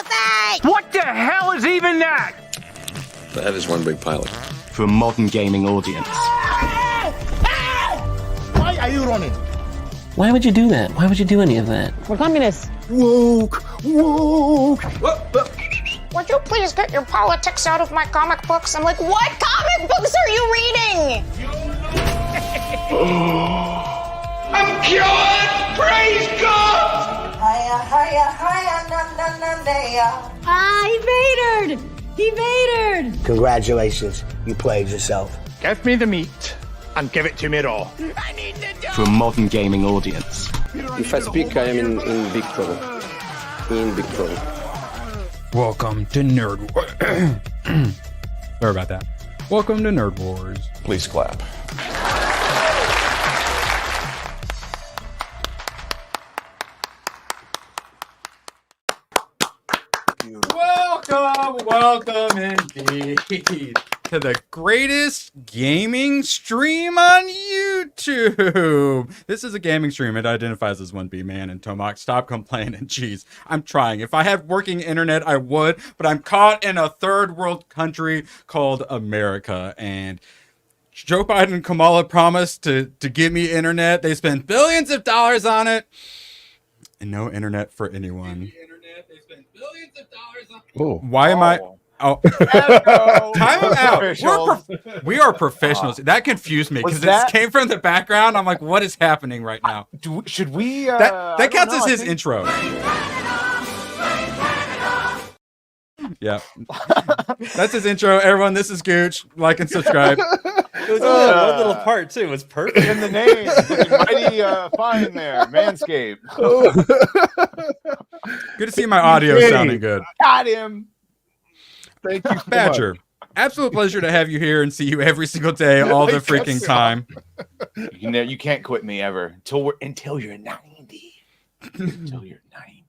thing! What the hell is even that? That is one big pilot. For a modern gaming audience. Why are you running? Why would you do that? Why would you do any of that? We're communists. Woke. Would you please get your politics out of my comic books? I'm like, what comic books are you reading? I'm cured! Praise God! He Vadered! Congratulations, you played yourself. Give me the meat and give it to me raw. For a modern gaming audience. If I speak, I am in big trouble. In big trouble. Welcome to Nerd Wars. Sorry about that. Welcome to Nerd Wars. Please clap. Welcome indeed to the greatest gaming stream on YouTube. This is a gaming stream. It identifies as 1B Man and Tomac. Stop complaining. Jeez, I'm trying. If I had working internet, I would, but I'm caught in a third world country called America, and Joe Biden and Kamala promised to give me internet. They spent billions of dollars on it, and no internet for anyone. Why am I? Oh, time out. We are professionals. That confused me because it came from the background. I'm like, what is happening right now? Should we? That counts as his intro. Yeah, that's his intro. Everyone, this is Gooch. Like and subscribe. It was only one little part too. It was perfect. In the name, mighty fine there, Manscaped. Good to see my audio sounding good. Got him. Thank you, Badger. Absolute pleasure to have you here and see you every single day, all the freaking time. You can't quit me ever until you're 90. Until you're 90.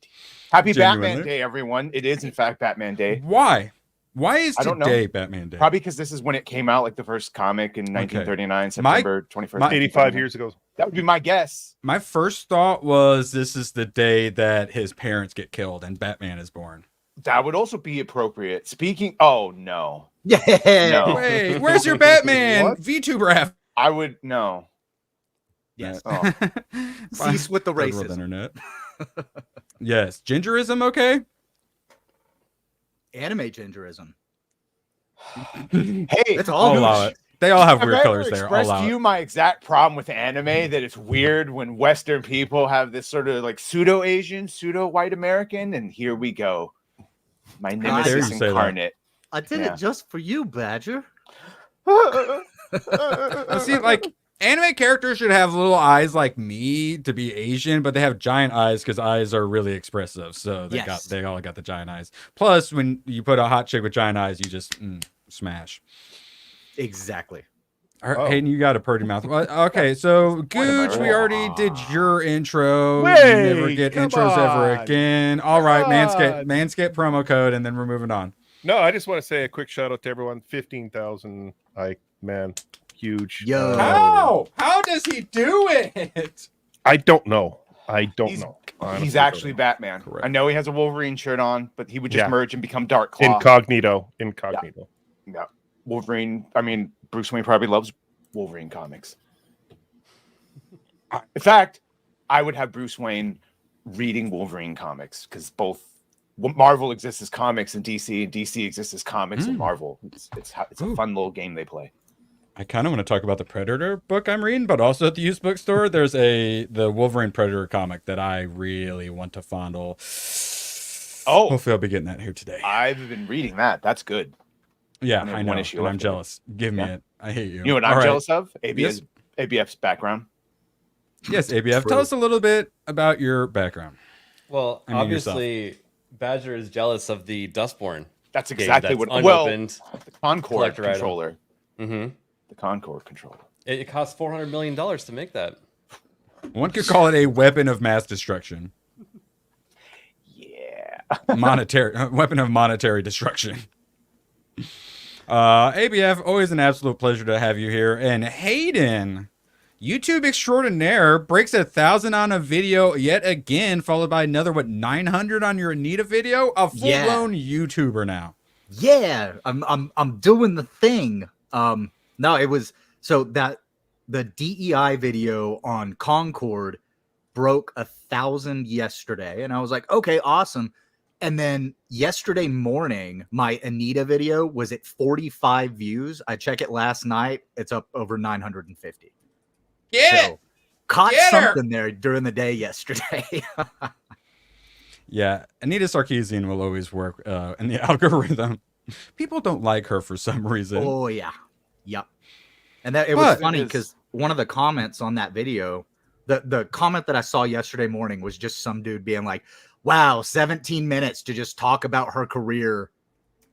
Happy Batman Day, everyone! It is in fact Batman Day. Why? Why is today Batman Day? Probably because this is when it came out, like the first comic in 1939, September 21st. 85 years ago. That would be my guess. My first thought was this is the day that his parents get killed and Batman is born. That would also be appropriate. Speaking, oh no. Yeah. No. Wait, where's your Batman? VTuber. I would no. Yes. Oh. Cease with the racism. Internet. Yes. Gingerism, okay? Anime gingerism. Hey, it's all allow it. They all have weird colors there. I've expressed to you my exact problem with anime, that it's weird when Western people have this sort of like pseudo-Asian, pseudo-white American, and here we go. My nemesis incarnate. I did it just for you, Badger. See, like, anime characters should have little eyes like me to be Asian, but they have giant eyes because eyes are really expressive. So they all got the giant eyes. Plus, when you put a hot chick with giant eyes, you just smash. Exactly. Hayden, you got a pretty mouth. Okay, so Gooch, we already did your intro. Wait, you never get intros ever again. All right, Manscaped promo code, and then we're moving on. No, I just want to say a quick shout out to everyone. 15,000. Man, huge. Yo. How does he do it? I don't know. I don't know. He's actually Batman. Correct. I know he has a Wolverine shirt on, but he would just merge and become Dark Claw. Incognito. Yeah. Wolverine. I mean, Bruce Wayne probably loves Wolverine comics. In fact, I would have Bruce Wayne reading Wolverine comics because both Marvel exists as comics and DC exists as comics and Marvel. It's a fun little game they play. I kind of want to talk about the Predator book I'm reading, but also at the used bookstore, there's the Wolverine Predator comic that I really want to fondle. Oh, hopefully I'll be getting that here today. I've been reading that. That's good. Yeah, I know. And I'm jealous. Give me it. I hate you. You know what I'm jealous of? ABF's background. Yes, ABF. Tell us a little bit about your background. Well, obviously, Badger is jealous of the Dustborn. That's exactly what. Unopened the Concord controller. Mm-hmm. The Concord controller. It cost $400 million to make that. One could call it a weapon of mass destruction. Yeah. Weapon of monetary destruction. ABF, always an absolute pleasure to have you here. And Hayden, YouTube extraordinaire breaks 1,000 on a video yet again, followed by another 900 on your Anita video. A full-blown YouTuber now. Yeah, I'm doing the thing. No, it was so that the DEI video on Concord broke 1,000 yesterday, and I was like, okay, awesome. And then yesterday morning, my Anita video was at 45 views. I checked it last night; it's up over 950. Caught something there during the day yesterday. Yeah, Anita Sarkeesian will always work in the algorithm. People don't like her for some reason. Oh yeah, yep. And that it was funny because one of the comments on that video, the comment that I saw yesterday morning was just some dude being like, "Wow, 17 minutes to just talk about her career.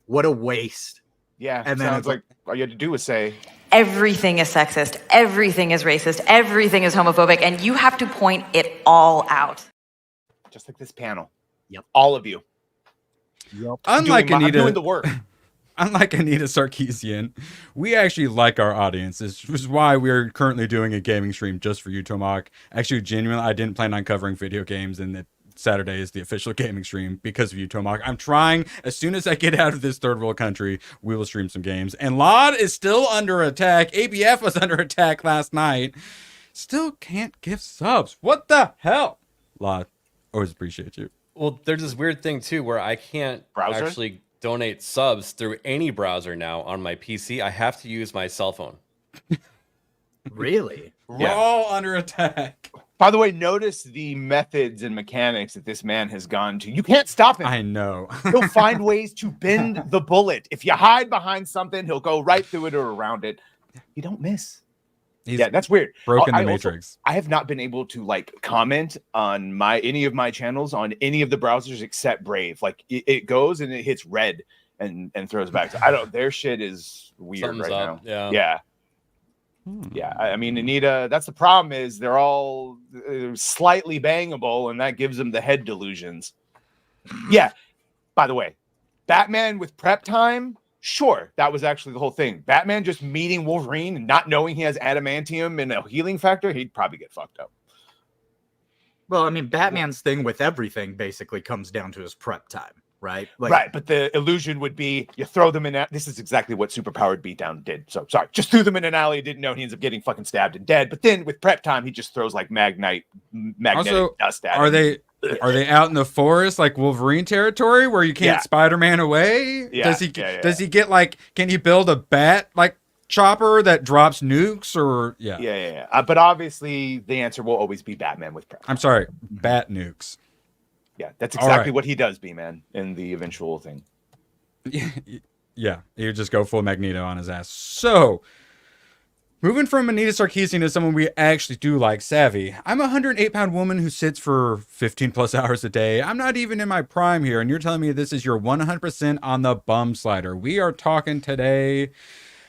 What a waste." Yeah, and then it's like all you had to do was say, everything is sexist, everything is racist, everything is homophobic, and you have to point it all out. Just like this panel. Yep. All of you. Yep. Unlike I'm Anita, doing the work. Unlike Anita Sarkeesian, we actually like our audience. This is why we're currently doing a gaming stream just for you, Tomac. Actually, genuinely, I didn't plan on covering video games, and that Saturday is the official gaming stream because of you, Tomac. I'm trying. As soon as I get out of this third world country, we will stream some games. And Laud is still under attack. ABF was under attack last night. Still can't give subs. What the hell? Laud, always appreciate you. Well, there's this weird thing too where I can't actually donate subs through any browser now on my PC. I have to use my cell phone. Really? We're all under attack. By the way, notice the methods and mechanics that this man has gone to. You can't stop him. I know. He'll find ways to bend the bullet. If you hide behind something, he'll go right through it or around it. You don't miss. Yeah, that's weird. Broken the matrix. I have not been able to like comment on any of my channels on any of the browsers except Brave. Like it goes and it hits red and throws back. So I don't. Their shit is weird Something's right up. now. Yeah. Yeah. I mean, Anita. That's the problem. Is they're all slightly bangable, and that gives them the head delusions. Yeah. By the way, Batman with prep time. Sure, that was actually the whole thing. Batman just meeting Wolverine and not knowing he has adamantium and a healing factor, he'd probably get fucked up. Well, I mean, Batman's thing with everything basically comes down to his prep time, right? Like, right, but the illusion would be you throw them in. This is exactly what Superpowered Beatdown did. So sorry, just threw them in an alley. Didn't know he ends up getting fucking stabbed and dead. But then with prep time, he just throws like magnetic Also, dust at him. Are they out in the forest like Wolverine territory where you can't Spider-Man away? Yeah, Does he get like? Can he build a bat like chopper that drops nukes or Yeah. But obviously, the answer will always be Batman with prep. I'm sorry, bat nukes. Yeah, that's exactly what he does, B-Man, in the eventual thing. Yeah, you just go full Magneto on his ass. So, moving from Anita Sarkeesian to someone we actually do like, Savvy. I'm a 108-pound woman who sits for 15 plus hours a day. I'm not even in my prime here, and you're telling me this is your 100% on the bum slider. We are talking today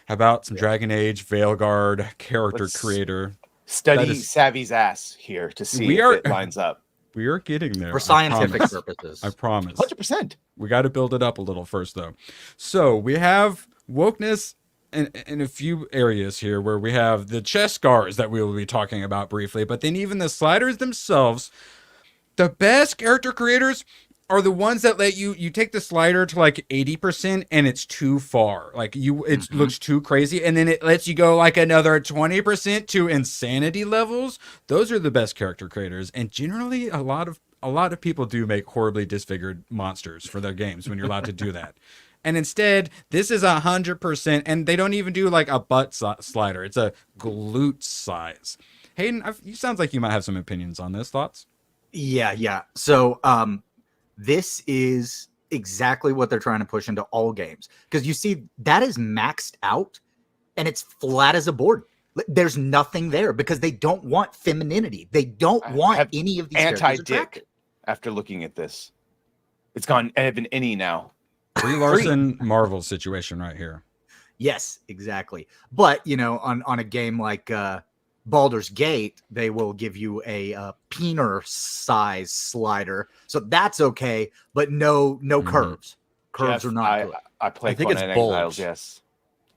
about some Dragon Age Veilguard character creator. Study Savvy's ass here to see if it lines up. We are getting there. For scientific purposes. I promise. 100%. We got to build it up a little first, though. So we have wokeness in a few areas here where we have the chest scars that we will be talking about briefly, but then even the sliders themselves, the best character creators are the ones that let you take the slider to like 80% and it's too far. Like it looks too crazy. And then it lets you go like another 20% to insanity levels. Those are the best character creators. And generally a lot of people do make horribly disfigured monsters for their games when you're allowed to do that. And instead, this is 100%, and they don't even do like a butt slider. It's a glute size. Hayden, you sounds like you might have some opinions on this. Thoughts? Yeah. So, this is exactly what they're trying to push into all games. Because you see, that is maxed out, and it's flat as a board. There's nothing there because they don't want femininity. They don't want any of these anti-dick. After looking at this, it's gone Evan Innie now. Brie Larson Marvel situation right here. Yes, exactly. But on a game like Baldur's Gate, they will give you a peener size slider, so that's okay. But no curves. Curves Jeff, are not good. I think it's bulge. Yes.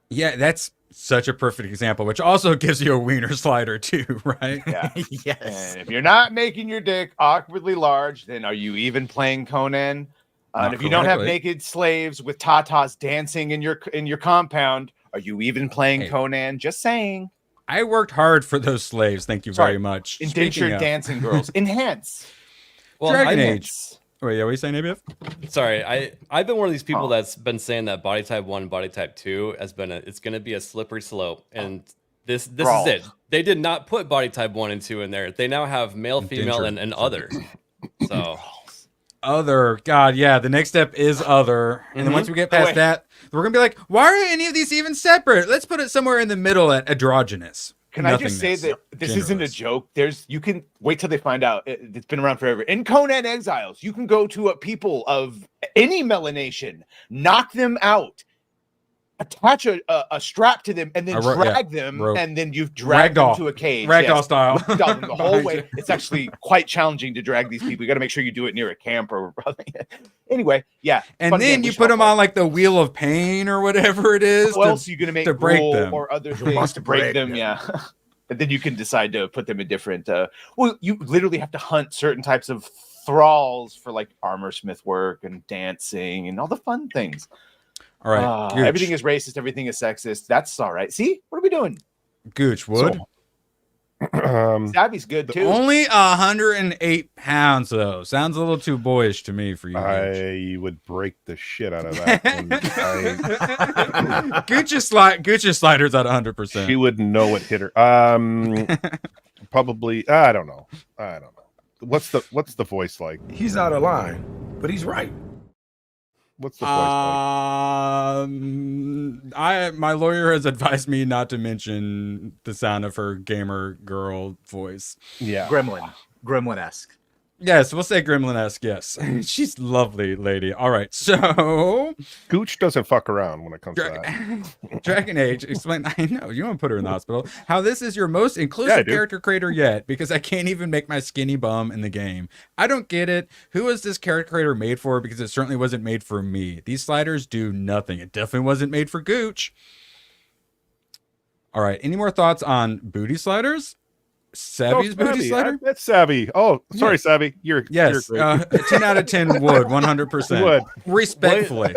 Yeah, that's such a perfect example, which also gives you a wiener slider too, right? Yeah. Yes. And if you're not making your dick awkwardly large, then are you even playing Conan? And if you don't have correctly. naked slaves with tatas dancing in your compound, are you even playing Conan? Just saying. I worked hard for those slaves. Thank you very much. Indentured Speaking of- dancing girls. Enhance. Well, Dragon I- Age. Wait, yeah, what are you saying, ABF? Sorry, I've been one of these people that's been saying that body type 1 and body type 2 has been it's going to be a slippery slope, and this is it. They did not put body type 1 and 2 in there. They now have male, female, and other. So Other, God, yeah. The next step is other, and then once we get past that, we're gonna be like, why are any of these even separate? Let's put it somewhere in the middle at androgynous. Can I just say that this isn't a joke? You can wait till they find out. It's been around forever. In Conan Exiles, you can go to a people of any melanation, knock them out, attach a strap to them, and then drag them, and then you've dragged them to a cage. Ragdoll style. Ragdoll them the whole way. It's actually quite challenging to drag these people. You got to make sure you do it near a camp or anyway. Yeah, and then you put them on like the wheel of pain or whatever it is. What else are you going to make to break gruel them or other things to break them? Yeah. And then you can decide to put them in different. Well, you literally have to hunt certain types of thralls for like armor smith work and dancing and all the fun things. All right, everything is racist. Everything is sexist. That's all right. See, what are we doing? Gooch wood. Savvy's good too. Only 108 pounds though. Sounds a little too boyish to me for you. I would break the shit out of that. Gooch's sliders at 100%. She wouldn't know what hit her. Probably. I don't know. What's the voice like? He's out of line, but he's right. What's the voice like? My lawyer has advised me not to mention the sound of her gamer girl voice. Yeah. Gremlin-esque. Yes, we'll say Gremlin-esque, yes. She's a lovely lady. All right, so... Gooch doesn't fuck around when it comes to that. Dragon Age, explain... I know, you want to put her in the hospital. How this is your most inclusive character creator yet, because I can't even make my skinny bum in the game. I don't get it. Who is this character creator made for? Because it certainly wasn't made for me. These sliders do nothing. It definitely wasn't made for Gooch. All right, any more thoughts on booty sliders? Savvy's booty slider? That's Savvy. Oh, sorry, Savvy. You're great. 10 out of 10 would, 100%. Would. Respectfully.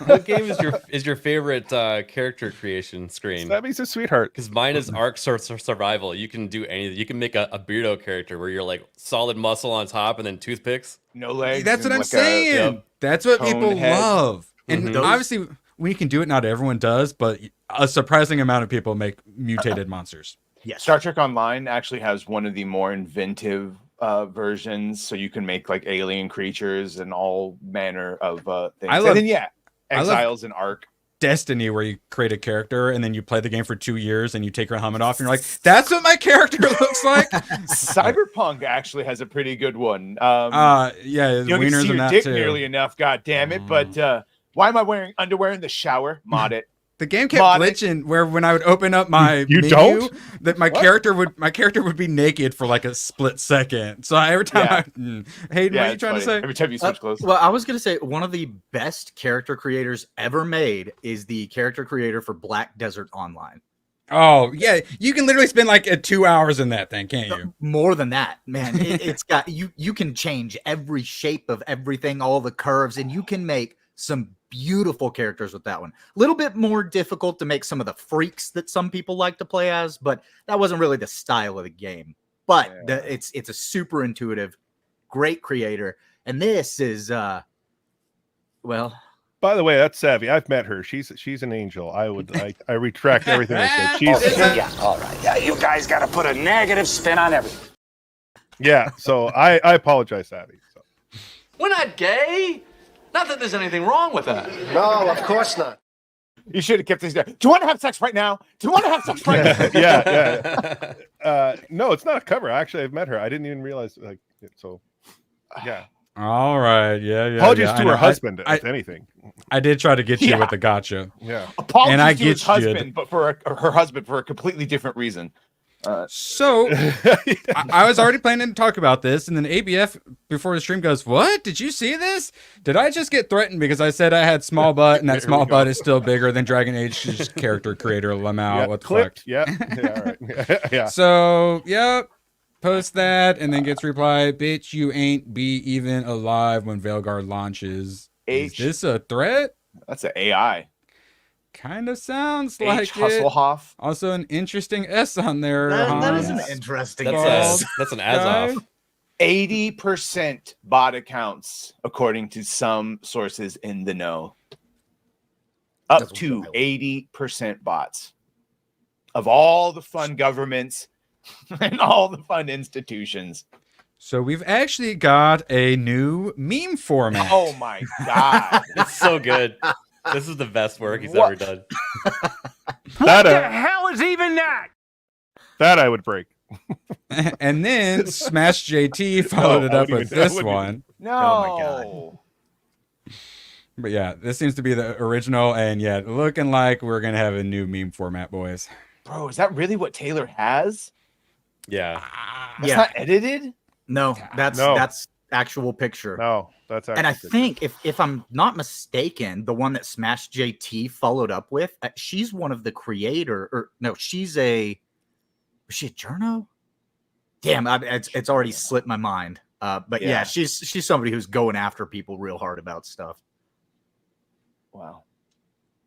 What game is your favorite character creation screen? Savvy's a sweetheart. Because mine is Ark Survival. You can do anything. You can make a Beardo character where you're like solid muscle on top and then toothpicks. No legs. That's what I'm saying. That's what people love. And obviously, when you can do it, not everyone does, but a surprising amount of people make mutated monsters. Yes. Star Trek Online actually has one of the more inventive versions, so you can make like alien creatures and all manner of things. And then Exiles and Ark. Destiny, where you create a character and then you play the game for 2 years and you take your helmet off and you're like, that's what my character looks like. Cyberpunk actually has a pretty good one. Yeah, you don't get to see your dick nearly enough, god damn it. But why am I wearing underwear in the shower? Mod it. The game kept glitching where when I would open up my menu, that my character would be naked for like a split second. So every time Hayden, what are you trying to say? Every time you switch clothes. Well, I was gonna say one of the best character creators ever made is the character creator for Black Desert Online. Oh yeah, you can literally spend like 2 hours in that thing, can't you? More than that, man. It's got you can change every shape of everything, all the curves, and you can make some beautiful characters with that one. A little bit more difficult to make some of the freaks that some people like to play as, but that wasn't really the style of the game. But it's a super intuitive, great creator, and this is well. By the way, that's Savvy. I've met her. She's an angel. I retract everything I said. Yeah, all right. Yeah, you guys got to put a negative spin on everything. Yeah, so I apologize, Savvy. So. We're not gay. Not that there's anything wrong with that. No, of course not. You should have kept this there. Do you want to have sex right now? Do you want to have sex right now? Yeah. No, it's not a cover. Actually, I've met her. I didn't even realize. So, yeah. All right. Yeah. Apologies to her husband, if anything. I did try to get you with the gotcha. Yeah. Apologies and I to his husband, but for her husband for a completely different reason. So I was already planning to talk about this, and then ABF before the stream goes, "What? Did you see this? Did I just get threatened because I said I had small butt, and that small butt is still bigger than Dragon Age's character creator Lamau? What the clipped. fuck?" Yeah, all right. Yeah. So yep, post that, and then gets reply, "Bitch, you ain't be even alive when Veilguard launches. Is this a threat?" That's an AI. Kind of sounds H. like Hasselhoff. it. Also, an interesting S on there. That is an interesting. That's an as off. 80% bot accounts, according to some sources in the know. Up to 80% bots of all the fun governments and all the fun institutions. So we've actually got a new meme format. Oh my god, it's so good. This is the best work he's ever done. What the hell is even that? That I would break. And then Smash JT followed it up with this one. No. Oh my god. But yeah, this seems to be the original, and yeah, looking like we're gonna have a new meme format, boys. Bro, is that really what Taylor has? Yeah. That's not edited? No, that's actual picture. No, that's actual and I picture. think if I'm not mistaken, the one that Smash JT followed up with, she's one of the creator, or no, she's a journo? Damn, it's already slipped my mind. But yeah, she's somebody who's going after people real hard about stuff. Wow.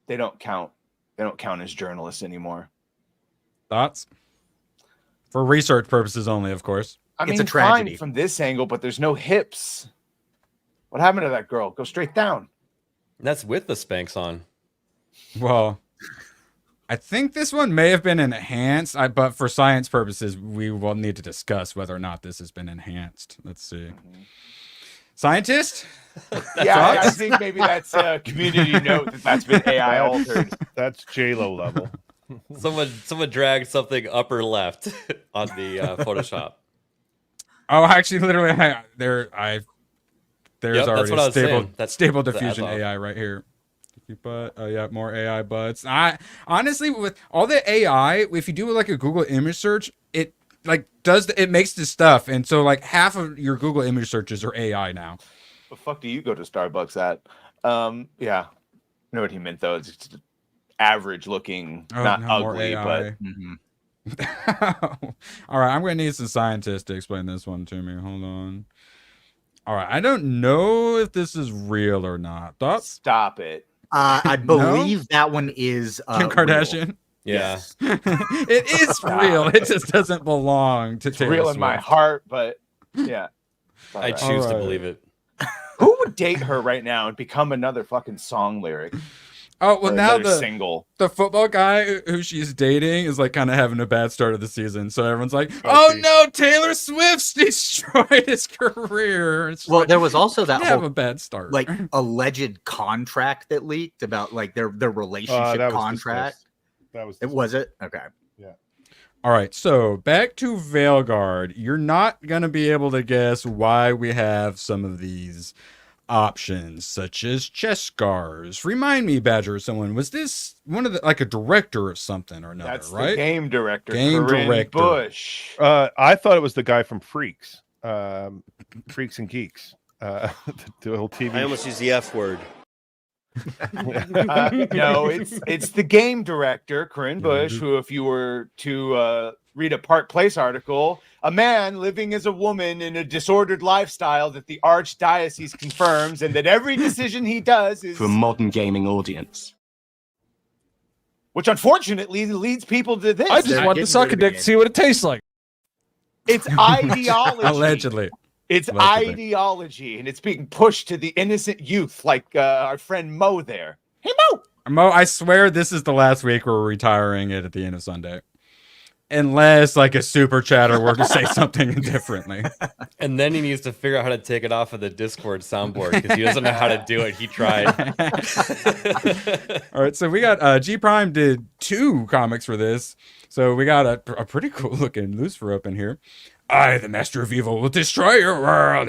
They don't count as journalists anymore. Thoughts? For research purposes only, of course. I mean, it's a tragedy fine from this angle, but there's no hips. What happened to that girl? Go straight down. That's with the Spanx on. Well, I think this one may have been enhanced, but for science purposes, we will need to discuss whether or not this has been enhanced. Let's see. Scientist? Yeah, I think maybe that's a community note that's been AI altered. That's J-Lo level. Someone dragged something upper left on the Photoshop. Oh, actually, literally, there's Yep, already that's what I was stable, saying. That's stable the diffusion as-off. AI right here. But yeah, more AI butts. I honestly, with all the AI, if you do like a Google image search, it like it makes this stuff, and so like half of your Google image searches are AI now. The fuck do you go to Starbucks at? Yeah, I know what he meant though. It's just average looking, not no, more ugly, AI. but. All right, I'm gonna need some scientists to explain this one to me. Hold on. All right, I don't know if this is real or not. Thoughts? Stop it. I believe that one is Kim Kardashian. Real. Yeah, It is real. It just doesn't belong to Taylor Real Swift. in my heart, but yeah. I choose to believe it. Who would date her right now and become another fucking song lyric? Oh well, Or now another the single. the football guy who she's dating is like kind of having a bad start of the season, so everyone's like, "Oh no, Taylor Swift's destroyed his career." It's Well, like, there was also that have whole a bad start, like alleged contract that leaked about like their relationship that was contract. discussed. It was it? Okay. Yeah. All right, so back to Veilguard. You're not gonna be able to guess why we have some of these options, such as chest scars. Remind me, Badger, someone, was this one of the like a director of something or another? That's right? the game director. Game Corinne director. Bush. I thought it was the guy from Freaks, Freaks and Geeks, the old TV. I almost used the F word. No, it's the game director, Corinne Bush, who, if you were to read a Park Place article, a man living as a woman in a disordered lifestyle that the archdiocese confirms, and that every decision he does is For a modern gaming audience. which unfortunately leads people to this. I just want to suck a dick to see what it tastes like. It's ideology. Allegedly. It's ideology, and it's being pushed to the innocent youth, like our friend Mo there. Hey, Mo! Mo, I swear this is the last week we're retiring it at the end of Sunday. Unless, like, a super chatter were to say something differently. And then he needs to figure out how to take it off of the Discord soundboard because he doesn't know how to do it. He tried. All right, so we got G Prime did 2 comics for this. So we got a pretty cool looking Lucifer up in here. I, the master of evil, will destroy your world.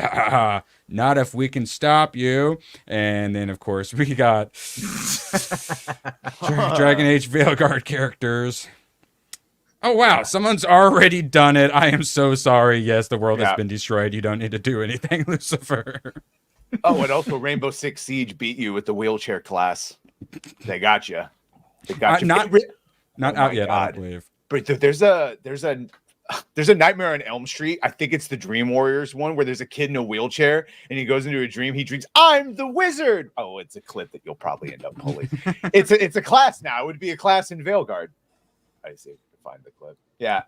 Not if we can stop you. And then, of course, we got Dragon Age Veilguard characters. Oh, wow. Someone's already done it. I am so sorry. Yes, the world has been destroyed. You don't need to do anything, Lucifer. Oh, and also Rainbow Six Siege beat you with the wheelchair class. They got you. They got you. Not out yet, I don't believe. But there's a Nightmare on Elm Street. I think it's the Dream Warriors one where there's a kid in a wheelchair and he goes into a dream. He dreams, "I'm the wizard." Oh, it's a clip that you'll probably end up pulling. It's a class now. It would be a class in Veilguard. I see. Find the clip. Yeah,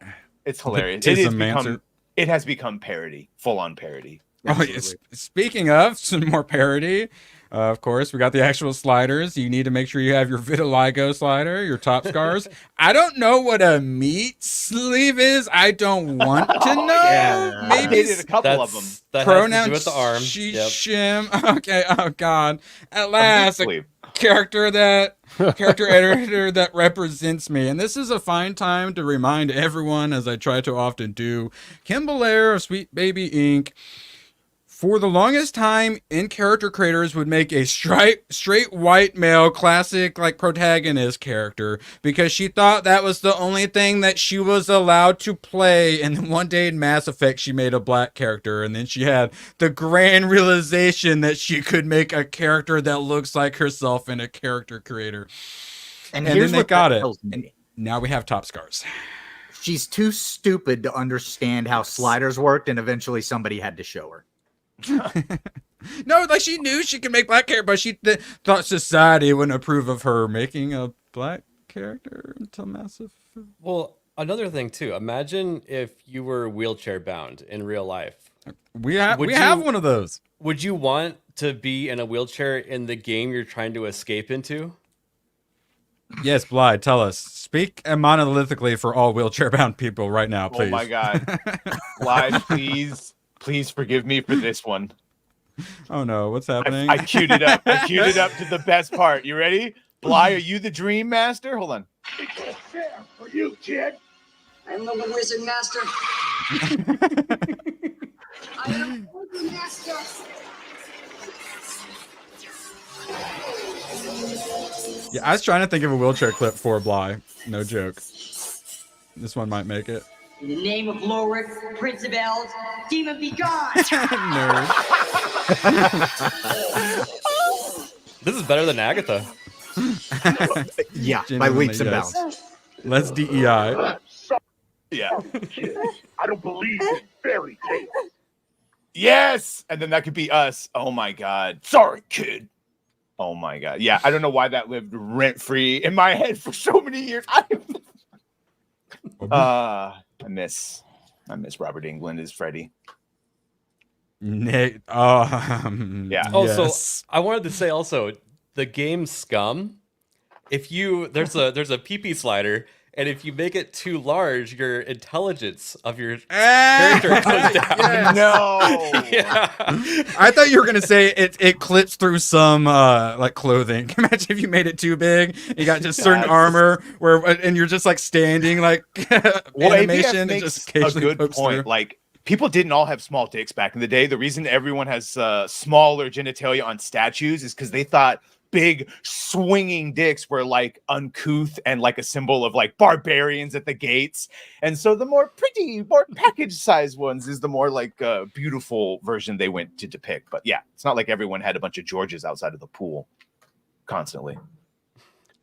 it's hilarious. It has become parody, full on parody. Oh, speaking of some more parody, of course, we got the actual sliders. You need to make sure you have your vitiligo slider, your top scars. I don't know what a meat sleeve is. I don't want to know. Yeah. Maybe a couple of them. That pronoun has to do with the arm. Shim. Okay. Oh God. At last, a character editor that represents me, and this is a fine time to remind everyone, as I try to often do, Kim Belair of Sweet Baby Inc. For the longest time, in-character creators would make a straight white male classic like protagonist character because she thought that was the only thing that she was allowed to play. And then one day in Mass Effect, she made a black character, and then she had the grand realization that she could make a character that looks like herself in a character creator. And then they got it. And now we have top scars. She's too stupid to understand how sliders worked, and eventually somebody had to show her. No, like she knew she could make black character, but she thought society wouldn't approve of her making a black character until Massive. Well, another thing too. Imagine if you were wheelchair bound in real life. We have one of those. Would you want to be in a wheelchair in the game you're trying to escape into? Yes, Blythe, tell us. Speak monolithically for all wheelchair bound people right now, please. Oh my God, Blythe, please forgive me for this one. Oh no, what's happening? I queued it up. I queued it up to the best part. You ready? Bly, are you the Dream Master? Hold on. It's not fair for you, kid. I'm the Wizard Master. I am the Wizard Master. Yeah, I was trying to think of a wheelchair clip for Bly. No joke. This one might make it. In the name of Lorik, Prince of Elves, demon be gone! Nerd. This is better than Agatha. Yeah, by leaps and bounds. Let's DEI. Yeah. I don't believe in fairy tales. Yes! And then that could be us. Oh my God. Sorry, kid. Oh my God. Yeah, I don't know why that lived rent-free in my head for so many years. I miss Robert Englund as Freddy. Yeah. Also, yes. I wanted to say also the game Scum. If you there's a PP slider, and if you make it too large, your intelligence of your character goes down. Yes. No. Yeah. I thought you were gonna say it clips through some like clothing. Imagine if you made it too big, you got just certain armor and you're just like standing like animation. ABF just makes a good point. Through. Like people didn't all have small dicks back in the day. The reason everyone has smaller genitalia on statues is because they thought big swinging dicks were like uncouth and like a symbol of like barbarians at the gates. And so the more package size ones is the more like beautiful version they went to depict. But yeah, it's not like everyone had a bunch of Georges outside of the pool constantly.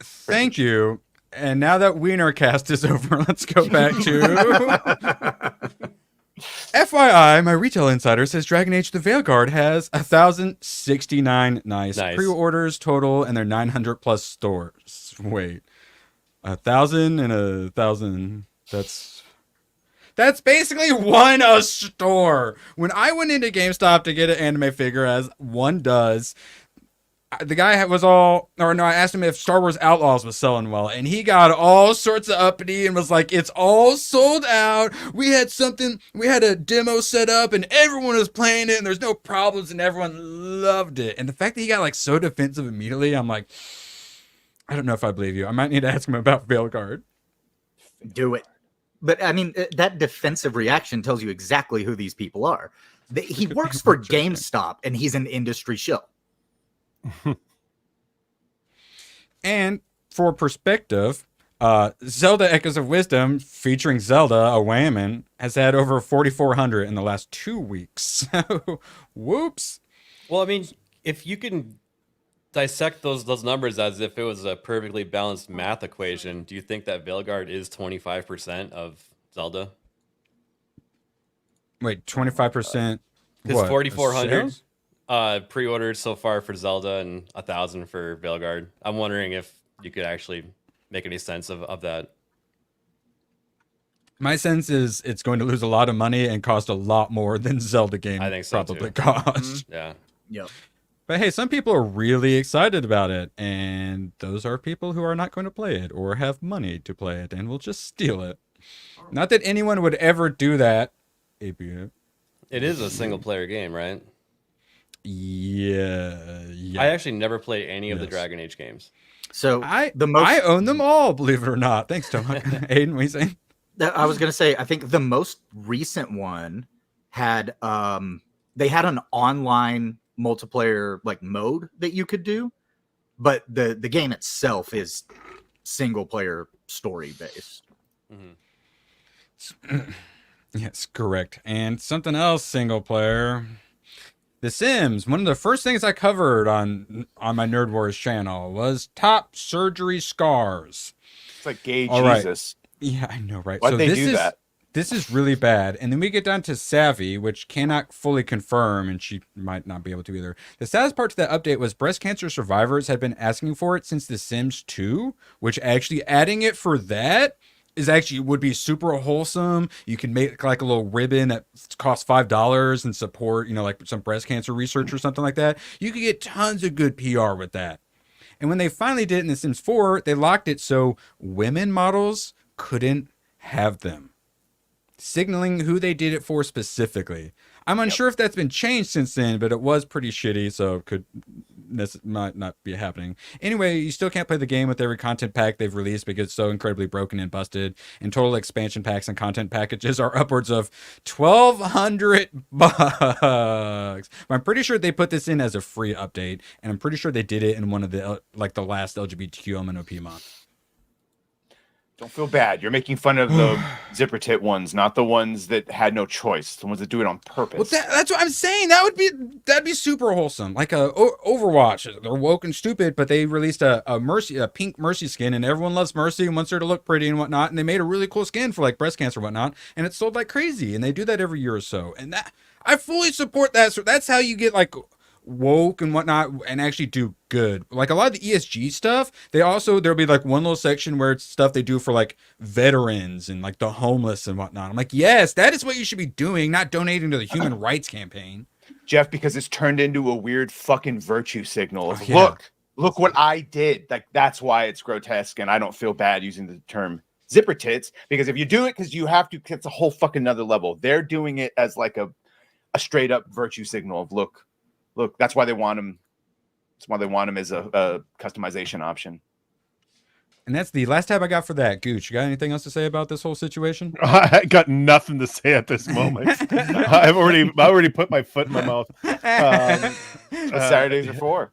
Thank you. And now that Wienercast is over, let's go back to FYI, my retail insider says Dragon Age the Veilguard has 1,069 nice pre-orders total, and they're 900 plus stores. Wait, 1,000 and 1,000. That's basically one a store. When I went into GameStop to get an anime figure, as one does, the guy I asked him if Star Wars Outlaws was selling well, and he got all sorts of uppity and was like, it's all sold out. We had a demo set up and everyone was playing it and there's no problems and everyone loved it. And the fact that he got like so defensive immediately, I'm like, I don't know if I believe you. I might need to ask him about Veilguard. Do it. But I mean, that defensive reaction tells you exactly who these people are. He works for GameStop and he's an industry shill. And for perspective, Zelda Echoes of Wisdom, featuring Zelda, a Whammon, has had over 4,400 in the last 2 weeks. So, whoops. Well, I mean, if you can dissect those numbers as if it was a perfectly balanced math equation, do you think that Veilguard is 25% of Zelda? Wait, 25%? Because 4,400 pre-ordered so far for Zelda and 1,000 for Veilguard. I'm wondering if you could actually make any sense of that. My sense is it's going to lose a lot of money and cost a lot more than Zelda game I think so probably too. cost. Yeah. Yep. But hey, some people are really excited about it, and those are people who are not going to play it or have money to play it and will just steal it. Not that anyone would ever do that. It is a single player game, right? Yeah. I actually never played any of the Dragon Age games. So I own them all, believe it or not. Thanks, Tom. Aiden, what are you saying? I was gonna say, I think the most recent one had they had an online multiplayer like mode that you could do, but the game itself is single player story based. Yes, correct. And something else single player. The Sims. One of the first things I covered on my Nerd Wars channel was top surgery scars. It's like gay All Jesus. Right. Yeah, I know, right? Why'd they do that? This is really bad. And then we get down to Savvy, which cannot fully confirm, and she might not be able to either. The saddest part to that update was breast cancer survivors had been asking for it since The Sims 2, which actually adding it for that is actually would be super wholesome. You can make like a little ribbon that costs $5 and support, like some breast cancer research or something like that. You could get tons of good PR with that. And when they finally did it in The Sims 4, they locked it so women models couldn't have them, signaling who they did it for specifically. I'm unsure if that's been changed since then, but it was pretty shitty, so it might not be happening. Anyway, you still can't play the game with every content pack they've released because it's so incredibly broken and busted. And total expansion packs and content packages are upwards of $1,200. But I'm pretty sure they put this in as a free update, and I'm pretty sure they did it in one of the last LGBTQ MNOP month. Don't feel bad. You're making fun of the zipper tit ones, not the ones that had no choice. The ones that do it on purpose. Well, that's what I'm saying. That'd be super wholesome. Like Overwatch. They're woke and stupid, but they released a pink Mercy skin, and everyone loves Mercy and wants her to look pretty and whatnot. And they made a really cool skin for like breast cancer and whatnot, and it sold like crazy. And they do that every year or so. And that I fully support that. So that's how you get like woke and whatnot and actually do good. Like a lot of the ESG stuff, there'll be like one little section where it's stuff they do for like veterans and like the homeless and whatnot. I'm like, yes, that is what you should be doing, not donating to the human rights campaign. Jeff, because it's turned into a weird fucking virtue signal of look what I did. Like that's why it's grotesque, and I don't feel bad using the term zipper tits, because if you do it because you have to, it's a whole fucking another level. They're doing it as like a straight up virtue signal of look, that's why they want him. That's why they want him as a customization option. And that's the last tab I got for that. Gooch, you got anything else to say about this whole situation? I got nothing to say at this moment. I've already put my foot in my mouth. That's what Saturdays are for.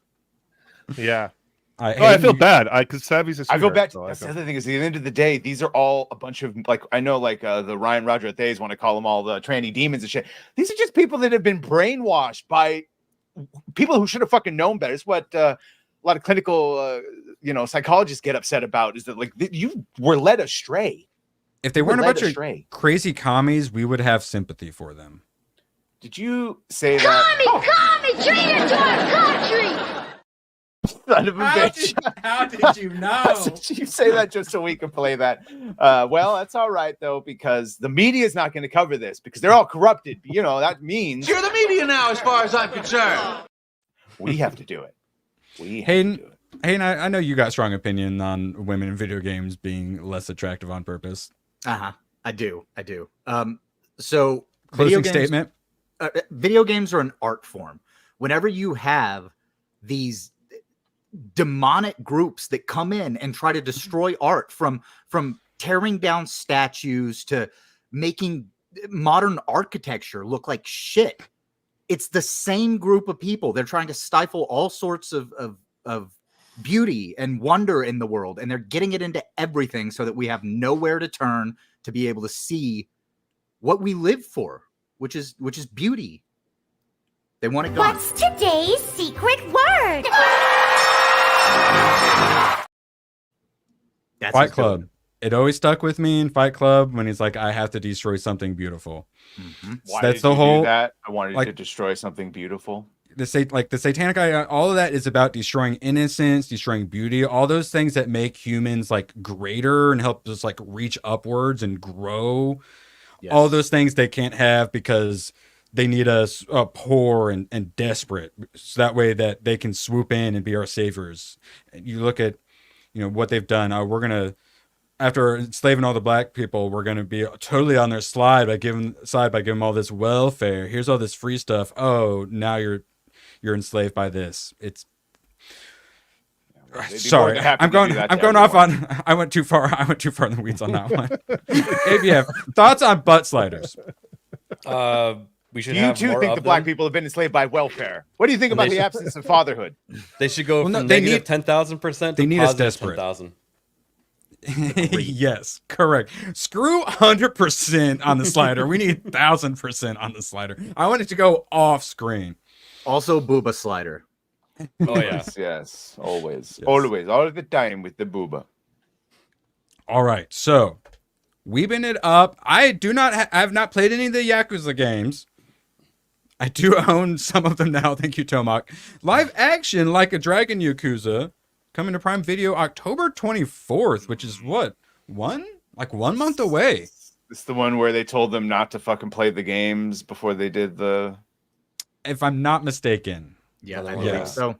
Yeah. I feel bad. Because Savvy's a sweetheart. I feel bad. So that's the other thing is, at the end of the day, these are all a bunch of I know the Ryan Roger Thays want to call them all the tranny demons and shit. These are just people that have been brainwashed by people who should have fucking known better. It's what a lot of clinical, psychologists get upset about, is that you were led astray. If they weren't a bunch of crazy commies, we would have sympathy for them. Did you say that? Commie, traitor to our country! Son of a bitch. How did you know? You say that just so we can play that. Well, that's all right, though, because the media is not going to cover this because they're all corrupted. That means You're the media now, as far as I'm concerned. We have to do it. Hayden, I know you got strong opinion on women in video games being less attractive on purpose. I do. So closing statement. Video games are an art form. Whenever you have these demonic groups that come in and try to destroy art, from tearing down statues to making modern architecture look like shit, it's the same group of people. They're trying to stifle all sorts of beauty and wonder in the world, and they're getting it into everything so that we have nowhere to turn to be able to see what we live for, which is beauty. They want it gone. What's today's secret word? That's Fight Club. It always stuck with me in Fight Club when he's like, I have to destroy something beautiful. Why That's did the you whole do that? I wanted like, to destroy something beautiful. the satanic eye, all of that is about destroying innocence, destroying beauty, all those things that make humans like greater and help us like reach upwards and grow. Yes. All those things they can't have because they need us poor and desperate, so that way that they can swoop in and be our saviors. You look at, what they've done. We're gonna, after enslaving all the black people, we're gonna be totally on their side by giving them all this welfare. Here's all this free stuff. Oh, now you're enslaved by this. It's sorry. I'm going off on. I went too far. I went too far in the weeds on that one. ABF, thoughts on butt sliders? We should. Do you too think the black people have been enslaved by welfare? What do you think about the absence of fatherhood? They should go from negative 10,000% to positive 10,000. Yes, correct. Screw 100% on the slider. We need 1,000% on the slider. I want it to go off screen. Also, booba slider. Oh yeah, yes, always, always, all the time with the booba. All right, so weaving it up. I have not played any of the Yakuza games. I do own some of them now. Thank you, Tomac. Live action Like a Dragon Yakuza coming to Prime Video October 24th, which is what, 1 month away. It's the one where they told them not to fucking play the games before they did the. If I'm not mistaken. Yeah, I think so.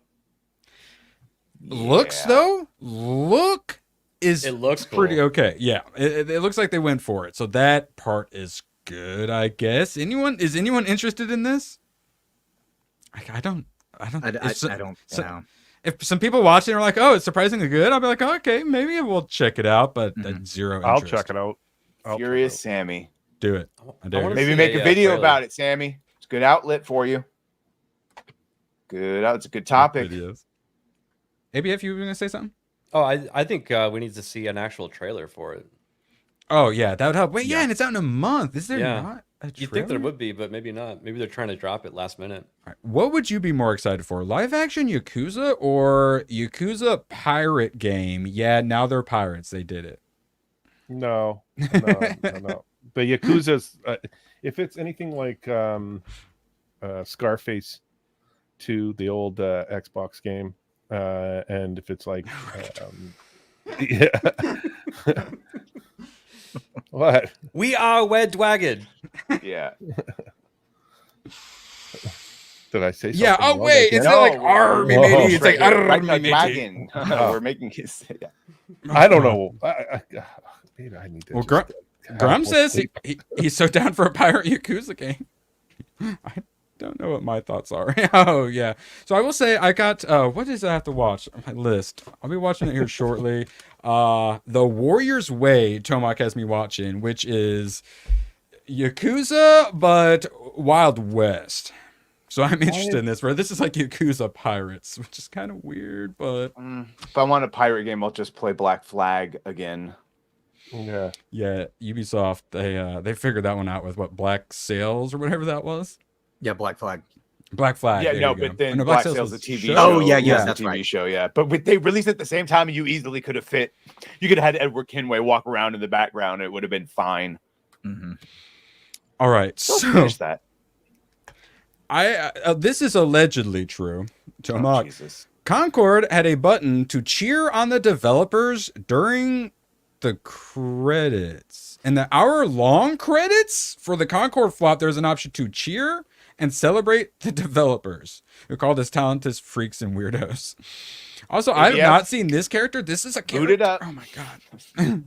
Looks though, it looks pretty cool. okay. Yeah, it looks like they went for it. So that part is good, I guess. Is anyone interested in this? I don't know. If some people watching are like, "Oh, it's surprisingly good," I'll be like, oh, "Okay, maybe we'll check it out." But zero interest. I'll check it out. Furious Sammy. Do it. Maybe make a video about it, Sammy. It's a good outlet for you. Good. It's a good topic. Videos. ABF, you were gonna say something? Oh, I think we need to see an actual trailer for it. Oh yeah, that would help. Wait, yeah, and it's out in a month. Is there not a trailer? You'd think there would be, but maybe not. Maybe they're trying to drop it last minute. All right. What would you be more excited for? Live action Yakuza or Yakuza pirate game? Yeah, now they're pirates. They did it. No. The Yakuza's, if it's anything like Scarface 2, the old Xbox game, and if it's like, yeah. What? We are Wed Wagon. Yeah. Did I say something? Yeah. Oh wait, it's not like army matey. It's like army matey. We're making his. Yeah. I don't know. I need to. Well, Grum says he's so down for a pirate Yakuza game. I don't know what my thoughts are. Oh yeah. So I will say I got what does I have to watch on my list? I'll be watching it here shortly. The Warrior's Way, Tomac has me watching, which is Yakuza but Wild West. So I'm interested in this. Where this is like Yakuza pirates, which is kind of weird, but if I want a pirate game, I'll just play Black Flag again. Yeah. Yeah, Ubisoft, they figured that one out with what, Black Sails or whatever that was. Yeah, Black Flag. Black Flag. Yeah, there no, you go. but then no, Black Sails Sails, was the TV show. show. Oh, yeah, was that's the TV right. show, yeah. But they released it at the same time, and you easily could have fit. You could have had Edward Kenway walk around in the background. It would have been fine. Mm-hmm. All right, Don't so finish that. this is allegedly true. Tomac. Jesus. Concord had a button to cheer on the developers during the credits. In the hour-long credits for the Concord flop, there's an option to cheer and celebrate the developers, who called us talented freaks and weirdos. Also, I have not seen this character. This is a character. Boot it up. Oh my god.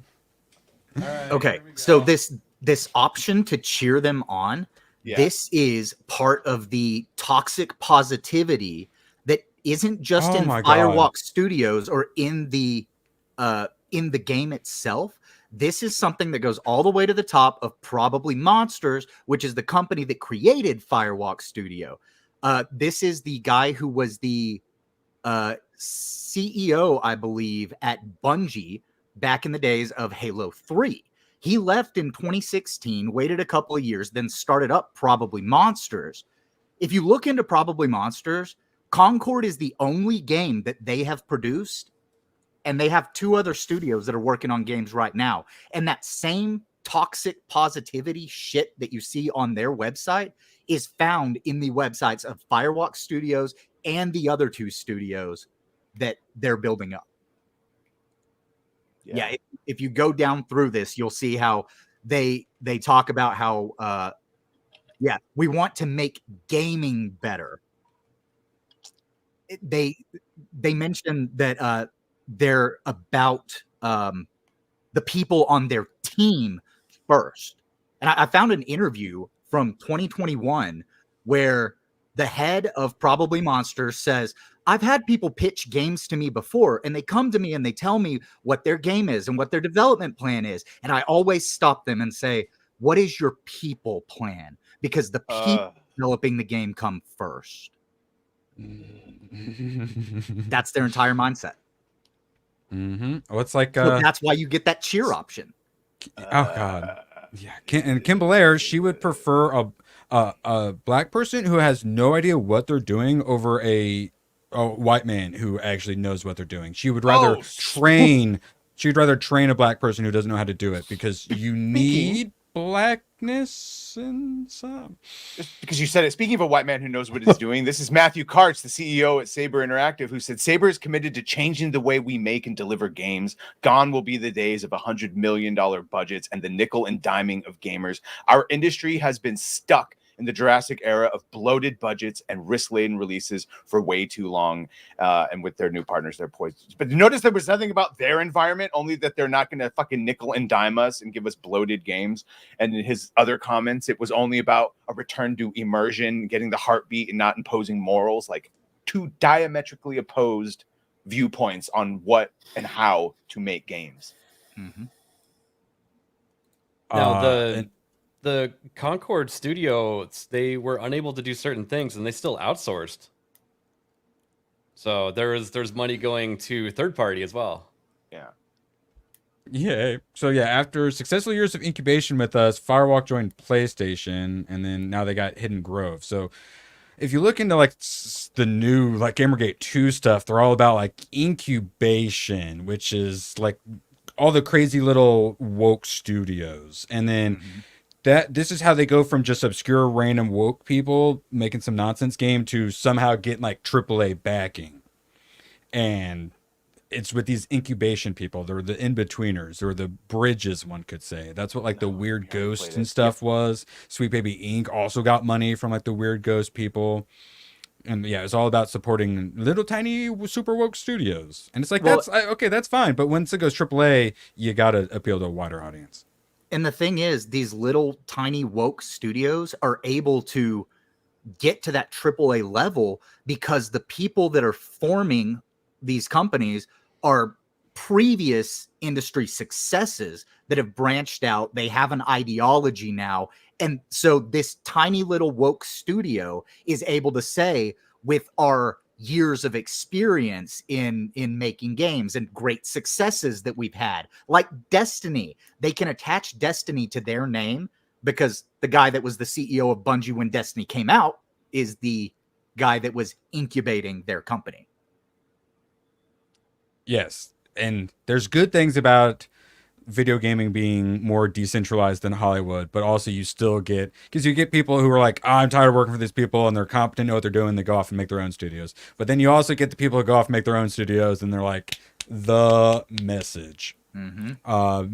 Okay, so this option to cheer them on, this is part of the toxic positivity that isn't just in Firewalk Studios or in the game itself. This is something that goes all the way to the top of probably Monsters, which is the company that created Firewalk Studio. This is the guy who was the CEO, I believe, at Bungie back in the days of Halo 3. He left in 2016, waited a couple of years, then started up Probably Monsters. If you look into Probably Monsters, Concord is the only game that they have produced, and they have 2 other studios that are working on games right now. And that same toxic positivity shit that you see on their website is found in the websites of Firewalk Studios and the other 2 studios that they're building up. Yeah, if you go down through this, you'll see how they talk about how we want to make gaming better. They mentioned that they're about the people on their team first. And I found an interview from 2021 where the head of Probably Monsters says, I've had people pitch games to me before, and they come to me and they tell me what their game is and what their development plan is. And I always stop them and say, what is your people plan? Because the people developing the game come first. That's their entire mindset. Well, it's like so that's why you get that cheer option. Oh God, yeah. Kim Belair, she would prefer a black person who has no idea what they're doing over a white man who actually knows what they're doing. She would rather train. She'd rather train a black person who doesn't know how to do it, because you need blackness in some. Just because you said it. Speaking of a white man who knows what he's doing, this is Matthew Karts, the CEO at Saber Interactive, who said Saber is committed to changing the way we make and deliver games. Gone will be the days of $100 million budgets and the nickel and diming of gamers. Our industry has been stuck in the Jurassic era of bloated budgets and risk-laden releases for way too long. And with their new partners, they're poised. But notice there was nothing about their environment, only that they're not going to fucking nickel and dime us and give us bloated games. And in his other comments, it was only about a return to immersion, getting the heartbeat, and not imposing morals. Like 2 diametrically opposed viewpoints on what and how to make games. Now, the Concord studio, they were unable to do certain things, and they still outsourced. So there's money going to third party as well. Yeah. So yeah, after successful years of incubation with us, Firewalk joined PlayStation, and then now they got Hidden Grove. So if you look into like the new like Gamergate 2 stuff, they're all about like incubation, which is like all the crazy little woke studios, and then. This is how they go from just obscure random woke people making some nonsense game to somehow getting like AAA backing. And it's with these incubation people. They're the in-betweeners, or the bridges, one could say. That's what like the Weird Ghost and stuff was. Sweet Baby Inc. also got money from like the Weird Ghost people. And yeah, it's all about supporting little tiny super woke studios. And it's like, that's fine. But once it goes AAA, you got to appeal to a wider audience. And the thing is, these little tiny woke studios are able to get to that AAA level because the people that are forming these companies are previous industry successes that have branched out. They have an ideology now. And so this tiny little woke studio is able to say, with our years of experience in making games and great successes that we've had, like Destiny, they can attach Destiny to their name because the guy that was the CEO of Bungie when Destiny came out is the guy that was incubating their company. Yes, and there's good things about video gaming being more decentralized than Hollywood, but also you still get, because you get people who are like, I'm tired of working for these people, and they're competent, know what they're doing, they go off and make their own studios. But then you also get the people who go off and make their own studios, and they're like, the message.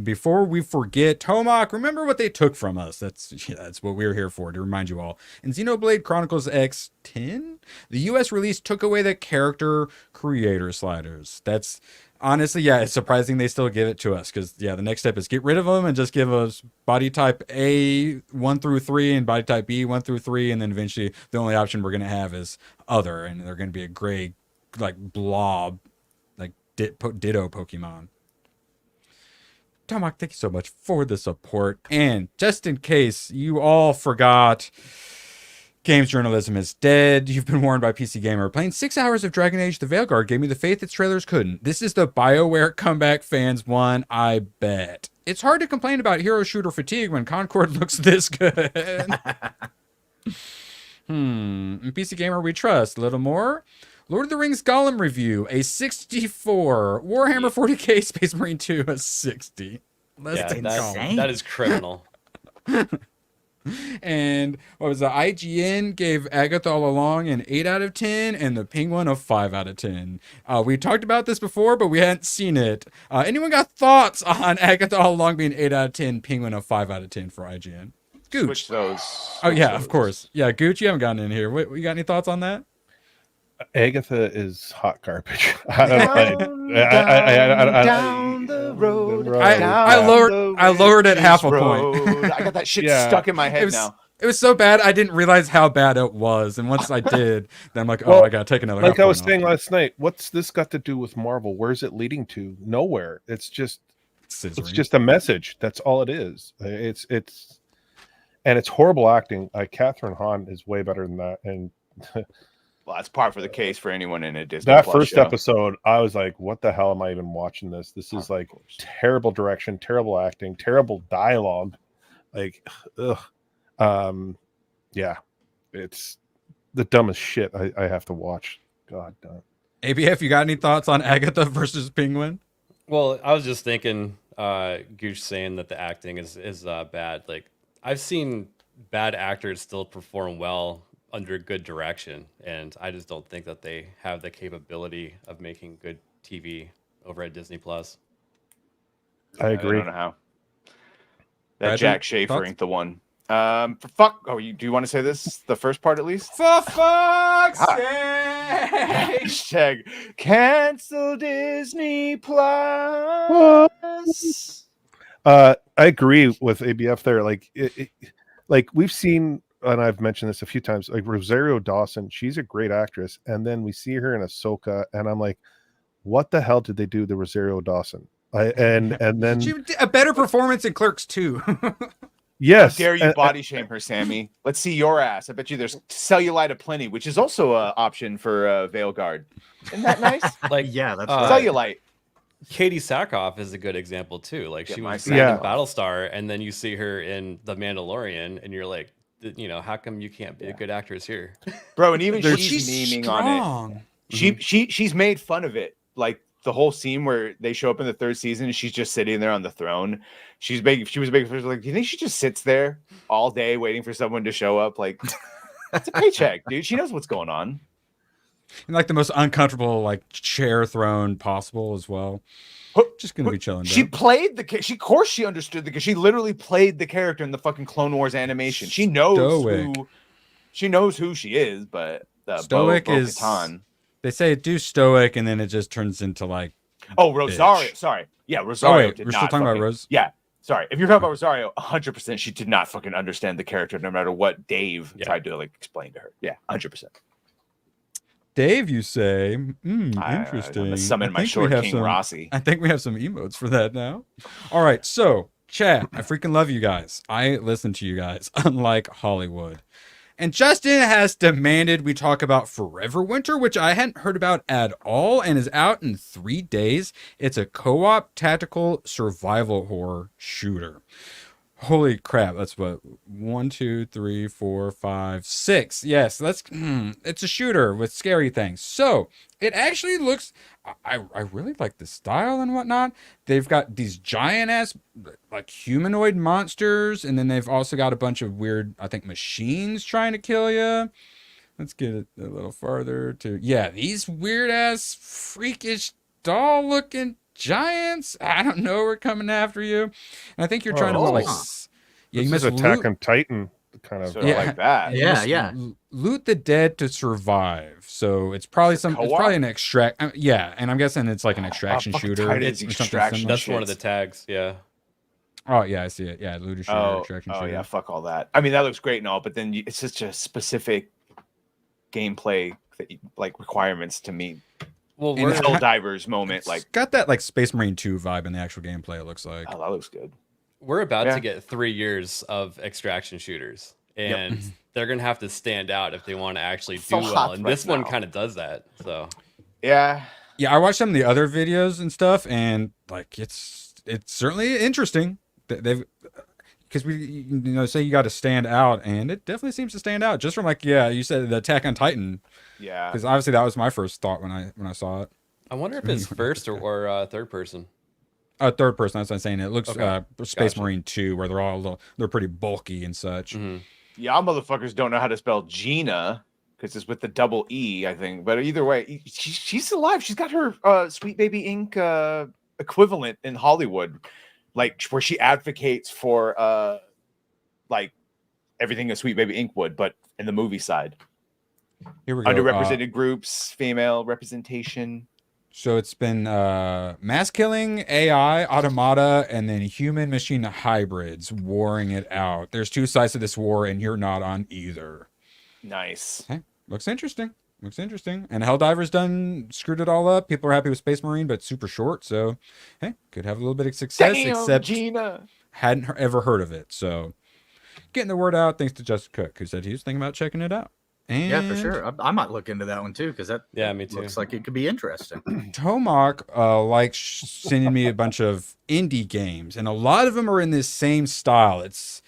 Before we forget, Tomac, remember what they took from us. That's what we're here for, to remind you all. In Xenoblade Chronicles X10, the US release took away the character creator sliders. That's honestly, yeah, it's surprising they still give it to us, because yeah, the next step is get rid of them and just give us body type A 1 through 3 and body type B 1 through 3, and then eventually the only option we're going to have is other, and they're going to be a gray like blob, like ditto Pokemon. Tomac, thank you so much for the support. And just in case you all forgot, Games journalism is dead. You've been warned by PC Gamer. Playing 6 hours of Dragon Age: The Veilguard gave me the faith its trailers couldn't. This is the BioWare comeback fans one, I bet. It's hard to complain about hero shooter fatigue when Concord looks this good. In PC Gamer we trust. A little more. Lord of the Rings Gollum review, a 64. Warhammer 40k Space Marine 2, a 60. That is criminal. And what was the IGN gave Agatha All Along an 8 out of 10 and the Penguin a 5 out of 10. We talked about this before, but we hadn't seen it. Anyone got thoughts on Agatha All Along being 8 out of 10, Penguin a 5 out of 10 for IGN? Gooch. Switch those. Oh yeah, of course. Yeah, Gooch, you haven't gotten in here. You got any thoughts on that? Agatha is hot garbage. Down the road. I lowered it half a point. I got that shit stuck in my head now. It was so bad I didn't realize how bad it was, and once I did, then I'm like, oh, I gotta take another. Like I was saying last night, what's this got to do with Marvel? Where's it leading to? Nowhere. It's just a message. That's all it is. And it's horrible acting. Catherine Hahn is way better than that, and. Well, that's par for the case for anyone in a Disney That Plus first show. episode, I was like, what the hell am I even watching this? This is like terrible direction, terrible acting, terrible dialogue. Like, ugh. Yeah, it's the dumbest shit I have to watch. God damn. ABF, you got any thoughts on Agatha versus Penguin? Well, I was just thinking, Gooch saying that the acting is bad. Like, I've seen bad actors still perform well under good direction, and I just don't think that they have the capability of making good TV over at Disney Plus. I agree. I don't know how. That Bradley, Jack Schaefer thoughts? ain't the one. For fuck. Oh, do you want to say this? The first part at least? For fuck's sake! Hashtag cancel Disney Plus. I agree with ABF there. Like, like we've seen, and I've mentioned this a few times, like Rosario Dawson, she's a great actress. And then we see her in Ahsoka, and I'm like, what the hell did they do to Rosario Dawson? And then She did a better performance in Clerks 2. yes. How dare you body shame her, Sammy? Let's see your ass. I bet you there's cellulite aplenty, which is also an option for Veilguard. Isn't that nice? Like, Yeah, that's Cellulite. Katie Sackhoff is a good example too. Like, she was in Battlestar, and then you see her in The Mandalorian, and you're like, you know, how come you can't be a good actress here, Bro? And even she's she's memeing strong. on it. She's made fun of it. Like the whole scene where they show up in the third season, and she's just sitting there on the throne. She was making like, do you think she just sits there all day waiting for someone to show up? Like, it's a paycheck, dude. She knows what's going on. And like the most uncomfortable like chair throne possible as well. Just gonna be chilling. She played the of course she understood because she literally played the character in the fucking Clone Wars animation. She knows who she is, but Stoic Bo-Katan. They say do stoic, and then it just turns into like. Oh, Rosario. Sorry, yeah, Rosario. We're still talking about Rose. Yeah, sorry. If you're talking about Rosario, 100%, she did not fucking understand the character, no matter what Dave tried to like explain to her. Yeah, 100%. Dave, you say? Interesting. I'm gonna summon my short King Rossi. I think we have some emotes for that now. All right, so chat. I freaking love you guys. I listen to you guys, unlike Hollywood. And Justin has demanded we talk about Forever Winter, which I hadn't heard about at all, and is out in 3 days. It's a co-op tactical survival horror shooter. Holy crap, that's what 1, 2, 3, 4, 5, 6. Yes, that's it's a shooter with scary things. So it actually looks I really like the style and whatnot. They've got these giant ass like humanoid monsters, and then they've also got a bunch of weird, I think, machines trying to kill you. Let's get it a little farther to these weird ass freakish doll looking giants. I don't know, we're coming after you. And I think you're trying to you must Attack on Titan kind of like that. Yeah. Loot the dead to survive. So it's probably an extract. And I'm guessing it's like an extraction shooter. That's one of the tags. Yeah. Oh yeah, I see it. Yeah, looter shooter, extraction shooter. Oh yeah, fuck all that. I mean, that looks great and all, but then it's such a specific gameplay requirements to meet. Well, in Helldivers moment, it's got that like Space Marine 2 vibe in the actual gameplay. It looks like. Oh, that looks good. We're about to get 3 years of extraction shooters, and they're gonna have to stand out if they want to actually do So well. hot And right this one now. kind of does that. So Yeah. Yeah, I watched some of the other videos and stuff, and like it's certainly interesting. They've because we say you got to stand out, and it definitely seems to stand out just from like you said the Attack on Titan. Yeah. Because obviously that was my first thought when I saw it. I wonder if it's first or third person. Third person. That's what I'm saying. It looks Okay. Space Gotcha. Marine 2, where they're pretty bulky and such. Y'all motherfuckers don't know how to spell Gina because it's with the double E, I think. But either way, she's alive. She's got her Sweet Baby Inc. Equivalent in Hollywood, like where she advocates for like everything a Sweet Baby Inc. would, but in the movie side. Here we go. Underrepresented groups, female representation. So it's been mass killing, AI, automata, and then human machine hybrids warring it out. There's two sides to this war, and you're not on either. Nice. Hey, looks interesting. And Helldiver's screwed it all up. People are happy with Space Marine, but super short. So, hey, could have a little bit of success. Damn, except Gina. hadn't ever heard of it. So, getting the word out thanks to Justin Cook, who said he was thinking about checking it out. And Yeah, for sure. I might look into that one too because me too. looks like it could be interesting. Tomac likes sending me a bunch of indie games, and a lot of them are in this same style. It's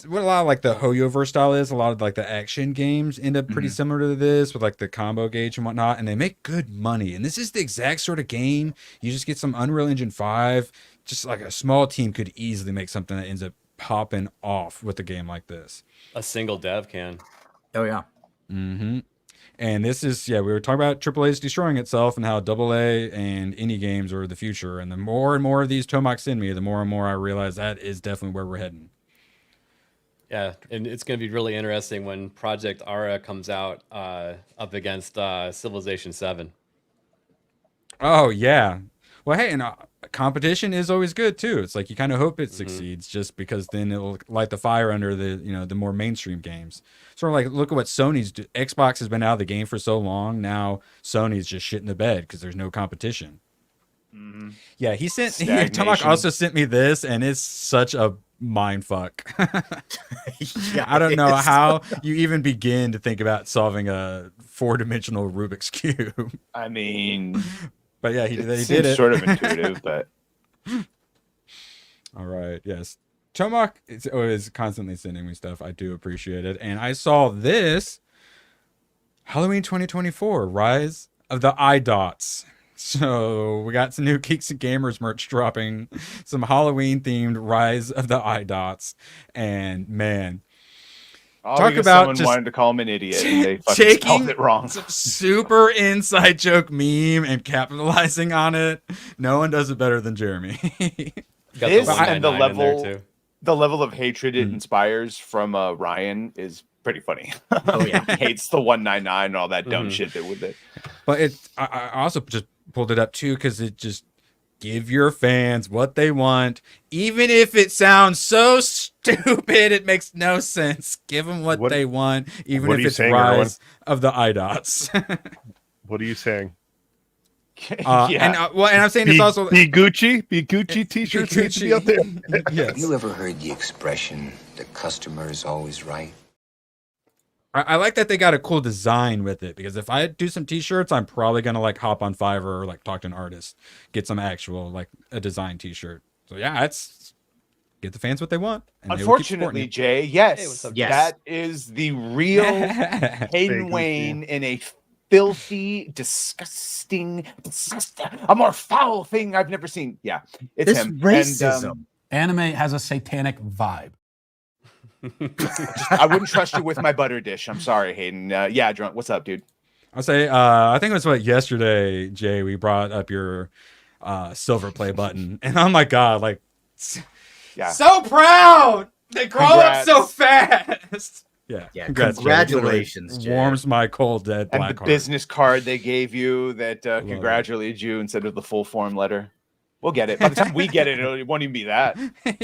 what a lot of like the Hoyoverse style is. A lot of like the action games end up pretty similar to this with like the combo gauge and whatnot, and they make good money. And this is the exact sort of game you just get some Unreal Engine 5. Just like a small team could easily make something that ends up popping off with a game like this. A single dev can. Oh yeah. Mm-hmm. And this is, we were talking about AAA's destroying itself and how AA and indie games are the future. And the more and more of these Tomac send me, the more and more I realize that is definitely where we're heading. Yeah, and it's going to be really interesting when Project Ara comes out up against Civilization 7. Oh, yeah. Well, hey, and competition is always good, too. It's like you kind of hope it succeeds just because then it'll light the fire under the more mainstream games. Sort of like, look at what Sony's do. Xbox has been out of the game for so long. Now Sony's just shit in the bed because there's no competition. Mm-hmm. Yeah, Tomac also sent me this, and it's such a mind fuck. I don't know how you even begin to think about solving a 4-dimensional Rubik's Cube. I mean... But yeah, he did it. Sort of intuitive, but all right. Yes, Tomac is constantly sending me stuff. I do appreciate it, and I saw this Halloween 2024 Rise of the iDots. So we got some new Geeks and Gamers merch dropping, some Halloween themed Rise of the iDots, and man. Talk about someone wanted to call him an idiot and they fucking spelled it wrong. Super inside joke meme and capitalizing on it. No one does it better than Jeremy. This and the level of hatred it inspires from Ryan is pretty funny. Oh yeah, he hates the 199 and all that dumb shit that with it. But I also just pulled it up too because it just give your fans what they want, even if it sounds so stupid, it makes no sense. Give them what they want, even if it's saying, Rise of the iDots. What are you saying? And I'm saying it's also be Gucci t-shirts need to be up there. Yes. Have you ever heard the expression, the customer is always right? I like that they got a cool design with it, because if I do some t-shirts, I'm probably gonna like hop on Fiverr or like talk to an artist, get some actual like a design t-shirt. So yeah, it's get the fans what they want. Unfortunately, Jay, yes, Yes. that is the real Hayden Wayne in a filthy, disgusting, a more foul thing I've never seen. Yeah, it's This him. racism. And, Anime has a satanic vibe. I wouldn't trust you with my butter dish. I'm sorry, Hayden. Yeah, drunk. What's up, dude? I'll say, I think it was yesterday, Jay, we brought up your silver play button, and oh my god, like, yeah, so proud. They grow up so fast. Yeah, congratulations, Jay. Warms my cold dead and black the heart. business card they gave you that congratulated you instead of the full form letter. We'll get it. By the time we get it, it won't even be that.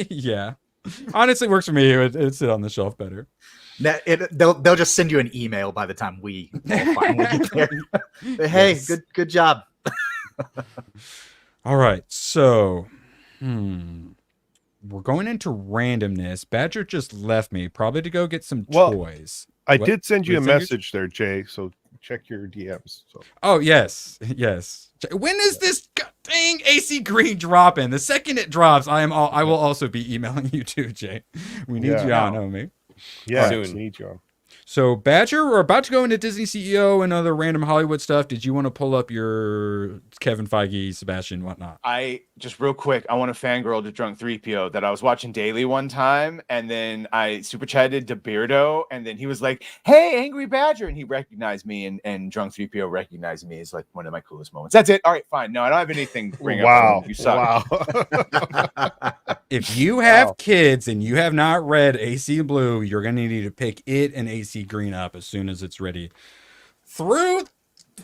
Yeah. Honestly, works for me. It'd sit on the shelf better. They'll just send you an email by the time we all finally get there. Hey, Yes. good job. All right, so we're going into randomness. Badger just left me, probably to go get some toys. I What? did send you a Did you send message there, Jay. So check your DMs. So. Oh yes. When is this dang AC Green dropping? The second it drops, I will also be emailing you too, Jay. We need you on, homie. Yeah, Soon. we need you on. So Badger, we're about to go into Disney CEO and other random Hollywood stuff. Did you want to pull up your Kevin Feige, Sebastian, whatnot? I just real quick, I want to fangirl to Drunk 3PO that I was watching Daily one time, and then I super chatted to Beardo, and then he was like, "Hey, Angry Badger," and he recognized me, and Drunk 3PO recognized me as like one of my coolest moments. That's it. All right, fine. No, I don't have anything to bring up. You suck. Wow. If you have kids and you have not read AC Blue, you're going to need to pick it and AC Green up as soon as it's ready. Through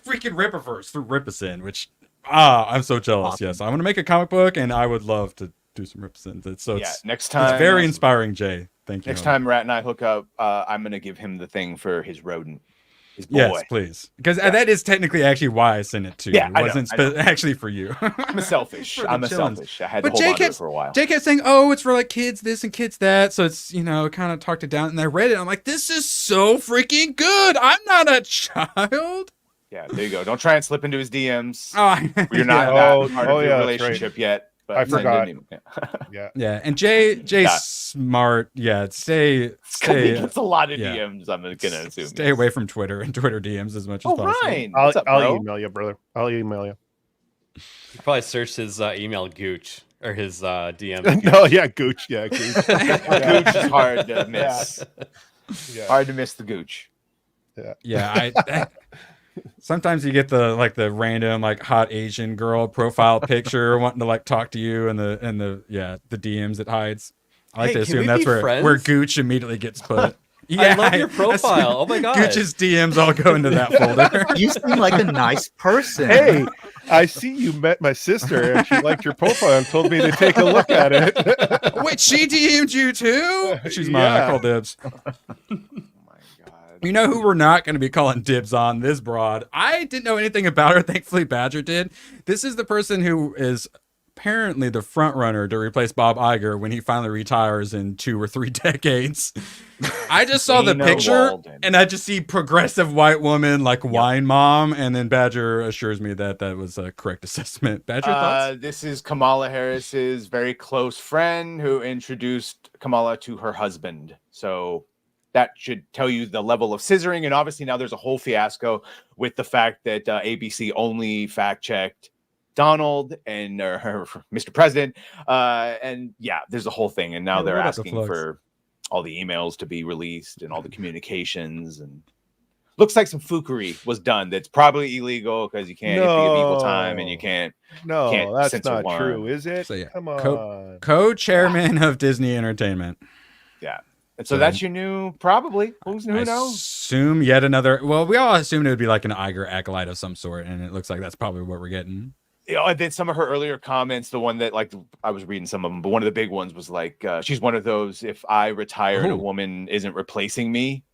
freaking Rippaverse, through Rippison, which, I'm so jealous. Awesome. Yes, I'm going to make a comic book and I would love to do some Rippison. Next time. It's very inspiring, Jay. Thank you. Next time Rat and I hook up, I'm going to give him the thing for his rodent. His boy. Yes, please. Because that is technically actually why I sent it to you. Yeah, It wasn't actually for you. I'm a selfish. I'm a selfish. I had to But hold on to it for a while. Jay kept saying, "Oh, it's for like kids this and kids that," so it's kind of talked it down. And I read it. I'm like, "This is so freaking good." I'm not a child. Yeah, there you go. Don't try and slip into his DMs. Oh, You're not that part of your relationship yet. But I forgot. Yeah, and Jay's smart. Yeah, stay. It's a lot of DMs. I'm gonna assume. Stay away from Twitter and Twitter DMs as much as possible. Ryan, what's up, I'll bro? email you, brother. I'll email you. He probably searched his email Gooch or his DM. No, yeah, Gooch. Yeah, Gooch. Gooch is hard to miss. Yeah. Hard to miss the Gooch. Yeah, sometimes you get the random hot Asian girl profile picture wanting to talk to you and the DMs it hides. I like to assume that's where Gooch immediately gets put. I love your profile. Oh my god. Gooch's DMs all go into that folder. You seem like a nice person. Hey, I see you met my sister and she liked your profile and told me to take a look at it. Wait, she DM'd you too? She's mine. I call dibs. You know who we're not going to be calling dibs on? This broad. I didn't know anything about her. Thankfully, Badger did. This is the person who is apparently the front runner to replace Bob Iger when he finally retires in 2 or 3 decades. I just saw the picture and I just see progressive white woman wine mom, and then Badger assures me that was a correct assessment. Badger, thoughts? This is Kamala Harris's very close friend who introduced Kamala to her husband. So that should tell you the level of scissoring. And obviously now there's a whole fiasco with the fact that ABC only fact-checked Donald and Mr. President. And yeah, there's a whole thing. And now they're asking for all the emails to be released and all the communications. And looks like some fookery was done. That's probably illegal because you can't give equal time and you can't. No, that's not true, is it? So, yeah. Come on. Co-chairman of Disney Entertainment. Yeah. And so that's your new, probably. Who knows? Assume yet another. Well, we all assumed it would be like an Iger acolyte of some sort, and it looks like that's probably what we're getting. And then some of her earlier comments, the one that I was reading some of them, but one of the big ones was she's one of those, if I retire and a woman isn't replacing me,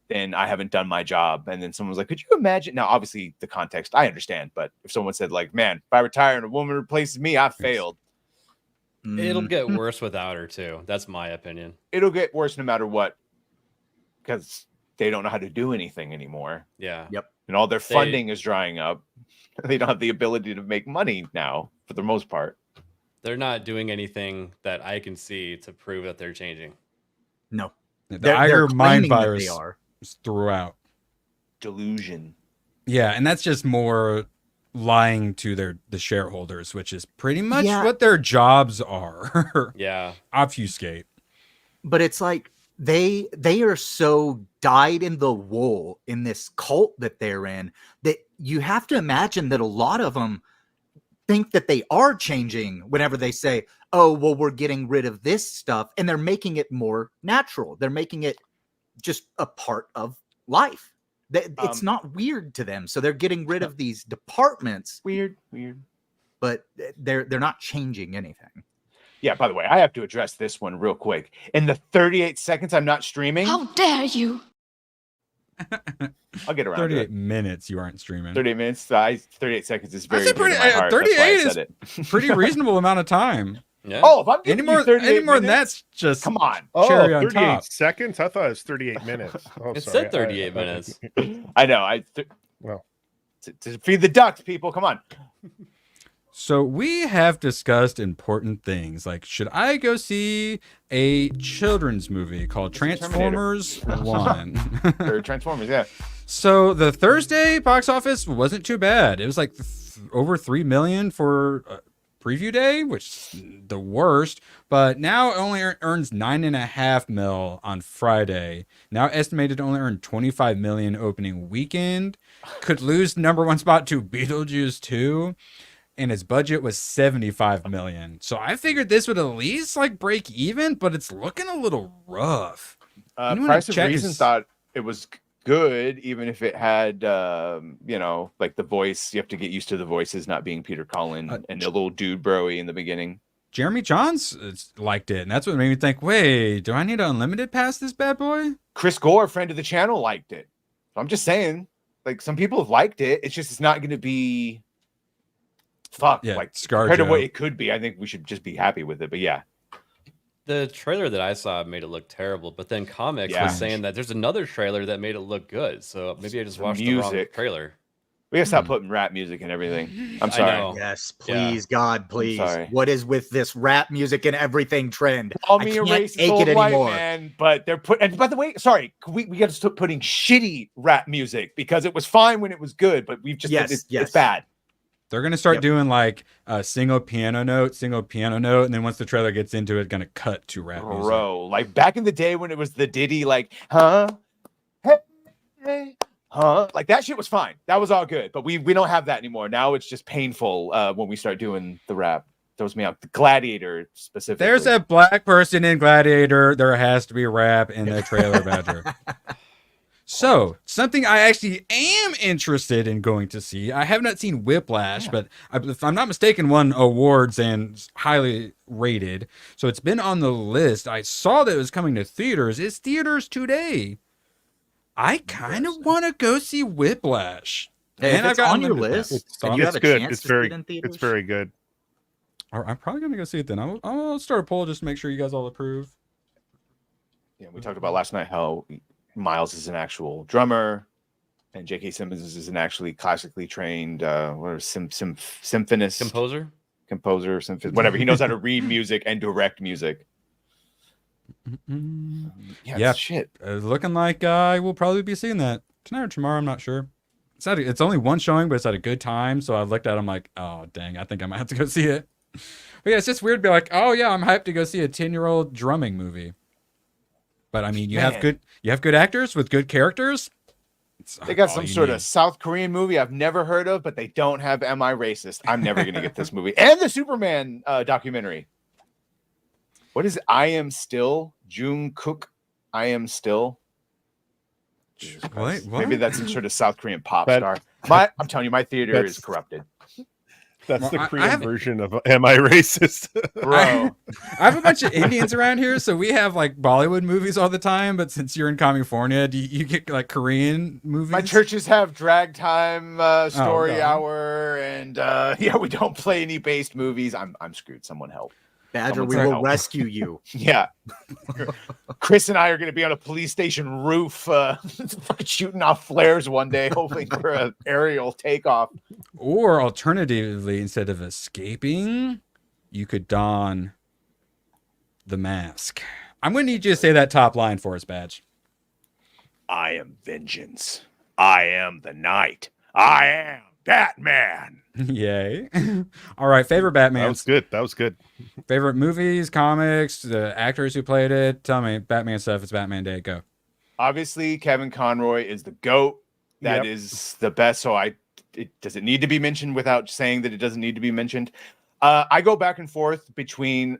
then I haven't done my job. And then someone was like, could you imagine? Now, obviously the context, I understand, but if someone said man, if I retire and a woman replaces me, I failed. It'll get worse without her too. That's my opinion. It'll get worse no matter what, because they don't know how to do anything anymore. Yeah. Yep. And all their funding is drying up. They don't have the ability to make money now, for the most part. They're not doing anything that I can see to prove that they're changing. No. The Iger mind virus is throughout. Delusion. Yeah, and that's just more lying to the shareholders, which is pretty much what their jobs are. Yeah. Obfuscate. But it's like they are so dyed in the wool in this cult that they're in that you have to imagine that a lot of them think that they are changing whenever they say, oh, well, we're getting rid of this stuff, and they're making it more natural. They're making it just a part of life. It's not weird to them. So they're getting rid of these departments. Weird. But they're not changing anything. Yeah, by the way, I have to address this one real quick. In the 38 seconds I'm not streaming. How dare you? I'll get around 38 minutes you aren't streaming. 38 minutes. 38 seconds is very pretty, dear to my heart. 38 That's why I is said it. pretty reasonable amount of time. Yeah. Oh, if I'm giving you 38 any more than minutes, that's just come on. cherry on 38 top. seconds? I thought it was 38 minutes. Oh, It sorry. said 38 minutes. I know. Well, to feed the ducks, people. Come on. So we have discussed important things like, should I go see a children's movie called Transformers 1? Or Transformers, yeah. So the Thursday box office wasn't too bad. It was like over 3 million for preview day, which is the worst. But now it only earns 9.5 mil on Friday. Now estimated to only earn 25 million opening weekend. Could lose #1 spot to Beetlejuice 2. And its budget was 75 million. So I figured this would at least like break even, but it's looking a little rough. Price of Reason thought it was good, even if it had, like the voice. You have to get used to the voices not being Peter Cullen and the little dude broy in the beginning. Jeremy Johns liked it, and that's what made me think, wait, do I need an unlimited pass this bad boy? Chris Gore, friend of the channel, liked it. So I'm just saying, like, some people have liked it. It's just, it's not going to be like compared to what it could be. I think we should just be happy with it. But yeah. The trailer that I saw made it look terrible, but then Comics was saying that there's another trailer that made it look good. So maybe I just watched the wrong trailer. We gotta stop putting rap music and everything. I'm sorry. Yes, please, God, please. What is with this rap music and everything trend? Call me a I can't racist take old it white anymore. man, but they're put. And by the way, sorry, we got to stop putting shitty rap music because it was fine when it was good, but we've just it's bad. They're gonna start doing like a single piano note, and then once the trailer gets into it, gonna cut to rap music. Bro, like back in the day when it was the Diddy, like, hey, like that shit was fine. That was all good. But we don't have that anymore. Now it's just painful when we start doing the rap. Throws me out. The Gladiator specifically. There's a black person in Gladiator. There has to be rap in the trailer, Badger. So, something I actually am interested in going to see. I have not seen Whiplash, but if I'm not mistaken, won awards and is highly rated. So it's been on the list. I saw that it was coming to theaters. It's theaters today. I kind of want to go see Whiplash. Hey, and if it's on your list, it's and you have a good. chance It's to very, see it in theaters, it's very good. I'm probably gonna go see it then. I'll start a poll just to make sure you guys all approve. Yeah, we talked about last night how Miles is an actual drummer, and J.K. Simmons is an actually classically trained symphonist, composer, whatever. He knows how to read music and direct music. Yeah, shit. Looking like I will probably be seeing that tonight or tomorrow. I'm not sure. It's only one showing, but it's at a good time. So I looked at it, I'm like, oh dang, I think I might have to go see it. But yeah, it's just weird to be like, oh yeah, I'm hyped to go see a 10-year-old drumming movie. But I mean, you have good actors with good characters. They got some sort of South Korean movie I've never heard of, but they don't have Am I Racist? I'm never going to get this movie. And the Superman documentary. What is it? I Am Still? Jungkook, I Am Still? What? Maybe that's some sort of South Korean pop star. I'm telling you, my theater is corrupted. That's the Korean version of Am I Racist? Bro. I have a bunch of Indians around here, so we have like Bollywood movies all the time. But since you're in California, do you get like Korean movies? My churches have drag time story hour, and we don't play any based movies. I'm screwed. Someone help. Badger, we will rescue you. Yeah. Chris and I are going to be on a police station roof fucking shooting off flares one day, hoping for an aerial takeoff. Or alternatively, instead of escaping, you could don the mask. I'm going to need you to say that top line for us, Badge. I am vengeance. I am the night. I am Batman. Yay. All right, favorite Batman. That was good. Favorite movies, comics, the actors who played it. Tell me, Batman stuff. It's Batman Day. Go. Obviously, Kevin Conroy is the GOAT. That is the best. So does it need to be mentioned without saying that it doesn't need to be mentioned? I go back and forth between.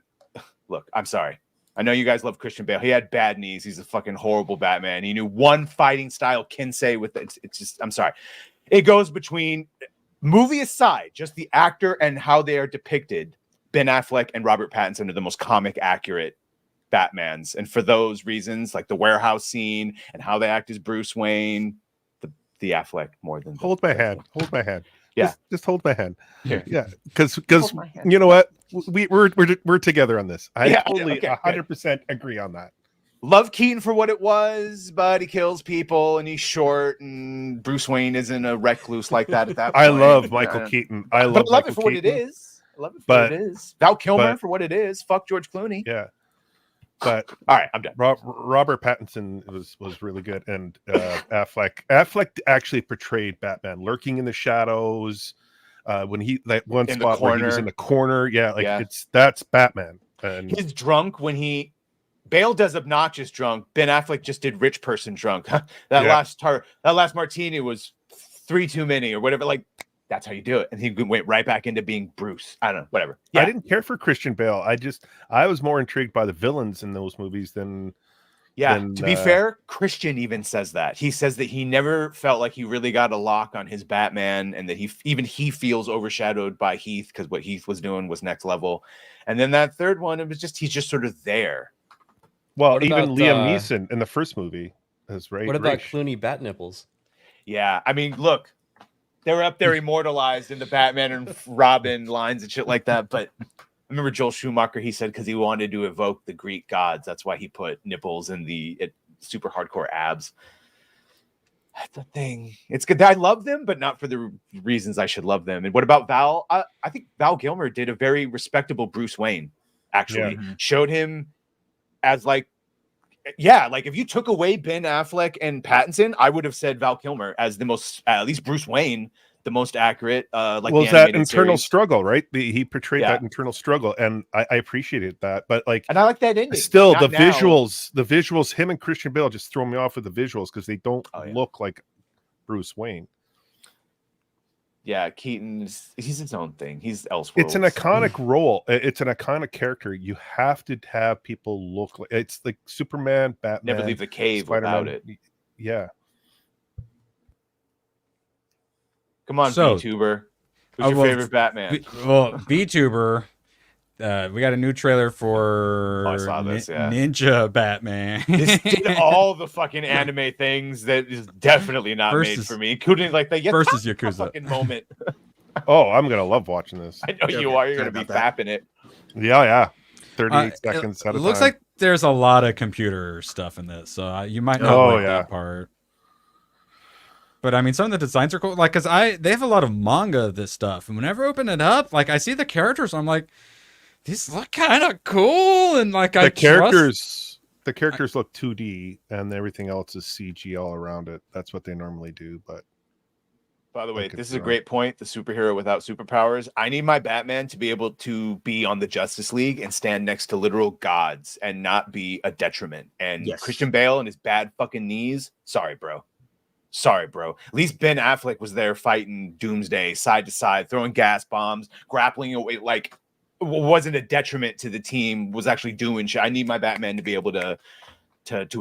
Look, I'm sorry. I know you guys love Christian Bale. He had bad knees. He's a fucking horrible Batman. He knew one fighting style Kinsey with it. It's just. I'm sorry. It goes between. Movie aside, just the actor and how they are depicted, Ben Affleck and Robert Pattinson are the most comic accurate Batmans. And for those reasons, like the warehouse scene and how they act as Bruce Wayne, the Affleck more than... Hold my hand. Yeah. Just hold my hand. Here. Yeah, because Hold my hand. you know what, we're together on this. I Yeah, totally okay, 100% agree on that. Love Keaton for what it was, but he kills people and he's short, and Bruce Wayne isn't a recluse like that at that point. I love Michael Keaton. I love it for what it is. I love it for what it is. Val Kilmer for what it is. Fuck George Clooney. Yeah. But all right, I'm done. Robert Pattinson was really good, and Affleck actually portrayed Batman lurking in the shadows. When he one in spot where he was in the corner, that's Batman. And he's drunk when Bale does obnoxious drunk. Ben Affleck just did rich person drunk. That last martini was 3 too many or whatever. Like that's how you do it. And he went right back into being Bruce. I don't know, whatever. Yeah. I didn't care for Christian Bale. I was more intrigued by the villains in those movies than. To be fair, Christian even says that. He says that he never felt like he really got a lock on his Batman, and that he feels overshadowed by Heath because what Heath was doing was next level. And then that third one, it was just he's just sort of there. Well, even Liam Neeson in the first movie is right. What about Clooney bat nipples? Yeah, I mean, look, they're up there immortalized in the Batman and Robin lines and shit like that. But I remember Joel Schumacher, he said because he wanted to evoke the Greek gods, that's why he put nipples in the super hardcore abs. That's the thing. It's good. I love them, but not for the reasons I should love them. And what about Val? I think Val Kilmer did a very respectable Bruce Wayne. Actually, showed him as like if you took away Ben Affleck and Pattinson, I would have said Val Kilmer as the most, at least Bruce Wayne, the most accurate. Was that internal struggle, right? He portrayed that internal struggle, and I appreciated that. But and I like that ending. Still, the visuals, him and Christian Bale just throw me off with the visuals because they don't look like Bruce Wayne. Yeah, he's his own thing. He's elsewhere. It's an iconic role. It's an iconic character. You have to have people look like it's like Superman, Batman. Never leave the cave without it. Yeah. Come on, VTuber. Who's your favorite Batman? VTuber. We got a new trailer for Ninja Batman. This did all the fucking anime things that is definitely not made for me, including like the versus Yakuza fucking moment. Oh, I'm gonna love watching this. I know you are. You're gonna be fapping it. Yeah. 38 seconds at a time. It looks like there's a lot of computer stuff in this, so you might not like that part. But I mean, some of the designs are cool. Like, cause they have a lot of manga of this stuff, and whenever I open it up, like I see the characters, I'm like, these look kind of cool, and like the characters look 2D, and everything else is CG all around it. That's what they normally do. But by the way, this is a great point. The superhero without superpowers. I need my Batman to be able to be on the Justice League and stand next to literal gods and not be a detriment. And Christian Bale and his bad fucking knees. Sorry, bro. At least Ben Affleck was there fighting Doomsday side to side, throwing gas bombs, grappling away, like wasn't a detriment to the team, was actually doing shit. I need my Batman to be able to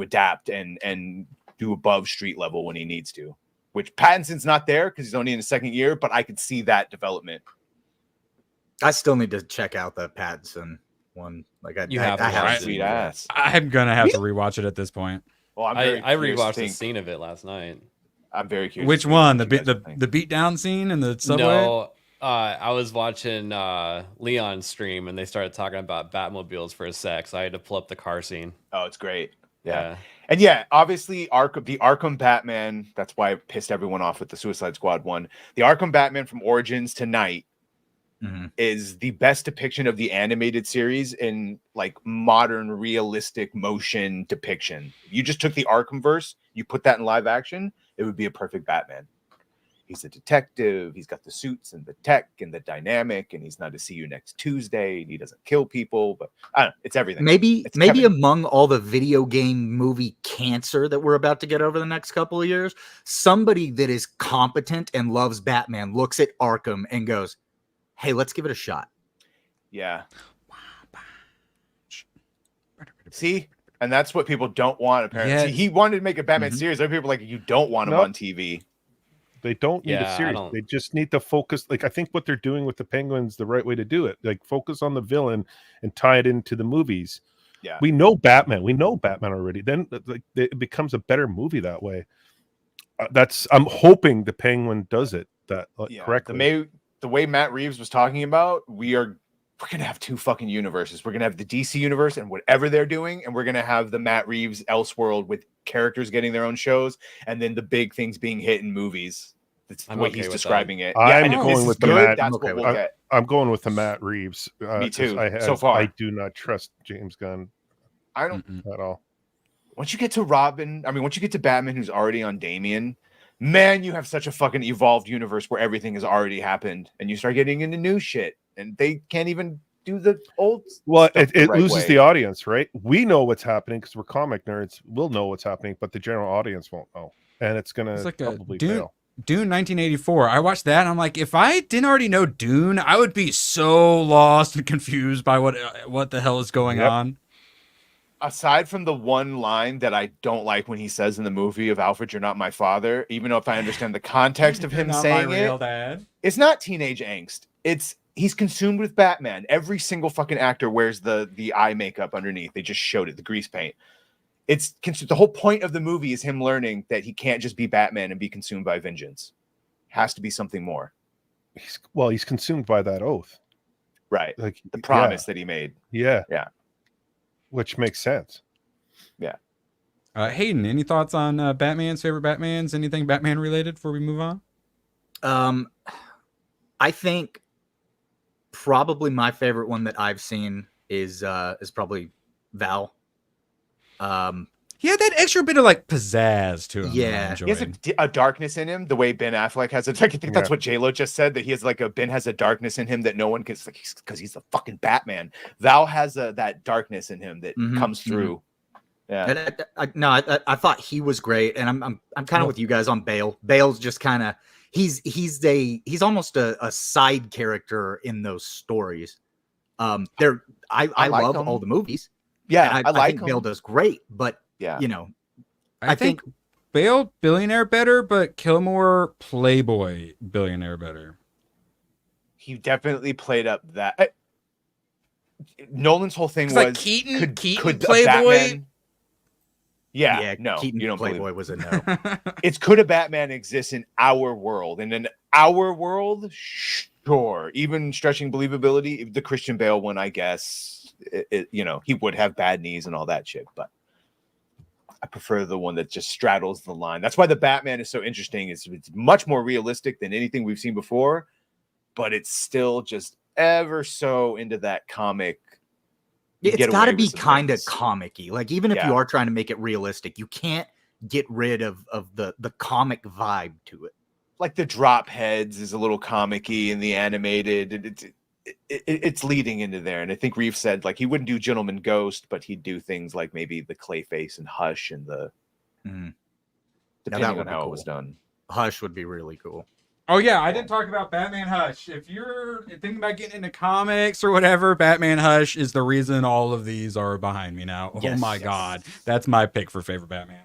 adapt and do above street level when he needs to, which Pattinson's not there because he's only in his second year, but I could see that development. I still need to check out the Pattinson one. Like I have sweet ass. I'm gonna have to rewatch it at this point. Well, I rewatched the scene of it last night. I'm very curious. Which one? The beatdown scene in the subway? No, I was watching Leon's stream, and they started talking about Batmobiles for a sec, so I had to pull up the car scene. Oh, it's great. Yeah. And yeah, obviously the Arkham Batman, that's why I pissed everyone off with the Suicide Squad one. The Arkham Batman from Origins to Night is the best depiction of the animated series in like modern realistic motion depiction. If you just took the Arkhamverse, you put that in live action, it would be a perfect Batman. He's a detective. He's got the suits and the tech and the dynamic, and he's not to see you next Tuesday. And he doesn't kill people, but I don't know. It's everything. Maybe among all the video game movie cancer that we're about to get over the next couple of years, somebody that is competent and loves Batman looks at Arkham and goes, "Hey, let's give it a shot." Yeah. See? And that's what people don't want, apparently. Yeah. See, he wanted to make a Batman series. Other people are like, you don't want him on TV. They don't need a series. They just need to focus. Like, I think what they're doing with the Penguins, the right way to do it. Like, focus on the villain and tie it into the movies. Yeah. We know Batman. We know Batman already. Then it becomes a better movie that way. I'm hoping the Penguin does it. that Yeah, correctly. the way Matt Reeves was talking about, we're gonna have two fucking universes. We're gonna have the DC universe and whatever they're doing, and we're gonna have the Matt Reeves Elseworld with characters getting their own shows, and then the big things being hit in movies. That's the way he's describing it. Yeah, I'm and if going this with is the good, Matt. that's what we'll get. I'm going with the Matt Reeves. Me 'cause too. I So far, I do not trust James Gunn. I don't at all. Once you get to Robin, I mean, once you get to Batman, who's already on Damian, man, you have such a fucking evolved universe where everything has already happened, and you start getting into new shit, and they can't even do the old. Well, stuff it right loses way. the audience, right? We know what's happening because we're comic nerds. We'll know what's happening, but the general audience won't know, and it's gonna It's like probably Dune, fail. Dune 1984. I watched that and I'm like, if I didn't already know Dune, I would be so lost and confused by what the hell is going on. Aside from the one line that I don't like when he says in the movie of Alfred, you're not my father, even though if I understand the context of him Not saying my real it, dad. it's not teenage angst. He's consumed with Batman. Every single fucking actor wears the eye makeup underneath. They just showed it, the grease paint. It's the whole point of the movie is him learning that he can't just be Batman and be consumed by vengeance. Has to be something more. He's consumed by that oath, right? Like the promise that he made. Yeah, which makes sense. Yeah. Hayden, any thoughts on Batman's favorite Batmans? Anything Batman related before we move on? I think probably my favorite one that I've seen is probably Val. He had that extra bit of like pizzazz to him. Yeah, he has a darkness in him, the way Ben Affleck has it. I think that's what J-Lo just said, that he has Ben has a darkness in him that no one can, because he's the fucking Batman. Val has that darkness in him that comes through. Yeah, and I thought he was great, and I'm kind of with you guys on Bale. Bale's just kind of he's almost a side character in those stories. I love him. all the movies. Yeah, and I think him. Bale does great, but I think Bale billionaire better, but Kilmore Playboy billionaire better. He definitely played up that. Nolan's whole thing was like Keaton Playboy. Batman... Yeah, no, Keaton you don't Playboy was a no. It's could a Batman exist in our world, and in our world, sure. Even stretching believability, the Christian Bale one, I guess, he would have bad knees and all that shit, but I prefer the one that just straddles the line. That's why the Batman is so interesting. It's much more realistic than anything we've seen before, but it's still just ever so into that comic. It's got to be kind of comic-y. Like, even if you are trying to make it realistic, you can't get rid of the comic vibe to it. Like the drop heads is a little comic-y in the animated. It's leading into there. And I think Reeves said like he wouldn't do Gentleman Ghost, but he'd do things like maybe the Clayface and Hush and the depending on how it was done. Hush would be really cool. Oh yeah, I didn't talk about Batman Hush. If you're thinking about getting into comics or whatever, Batman Hush is the reason all of these are behind me now. Yes, oh my god, that's my pick for favorite Batman.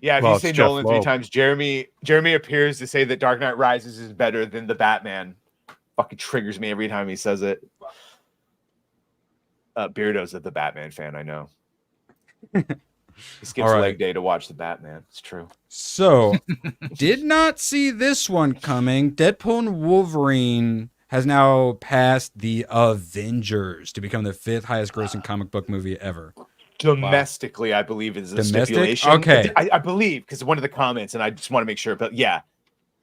Yeah, if you say Nolan 3 times, Jeremy appears to say that Dark Knight Rises is better than the Batman. Fucking triggers me every time he says it. Beardo's the Batman fan, I know. He skips leg day to watch the Batman. It's true. So, did not see this one coming. Deadpool and Wolverine has now passed the Avengers to become the 5th highest grossing comic book movie ever. Domestically, I believe is a stipulation. Okay. I believe, because one of the comments, and I just want to make sure, but yeah,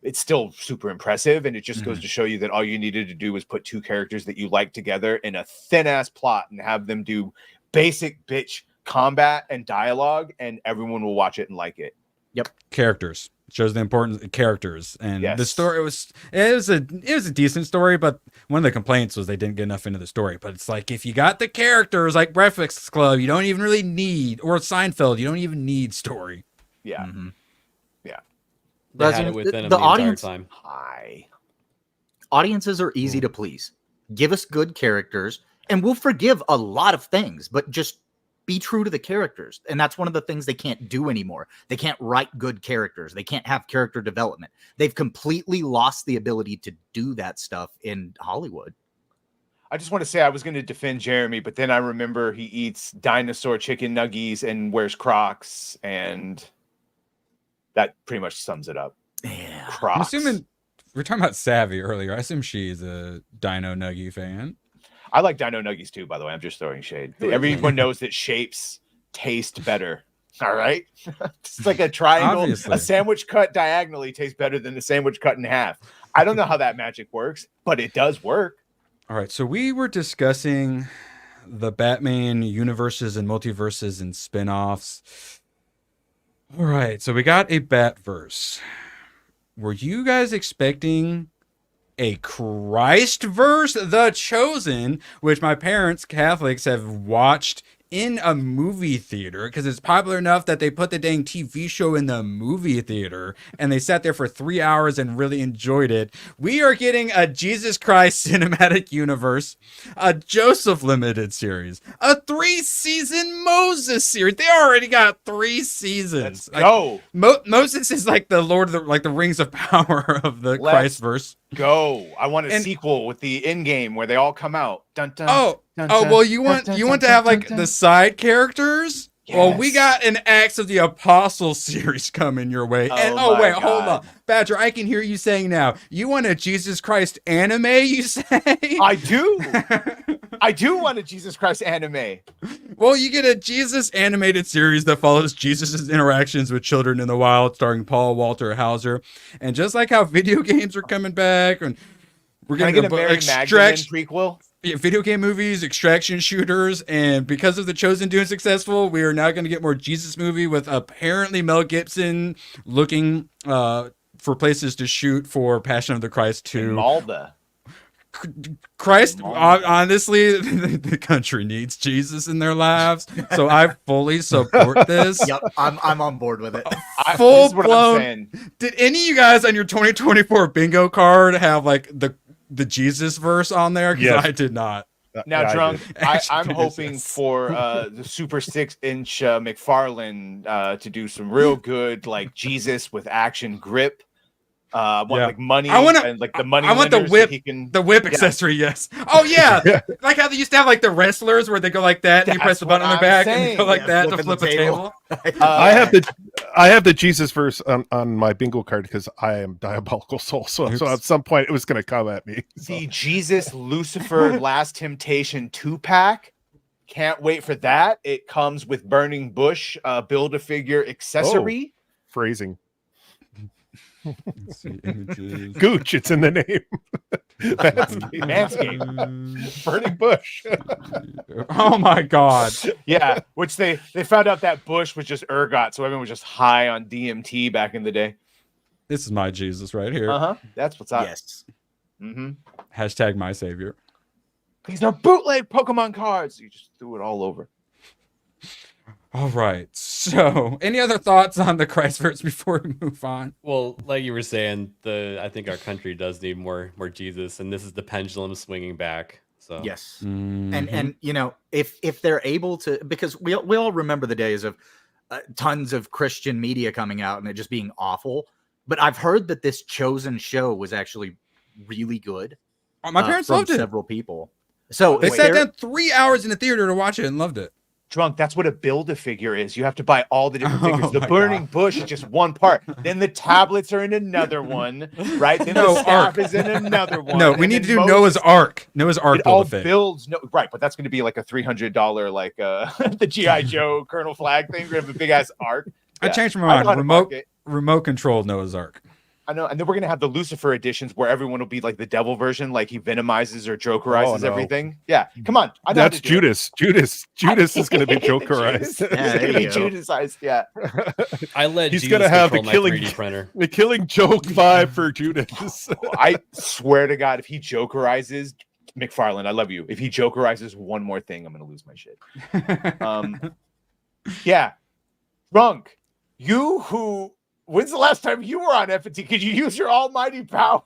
it's still super impressive, and it just goes to show you that all you needed to do was put two characters that you like together in a thin-ass plot and have them do basic bitch combat and dialogue, and everyone will watch it and like it. Yep. Characters. Shows the importance of characters. And Yes. the story was a decent story, but one of the complaints was they didn't get enough into the story. But it's like, if you got the characters like Breakfast Club, you don't even really need, or Seinfeld, you don't even need story. Yeah. They But had it within them the the audience, entire time. Hi. audiences are easy to please. Give us good characters, and we'll forgive a lot of things, but just be true to the characters. And that's one of the things they can't do anymore. They can't write good characters. They can't have character development. They've completely lost the ability to do that stuff in Hollywood. I just want to say I was going to defend Jeremy, but then I remember he eats dinosaur chicken nuggies and wears Crocs, and that pretty much sums it up. Yeah. Crocs. I'm assuming were talking about Savvy earlier. I assume she's a Dino Nuggy fan. I like Dino Nuggies too, by the way. I'm just throwing shade. Everyone knows that shapes taste better. All right. It's like a triangle. Obviously. A sandwich cut diagonally tastes better than a sandwich cut in half. I don't know how that magic works, but it does work. All right. So we were discussing the Batman universes and multiverses and spin-offs. All right. So we got a Batverse. Were you guys expecting a Christ verse, The Chosen, which my parents, Catholics, have watched in a movie theater because it's popular enough that they put the dang TV show in the movie theater and they sat there for 3 hours and really enjoyed it. We are getting a Jesus Christ cinematic universe, a Joseph limited series, a 3-season Moses series. They already got 3 seasons. Let's go. Moses is like the Lord of the, like the Rings of Power of the Christ verse. Go. I want a sequel with the end game where they all come out. Dun, dun, dun, Well, you want to have like the side characters? Yes. Well, we got an Acts of the Apostles series coming your way. Wait, hold on. Badger, I can hear you saying now, you want a Jesus Christ anime, you say? I do. I do want a Jesus Christ anime. Well, you get a Jesus animated series that follows Jesus' interactions with children in the wild, starring Paul Walter Hauser. And just like how video games are coming back, and we're going to get a Mary Magdalene prequel. Yeah, video game movies, extraction shooters, and because of The Chosen doing successful, we are now going to get more Jesus movie with apparently Mel Gibson looking for places to shoot for Passion of the Christ 2. Malda. Christ, honestly, the country needs Jesus in their lives, so I fully support this. Yep, I'm on board with it. Full blown. Did any of you guys on your 2024 bingo card have like the Jesus verse on there? Because Yes. I did not. Now, Yeah, Drunk, I'm Actually, hoping yes. for the super 6-inch McFarlane to do some real good, like Jesus with action grip. Like money. I want and like the money. I want the lenders whip. that he can, The whip accessory. Yes. Oh yeah. Like how they used to have like the wrestlers where they go like that and you press the button on their back and they go like that to flip a table. I have the Jesus verse on my bingo card because I am Diabolical Soul. So at some point it was going to come at me. So. The Jesus Lucifer Last Temptation 2-pack. Can't wait for that. It comes with Burning Bush Build-A-Figure accessory. Phrasing. Let's see, images. Gooch, it's in the name. Manscaped. Burning Bush. Oh my god. Yeah, which they found out that Bush was just ergot, so everyone was just high on DMT back in the day. This is my Jesus right here. That's what's up. Yes. Hashtag my savior. These are bootleg Pokemon cards. You just threw it all over. All right. So, any other thoughts on the Christverse before we move on? Well, like you were saying, I think our country does need more Jesus, and this is the pendulum swinging back. So Yes. And you know, if they're able to, because we all remember the days of tons of Christian media coming out and it just being awful. But I've heard that this Chosen show was actually really good. My parents loved it. Several people. So they sat down 3 hours in the theater to watch it and loved it. Drunk, that's what a Build-A-Figure is. You have to buy all the different figures. The Burning Bush is just one part. Then the tablets are in another one, right? Then the staff is in another one. No, we need to do Noah's Ark. Noah's Ark it all Build-A-Fig. builds, right, but that's going to be like a $300, like the G.I. Joe Colonel Flag thing. We're going to have a big-ass ark. I changed my mind. Remote controlled Noah's Ark. I know, and then we're gonna have the Lucifer editions where everyone will be like the devil version, like he venomizes or jokerizes everything. Yeah, come on, I know that's Judas. Judas is gonna be jokerized. Judasized. Yeah, I let he's Jesus gonna have the control my killing 3D printer. the killing joke vibe for Judas. I swear to God, if he jokerizes McFarlane, I love you. If he jokerizes one more thing, I'm gonna lose my shit. Yeah, Drunk, you who. When's the last time you were on FNT? Could you use your almighty power?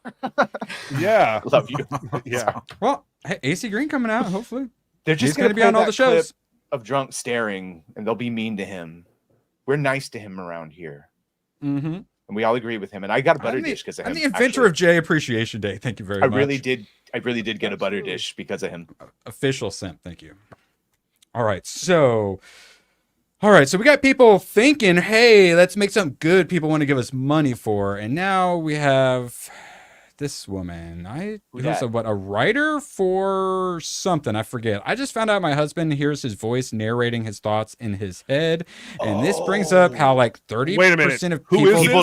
Yeah. Love you. Yeah. Well, hey, AC Green coming out, hopefully. They're just going to be on all the shows. Of Drunk staring, and they'll be mean to him. We're nice to him around here. Mm-hmm. And we all agree with him. And I got a butter dish because of him. I'm the inventor of Jay Appreciation Day. Thank you very much. I really did get a butter dish because of him. Official simp. Thank you. All right. So we got people thinking, hey, let's make something good people want to give us money for. And now we have this woman. Who's Who's that? a writer for something. I forget. I just found out my husband hears his voice narrating his thoughts in his head, and this brings up how like 30% of people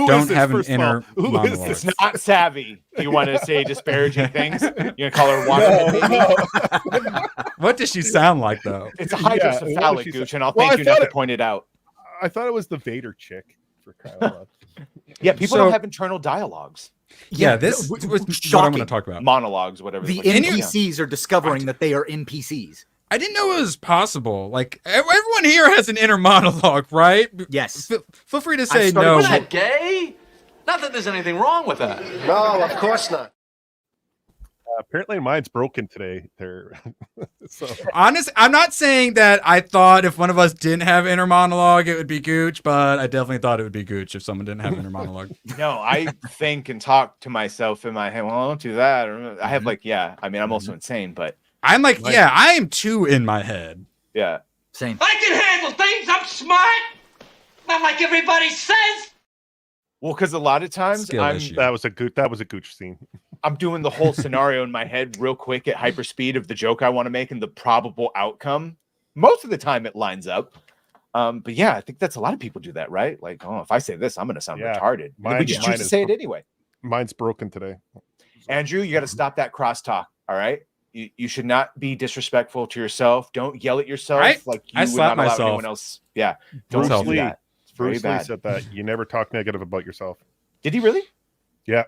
don't have an inner monologue. It's not savvy. Do you want to say disparaging things? You gonna call her water? What does she sound like though? It's a hydrocephalic, Gooch, and I'll thank you not to point it out. I thought it was the Vader chick. For crying out loud. Yeah, people don't have internal dialogues. Yeah, this was what I'm going to talk about. Monologues, whatever. The NPCs are discovering that they are NPCs. I didn't know it was possible. Like everyone here has an inner monologue, right? Yes. Feel free to say no. Was that gay? Not that there's anything wrong with that. No, of course not. Apparently mine's broken today. So honest, I'm not saying that I thought if one of us didn't have inner monologue, it would be Gooch, but I definitely thought it would be Gooch if someone didn't have inner monologue. No, I think and talk to myself in my head. Well, don't do that. I have like, yeah. I mean, I'm also insane, but I'm like, yeah, I am too in my head. Yeah, same. I can handle things. I'm smart. Not like everybody says. Well, because a lot of times that was a Gooch scene. I'm doing the whole scenario in my head real quick at hyper speed of the joke I want to make and the probable outcome. Most of the time it lines up. But yeah, I think that's a lot of people do that, right? Like, oh, if I say this, I'm going to sound retarded. We just choose to say it anyway. Mine's broken today. Andrew, you got to stop that crosstalk. All right. You should not be disrespectful to yourself. Don't yell at yourself like you would not allow anyone else. Yeah. Don't do that. It's very Bruce bad. Lee said that you never talk negative about yourself. Did he really? Yeah.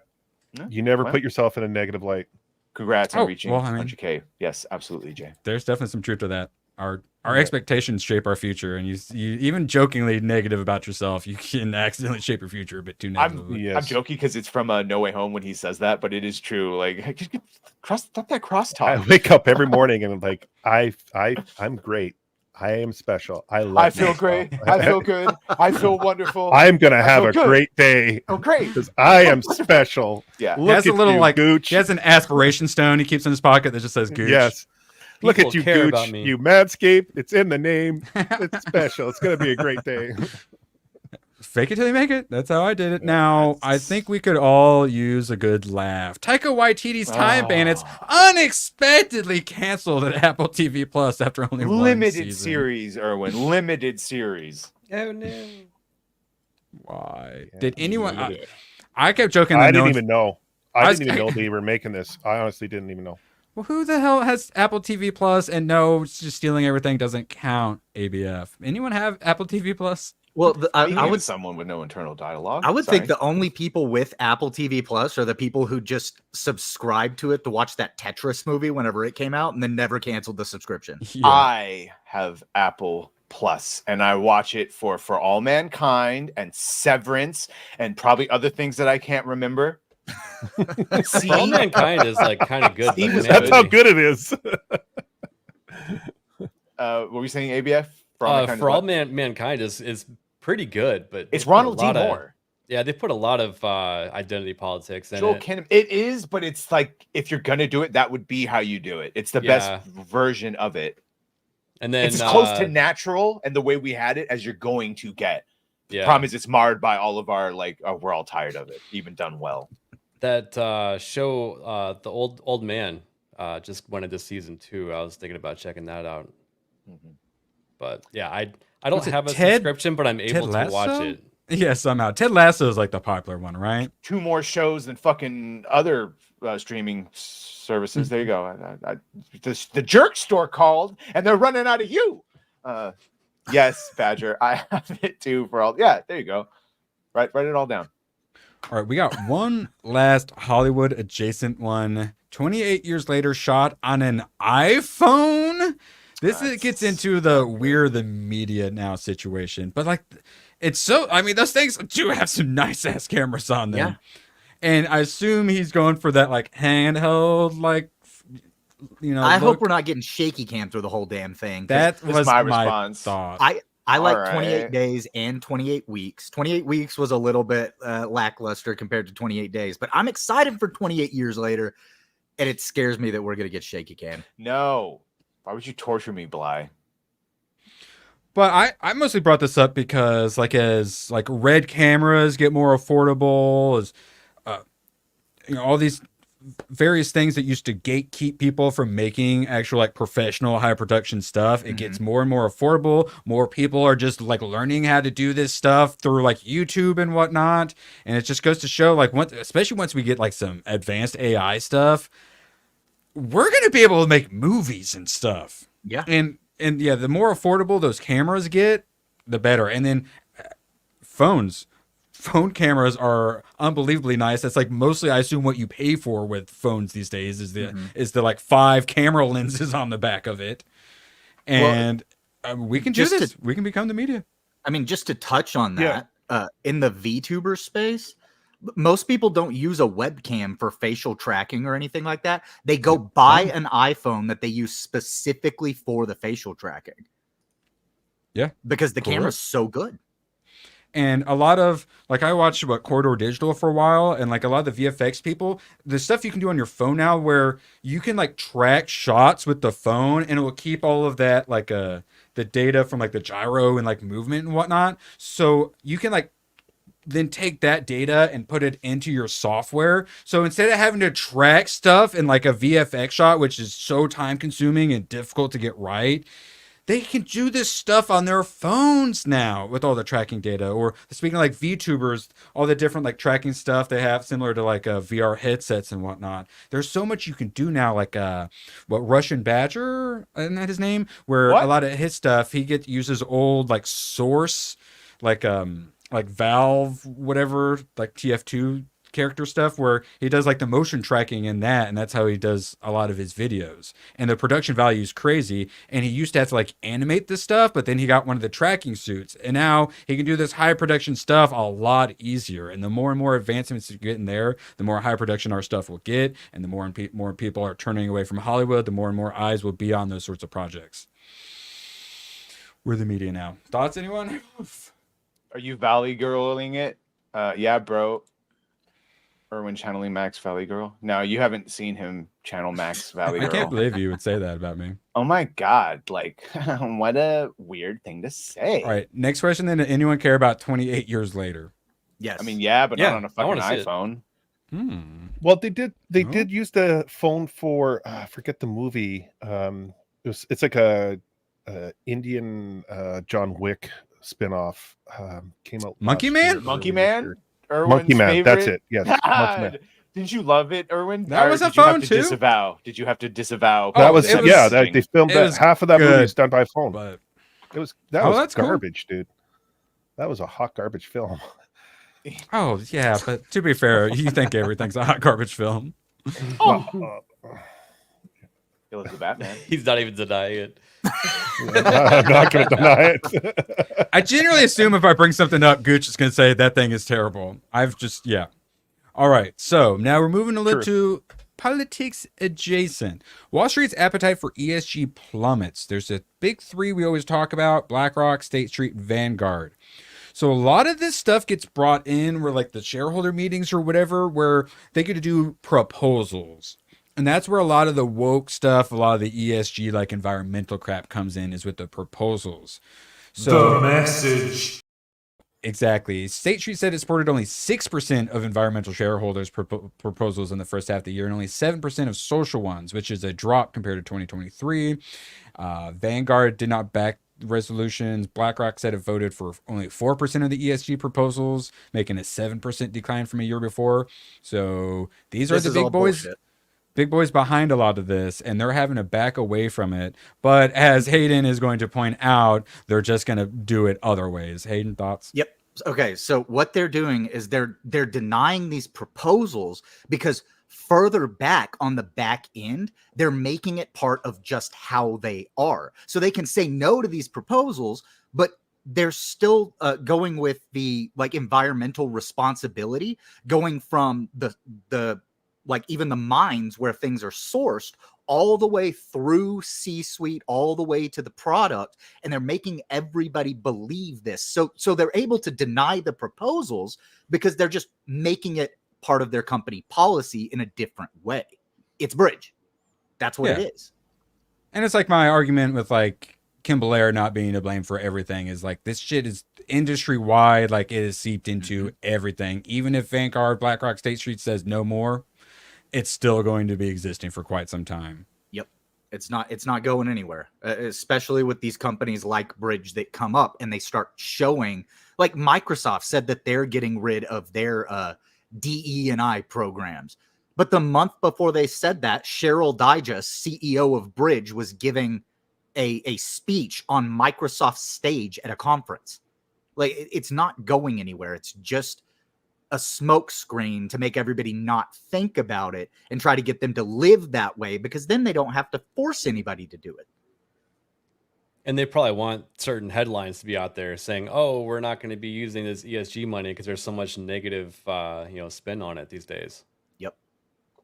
No? You never put yourself in a negative light. Congrats on reaching well, I mean, 100K. Yes, absolutely, Jay. There's definitely some truth to that. Our expectations shape our future, and you even jokingly negative about yourself, you can accidentally shape your future a bit too negatively. I'm joking because it's from No Way Home when he says that, but it is true. Like, stop that crosstalk. I wake up every morning and I'm like, I'm great. I am special. I feel great. I feel good. I feel wonderful. I'm gonna have a great day. Oh, great! Because I am special. Yeah. He has a little Gooch. He has an aspiration stone he keeps in his pocket that just says Gooch. Yes. Look at you, care Gooch. about me. You Manscaped. It's in the name. It's special. It's gonna be a great day. Fake it till you make it. That's how I did it. Now, I think we could all use a good laugh. Taika Waititi's Time Bandits unexpectedly canceled at Apple TV Plus after only one limited season. series, Erwin. Limited series. Oh no. Why? Did anyone... I kept joking. I that didn't no even know. I didn't even know they were making this. I honestly didn't even know. Well, who the hell has Apple TV Plus? And no, it's just stealing everything doesn't count. ABF. Anyone have Apple TV Plus? Well, I would someone with no internal dialogue. I would think the only people with Apple TV Plus are the people who just subscribed to it to watch that Tetris movie whenever it came out and then never canceled the subscription. Yeah. I have Apple Plus and I watch it for All Mankind and Severance and probably other things that I can't remember. For All Mankind is like kind of good. That's how good it is. What were you saying, ABF? For All Mankind is pretty good, but it's Ronald D. Moore. Yeah, they put a lot of identity politics in Joel it. Kinnaman. It is, but it's like if you're gonna do it, that would be how you do it. It's the best version of it. And then it's as close to natural and the way we had it as you're going to get. The Yeah. problem is it's marred by all of our we're all tired of it, even done well. That show, the old man, just went into season 2. I was thinking about checking that out. But yeah, I don't have a subscription, but I'm able to watch it. Yeah, somehow. Ted Lasso is like the popular one, right? 2 more shows than fucking other streaming services. There you go. The Jerk Store called, and they're running out of you. Yes, Badger. I have it too for all. Yeah, there you go. Write it all down. All right, we got one last Hollywood adjacent one. 28 years later, shot on an iPhone. This gets into the we're the media now situation. But like, it's so, I mean, those things do have some nice ass cameras on them. Yeah. And I assume he's going for that like handheld, like, you know. I hope we're not getting shaky cam through the whole damn thing. That was my response. thought. I like 28 days and 28 weeks. 28 weeks was a little bit lackluster compared to 28 days, but I'm excited for 28 years later, and it scares me that we're going to get shaky cam. No. Why would you torture me, Bly? But I mostly brought this up because as red cameras get more affordable, all these various things that used to gatekeep people from making actual like professional high production stuff. It gets more and more affordable. More people are just like learning how to do this stuff through like YouTube and whatnot. And it just goes to show like especially once we get like some advanced AI stuff, we're going to be able to make movies and stuff. Yeah. And yeah, the more affordable those cameras get, the better. And then phone cameras are unbelievably nice. That's like mostly, I assume, what you pay for with phones these days is the like 5 camera lenses on the back of it. And we can do this. We can become the media. I mean, just to touch on that, in the VTuber space, most people don't use a webcam for facial tracking or anything like that. They go buy an iPhone that they use specifically for the facial tracking. Yeah. Because the camera's so good. And a lot of, like, I watched Corridor Digital for a while, and like a lot of the VFX people, the stuff you can do on your phone now where you can like track shots with the phone and it will keep all of that, like the data from like the gyro and like movement and whatnot. So you can like then take that data and put it into your software. So instead of having to track stuff in like a VFX shot, which is so time consuming and difficult to get right, they can do this stuff on their phones now with all the tracking data. Or speaking of like VTubers, all the different like tracking stuff they have similar to like VR headsets and whatnot. There's so much you can do now, like Russian Badger, isn't that his name? Where a lot of his stuff, he uses old like source, like Valve, whatever, like TF2 character stuff, where he does like the motion tracking in that, and that's how he does a lot of his videos. And the production value is crazy, and he used to have to like animate this stuff, but then he got one of the tracking suits, and now he can do this high production stuff a lot easier. And the more and more advancements you get in there, the more high production our stuff will get, and the more people are turning away from Hollywood, the more and more eyes will be on those sorts of projects. We're the media now. Thoughts, anyone? Are you Valley Girling it? Yeah, bro. Erwin channeling Max Valley Girl. No, you haven't seen him channel Max Valley Girl. I can't believe you would say that about me. Oh my God. Like, what a weird thing to say. All right. Next question then. Did anyone care about 28 years later? Yes. I mean, yeah, but not on a fucking iPhone. Well, they did use the phone for I forget the movie. It's like a Indian John Wick spinoff. Came out Monkey Man? Monkey Man? Monkey Man, favorite? that's it. Yes. Monkey Man. Didn't you love it, Erwin? That was a did you have phone to too? Disavow? Did you have to disavow? That was they filmed that. Half of that movie is done by phone. But it was that's cool. garbage, dude. That was a hot garbage film. Oh yeah, but to be fair, you think everything's a hot garbage film. He was the Batman. He's not even denying it. I'm not going to deny it. I generally assume if I bring something up, Gooch is going to say that thing is terrible. All right, so now we're moving a little to politics adjacent. Wall Street's appetite for ESG plummets. There's a big 3 we always talk about: BlackRock, State Street, Vanguard. So a lot of this stuff gets brought in where like the shareholder meetings or whatever, where they get to do proposals. And that's where a lot of the woke stuff, a lot of the ESG, like environmental crap comes in, is with the proposals. So, the message. Exactly. State Street said it supported only 6% of environmental shareholders' proposals in the first half of the year, and only 7% of social ones, which is a drop compared to 2023. Vanguard did not back resolutions. BlackRock said it voted for only 4% of the ESG proposals, making a 7% decline from a year before. So these are the big boys. Bullshit. Big boys behind a lot of this, and they're having to back away from it. But as Hayden is going to point out, they're just going to do it other ways. Hayden, thoughts? Yep. Okay, so what they're doing is they're denying these proposals because further back on the back end, they're making it part of just how they are. So they can say no to these proposals, but they're still going with the like environmental responsibility, going from the like even the mines where things are sourced all the way through C-suite, all the way to the product. And they're making everybody believe this. So they're able to deny the proposals because they're just making it part of their company policy in a different way. It's bridge. That's what it is. And it's like my argument with like Kim Belair not being to blame for everything is like, this shit is industry wide. Like it is seeped into everything. Even if Vanguard, BlackRock, State Street says no more, it's still going to be existing for quite some time. Yep. It's not going anywhere, especially with these companies like Bridge that come up and they start showing, like Microsoft said that they're getting rid of their DE&I programs. But the month before they said that, Cheryl Digest, CEO of Bridge, was giving a speech on Microsoft's stage at a conference. Like, it's not going anywhere. It's just a smoke screen to make everybody not think about it and try to get them to live that way, because then they don't have to force anybody to do it. And they probably want certain headlines to be out there saying, "Oh, we're not going to be using this ESG money because there's so much negative, spin on it these days." Yep.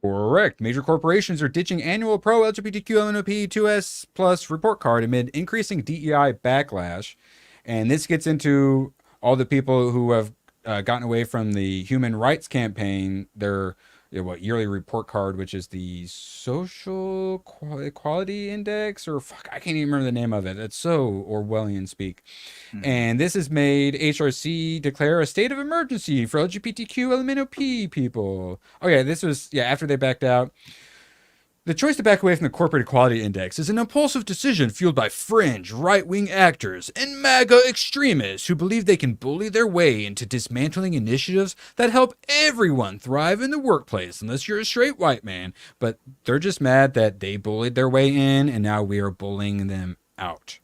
Correct. Major corporations are ditching annual pro LGBTQ LNOP 2S plus report card amid increasing DEI backlash. And this gets into all the people who have gotten away from the human rights campaign, their yearly report card, which is the social equality index, or I can't even remember the name of it. It's so Orwellian speak. And this has made HRC declare a state of emergency for LGBTQ LMNOP people. Oh yeah, this was after they backed out. The choice to back away from the Corporate Equality Index is an impulsive decision fueled by fringe right-wing actors and MAGA extremists who believe they can bully their way into dismantling initiatives that help everyone thrive in the workplace, unless you're a straight white man. But they're just mad that they bullied their way in, and now we are bullying them out.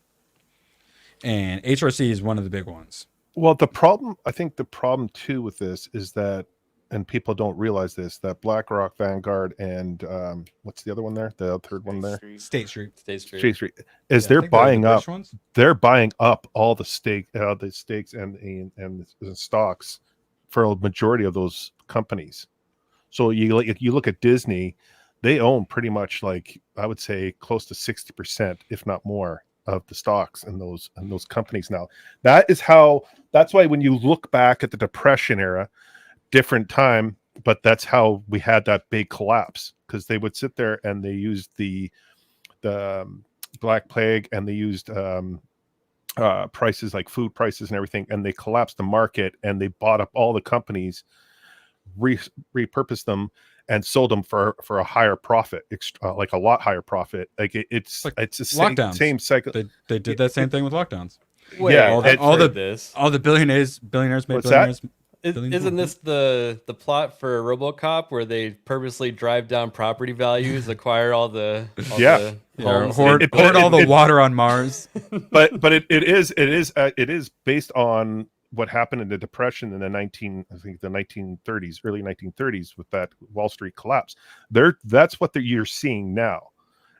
And HRC is one of the big ones. Well, I think the problem too with this is that, and people don't realize this, that BlackRock, Vanguard, and what's the other one there? The third one there? State Street. Is they're buying up. They're buying up all the stakes and the stocks for a majority of those companies. So you look at Disney, they own pretty much, like, I would say close to 60%, if not more, of the stocks in those companies now. That's why when you look back at the Depression era, different time, but that's how we had that big collapse, because they would sit there and they used the Black Plague, and they used prices like food prices and everything, and they collapsed the market, and they bought up all the companies, repurposed them, and sold them for a higher profit, like a lot higher profit. Like it's the same cycle. They did that same thing with lockdowns. Wait, all the billionaires made What's billionaires. that? Isn't this the plot for RoboCop, where they purposely drive down property values, acquire all the homes, hoard all the water on Mars? But it is based on what happened in the Depression in the 1930s, early 1930s, with that Wall Street collapse. That's what you're seeing now,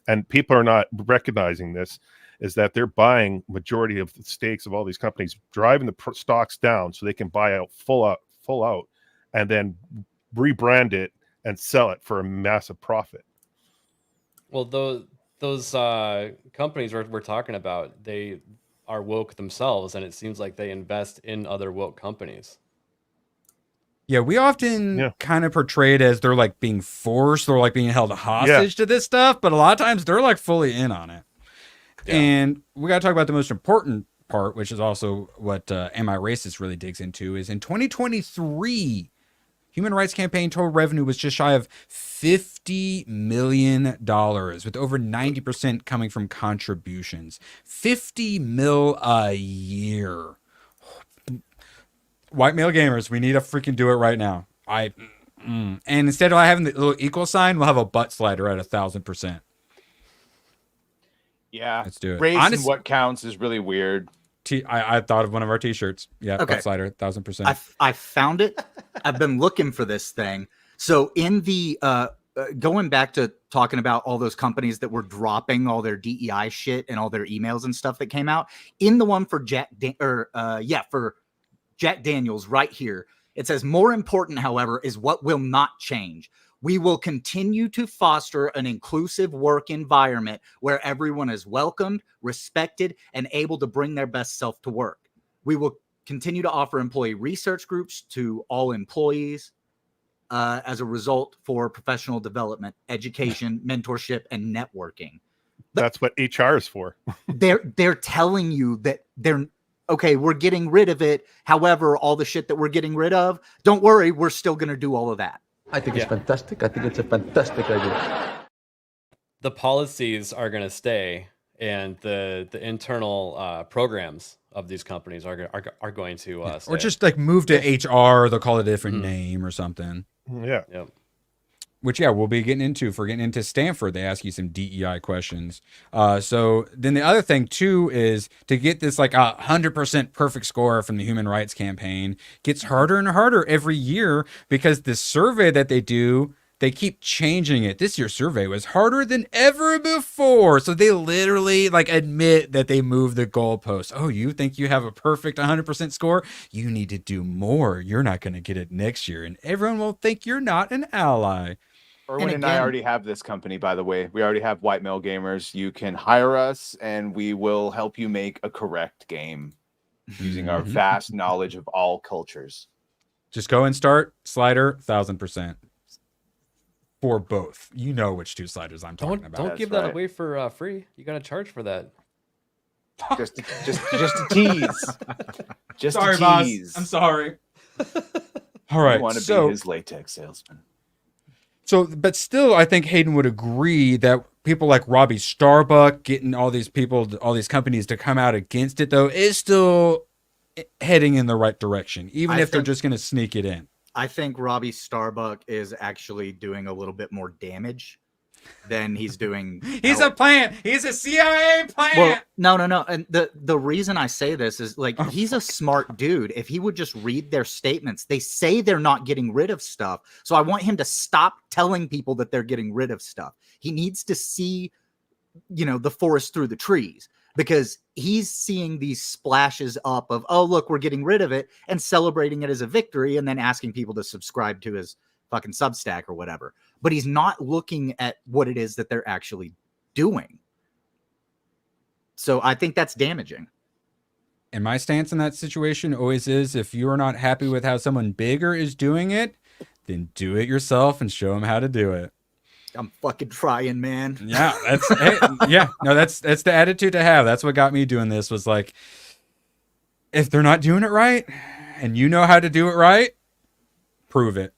and people are not recognizing this. Is that they're buying majority of the stakes of all these companies, driving the stocks down so they can buy out full out, and then rebrand it and sell it for a massive profit. Well, those companies we're talking about, they are woke themselves, and it seems like they invest in other woke companies. Yeah, we often kind of portray it as they're like being forced or like being held hostage to this stuff, but a lot of times they're like fully in on it. Yeah. And we got to talk about the most important part, which is also what Am I Racist really digs into, is in 2023, Human Rights Campaign total revenue was just shy of $50 million, with over 90% coming from contributions. $50 million a year. White male gamers, we need to freaking do it right now. And instead of having the little equal sign, we'll have a butt slider at 1,000%. Yeah, let's do it. Raising what counts is really weird. I thought of one of our t-shirts. Yeah, okay. Butt slider, 1,000%. I found it. I've been looking for this thing. So in the going back to talking about all those companies that were dropping all their DEI shit and all their emails and stuff that came out, in the one for Jack Daniels right here, it says, more important, however, is what will not change. We will continue to foster an inclusive work environment where everyone is welcomed, respected, and able to bring their best self to work. We will continue to offer employee research groups to all employees as a result for professional development, education, mentorship, and networking. That's what HR is for. They're telling you that we're getting rid of it. However, all the shit that we're getting rid of, don't worry, we're still going to do all of that. I think it's fantastic. I think it's a fantastic idea. The policies are going to stay, and the internal programs of these companies are going to stay. Or just like move to HR. They'll call it a different name or something. Yeah. Yep. Which, yeah, we'll be getting into. If we're getting into Stanford, they ask you some DEI questions. So then the other thing, too, is to get this like 100% perfect score from the Human Rights Campaign gets harder and harder every year because the survey that they do, they keep changing it. This year's survey was harder than ever before. So they literally like admit that they moved the goalpost. Oh, you think you have a perfect 100% score? You need to do more. You're not going to get it next year. And everyone will think you're not an ally. Erwin and I already have this company, by the way. We already have White Male Gamers. You can hire us, and we will help you make a correct game using our vast knowledge of all cultures. Just go and start slider 1,000% for both. You know which two sliders I'm talking about. Don't give that away for free. You got to charge for that. Just a tease. Just sorry, a tease. boss. I'm sorry. All right. I want to so, be his latex salesman. So, but still, I think Hayden would agree that people like Robbie Starbuck getting all these people, all these companies to come out against it, though, is still heading in the right direction, even if they're just going to sneak it in. I think Robbie Starbuck is actually doing a little bit more damage than he's doing. He's a plant. He's a CIA plant. Well, no. And the reason I say this is like, he's a smart dude. If he would just read their statements, they say they're not getting rid of stuff. So I want him to stop telling people that they're getting rid of stuff. He needs to see, the forest through the trees, because he's seeing these splashes up of, oh, look, we're getting rid of it, and celebrating it as a victory, and then asking people to subscribe to his fucking Substack or whatever. But he's not looking at what it is that they're actually doing. So I think that's damaging. And my stance in that situation always is, if you're not happy with how someone bigger is doing it, then do it yourself and show them how to do it. I'm fucking trying, man. Yeah, that's that's the attitude to have. That's what got me doing this, was like, if they're not doing it right and you know how to do it right, prove it.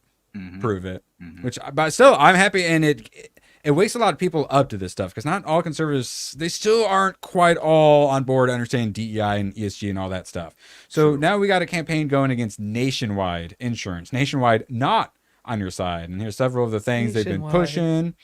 Prove it. Which, but still, I'm happy, and it wakes a lot of people up to this stuff, because not all conservatives, they still aren't quite all on board understanding DEI and ESG and all that stuff. So now we got a campaign going against Nationwide Insurance. Nationwide not on your side, and here's several of the things they've been pushing.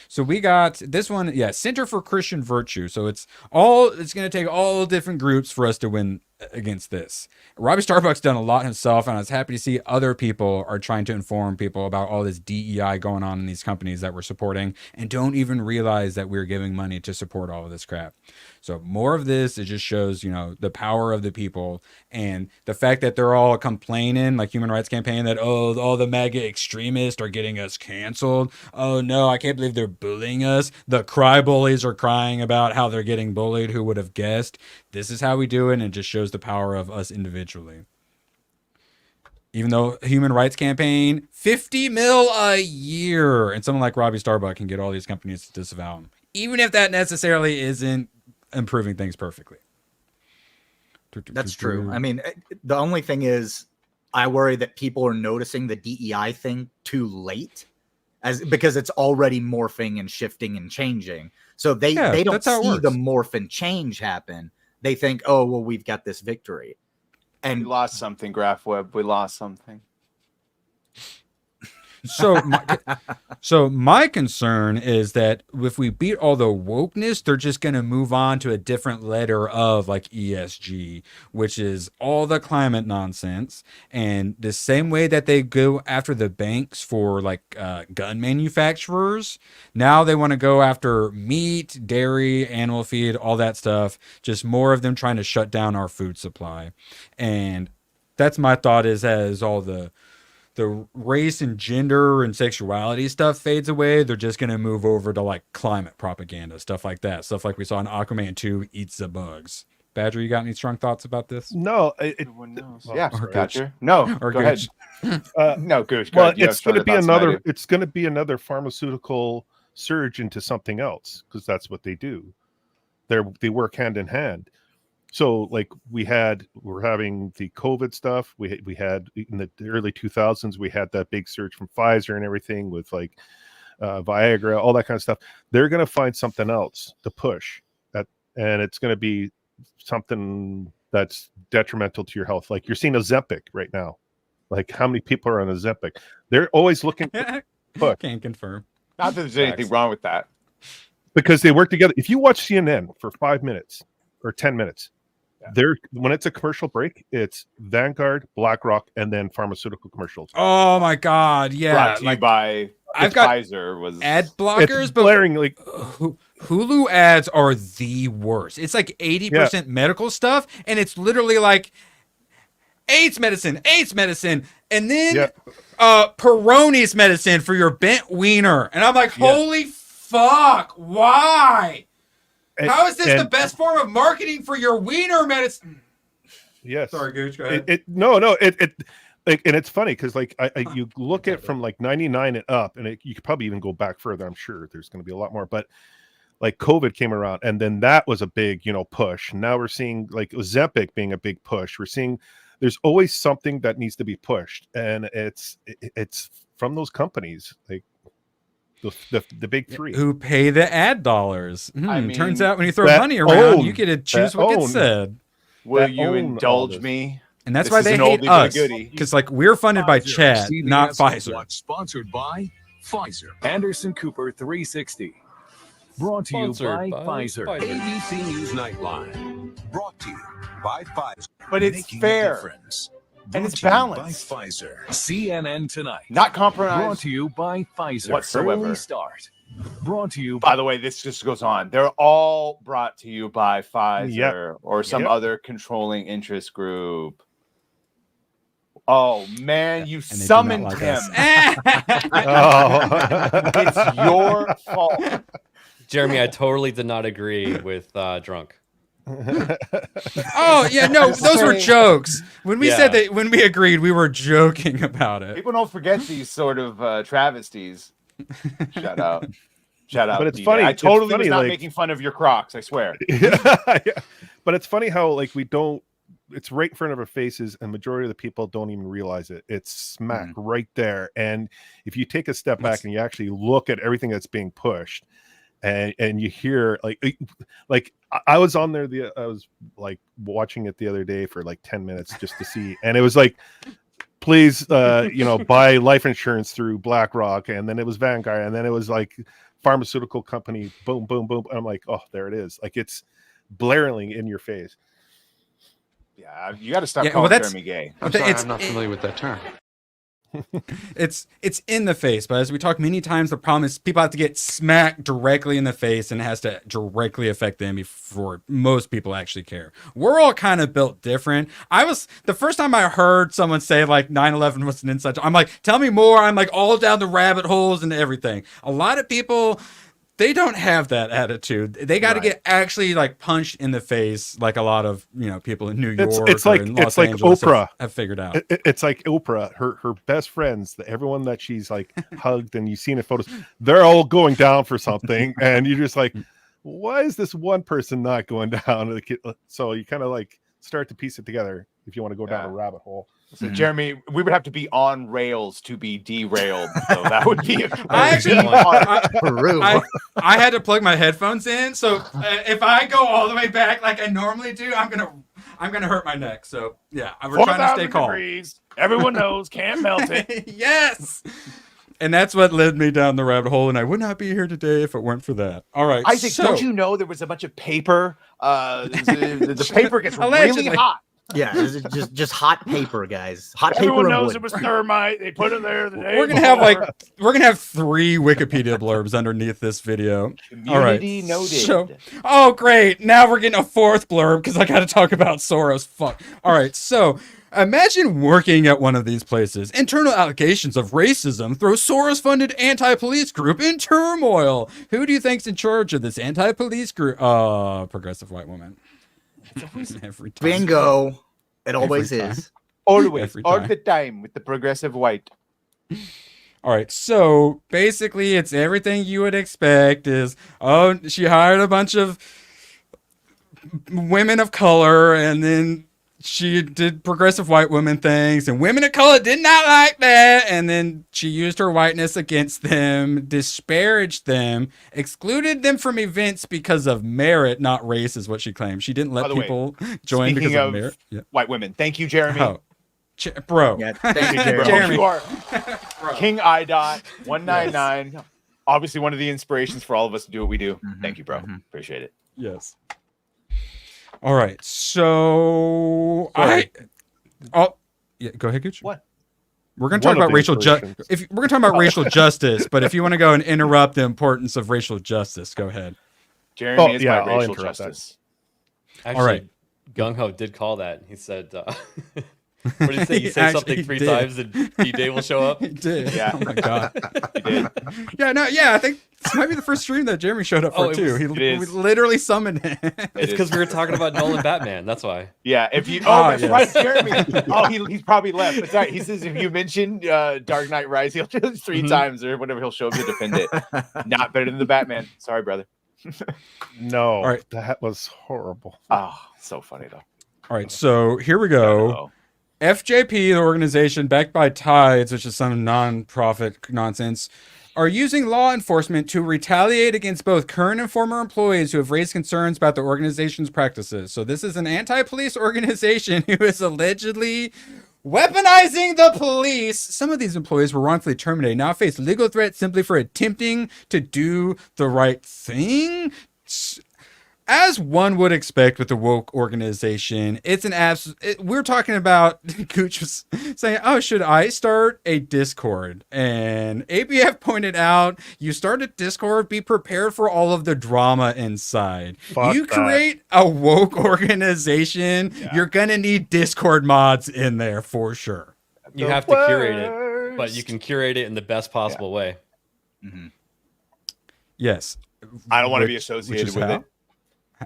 So we got this one, Center for Christian Virtue. So it's going to take all different groups for us to win against this. Robbie Starbuck's done a lot himself, and I was happy to see other people are trying to inform people about all this DEI going on in these companies that we're supporting, and don't even realize that we're giving money to support all of this crap. So more of this, it just shows, the power of the people, and the fact that they're all complaining, like Human Rights Campaign, that, oh, all the MAGA extremists are getting us canceled. Oh no, I can't believe they're bullying us. The cry bullies are crying about how they're getting bullied. Who would have guessed? This is how we do it, and it just shows the power of us individually. Even though Human Rights Campaign, $50 million a year, and someone like Robbie Starbuck can get all these companies to disavow them, even if that necessarily isn't improving things perfectly. That's true. I mean, the only thing is, I worry that people are noticing the DEI thing too late, because it's already morphing and shifting and changing. So they don't see the morph and change happen. They think, oh, well, we've got this victory. And we lost something, GraphWeb. We lost something. So my concern is that if we beat all the wokeness, they're just going to move on to a different letter of like ESG, which is all the climate nonsense. And the same way that they go after the banks for like gun manufacturers, now they want to go after meat, dairy, animal feed, all that stuff. Just more of them trying to shut down our food supply. And that's my thought, is as all the race and gender and sexuality stuff fades away, they're just going to move over to like climate propaganda, stuff like that. Stuff like we saw in Aquaman 2, Eats the Bugs. Badger, you got any strong thoughts about this? No. Everyone knows. Badger. No, or go ahead. No, Gooch. Well, it's going to be another. It's going to be another pharmaceutical surge into something else, because that's what they do. They work hand in hand. So like we're having the COVID stuff. We had in the early 2000s, we had that big surge from Pfizer and everything with like Viagra, all that kind of stuff. They're going to find something else to push that, and it's going to be something that's detrimental to your health. Like you're seeing Ozempic right now. Like how many people are on Ozempic? They're always looking for push. Can't confirm. Not that there's anything wrong with that. Because they work together. If you watch CNN for 5 minutes or 10 minutes, when it's a commercial break, it's Vanguard, BlackRock, and then pharmaceutical commercials. Oh my God! Yeah, Brought to you by I've got Pfizer was ad blockers, it's blaring like Hulu ads are the worst. It's like 80% medical stuff, and it's literally like AIDS medicine, and then Peyronie's medicine for your bent wiener, and I'm like, holy fuck! Why? How is this the best form of marketing for your wiener medicine? Yes. Sorry, Gooch. Go ahead. Like, and it's funny because like you look at from like 99 and up, and you could probably even go back further. I'm sure there's going to be a lot more, but like COVID came around, and then that was a big push. Now we're seeing like Ozempic being a big push. We're seeing there's always something that needs to be pushed, and it's from those companies like. The big three who pay the ad dollars. I mean, turns out when you throw money around, you get to choose what gets said. Will you indulge me? And that's why they hate us, because like we're funded by Chad, not Pfizer. Sponsored by Pfizer. Anderson Cooper 360. Brought to you by Pfizer. ABC News Nightline. Brought to you by Pfizer. But it's fair. And it's balanced. By Pfizer. CNN Tonight. Not compromised. Brought to you by Pfizer. Whatsoever. Early Start. Brought to you by the way, this just goes on. They're all brought to you by Pfizer or some other controlling interest group. Oh man, you summoned like him. It's your fault. Jeremy, I totally did not agree with drunk. Oh yeah, no, those were jokes. When we said that, when we agreed, we were joking about it. People don't forget these sort of travesties. Shout out. But it's D-Day. funny. I totally was not making fun of your Crocs. I swear. But it's funny how like we don't. It's right in front of our faces, and majority of the people don't even realize it. It's smack right there. And if you take a step back and you actually look at everything that's being pushed, and you hear like I was on there I was like watching it the other day for like 10 minutes just to see, and it was like, please buy life insurance through BlackRock, and then it was Vanguard, and then it was like pharmaceutical company, boom boom boom. I'm like, oh, there it is. Like it's blaring in your face. Yeah, you got to stop calling Jeremy gay. I'm sorry, I'm not familiar with that term. It's in the face, but as we talked many times, the problem is people have to get smacked directly in the face, and it has to directly affect them before most people actually care. We're all kind of built different. The first time I heard someone say like 9/11 was an inside job, I'm like, tell me more. I'm like all down the rabbit holes and everything. A lot of people, they don't have that attitude. They got to get actually like punched in the face, like a lot of people in New York. It's like Oprah have figured out. It's like Oprah. Her best friends, everyone that she's like hugged, and you've seen in photos, they're all going down for something, and you're just like, why is this one person not going down? So you kind of like start to piece it together if you want to go down a rabbit hole. So Jeremy, we would have to be on rails to be derailed. So that would be. I had to plug my headphones in, so if I go all the way back like I normally do, I'm gonna hurt my neck. So yeah, we're trying to stay calm. Degrees. Everyone knows, can't melt it. Yes. And that's what led me down the rabbit hole, and I would not be here today if it weren't for that. All right, Isaac, don't you know there was a bunch of paper? The paper gets really hot. Yeah, it's just hot paper, guys. Hot paper. Everyone knows it was thermite. They put it there the day we're gonna have 3 Wikipedia blurbs underneath this video. Community noted. So, oh great! Now we're getting a 4th blurb because I got to talk about Soros. Fuck. All right, so imagine working at one of these places. Internal allegations of racism throw Soros-funded anti-police group in turmoil. Who do you think's in charge of this anti-police group? Progressive white woman. Every time. Bingo. It always is. Always. All the time with the progressive white. All right. So basically, it's everything you would expect is, she hired a bunch of women of color, and then she did progressive white women things, and women of color did not like that, and then she used her whiteness against them, disparaged them, excluded them from events because of merit, not race, is what she claimed. She didn't let people join because of merit. Yeah. White women. Thank you, Jeremy. Oh. Bro. Yeah, thank you, Jeremy. Jeremy. You are King IDOT 199. Yes. Obviously, one of the inspirations for all of us to do what we do. Thank you, bro. Appreciate it. Yes. All right. So yeah, go ahead, Gooch. What? We're going to talk about racial justice. If we're going to talk about racial justice, but if you want to go and interrupt the importance of racial justice, go ahead. Jeremy is my racial justice. Actually, all right. Gung Ho did call that. He said, what did he say? You say something three times and D-Day will show up? He did. Yeah. Oh my God. He did. Yeah, I think this might be the first stream that Jeremy showed up for too. We literally summoned him. It's because we were talking about Nolan Batman. That's why. Yeah, if you that's right, Jeremy. He's probably left. That's right. He says if you mention Dark Knight Rise, he'll just 3 times or whatever, he'll show up to defend it. Not better than the Batman. Sorry, brother. No, all right. That was horrible. Oh, so funny though. All right, so here we go. FJP, the organization backed by Tides, which is some non-profit nonsense, are using law enforcement to retaliate against both current and former employees who have raised concerns about the organization's practices. So this is an anti-police organization who is allegedly weaponizing the police. Some of these employees were wrongfully terminated, now face legal threats simply for attempting to do the right thing. As one would expect with the woke organization, it's an we're talking about, Gooch was saying, oh, should I start a Discord? And ABF pointed out, you start a Discord, be prepared for all of the drama inside. You create a woke organization, you're going to need Discord mods in there for sure. You have to curate it, but you can curate it in the best possible way. Yes. I don't want to be associated with it.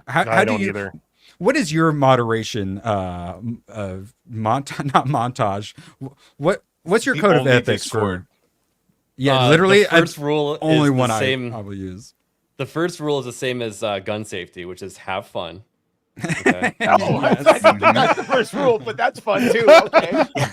How do you either? What is your moderation not montage? What's your code of ethics for? Yeah, literally the first rule only is one the same, I will use. The first rule is the same as gun safety, which is have fun. Okay. I don't think that's the first rule, but that's fun too. Okay,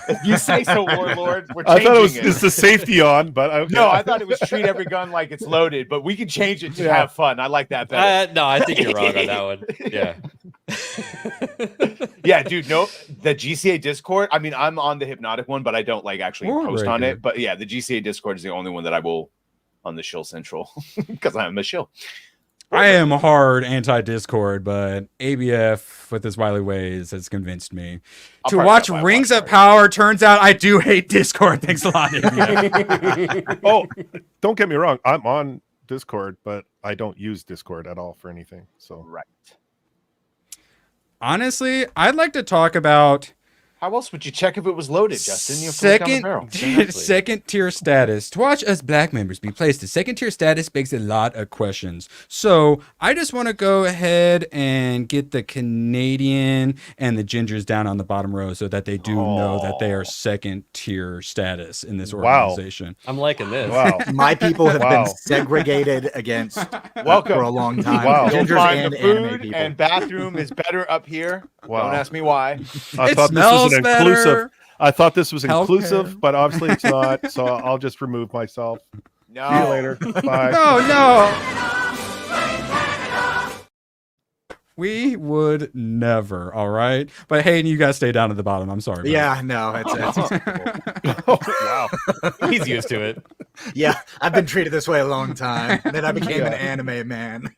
if you say so, Warlord. We're changing I thought it's the safety on, but okay. No, I thought it was treat every gun like it's loaded, but we can change it to have fun. I like that better. No, I think you're wrong on that one. Yeah. Yeah, dude. No, the GCA Discord. I mean, I'm on the Hypnotic one, but I don't actually post on it. But yeah, the GCA Discord is the only one that I will on the Shill Central because I'm a shill. I am a hard anti-Discord, but ABF with his wily ways has convinced me to watch Rings of Power. Turns out I do hate Discord. Thanks a lot, ABF. Oh, don't get me wrong. I'm on Discord, but I don't use Discord at all for anything. So right. Honestly, I'd like to talk about how else would you check if it was loaded, Justin? You have to look down the barrel. Second tier status. To watch us black members be placed to second tier status begs a lot of questions. So I just want to go ahead and get the Canadian and the gingers down on the bottom row so that they do know that they are second tier status in this organization. I'm liking this. Wow. My people have been segregated against for a long time. Wow. Gingers and anime people. And bathroom is better up here. Wow. Don't ask me why. I thought this was inclusive. I thought this was inclusive, but obviously it's not. So I'll just remove myself. No. See you later. Bye. No. We would never. All right. But Hayden, you guys stay down at the bottom. I'm sorry. Yeah, no, it's wow. He's used to it. Yeah, I've been treated this way a long time. Then I became an anime man.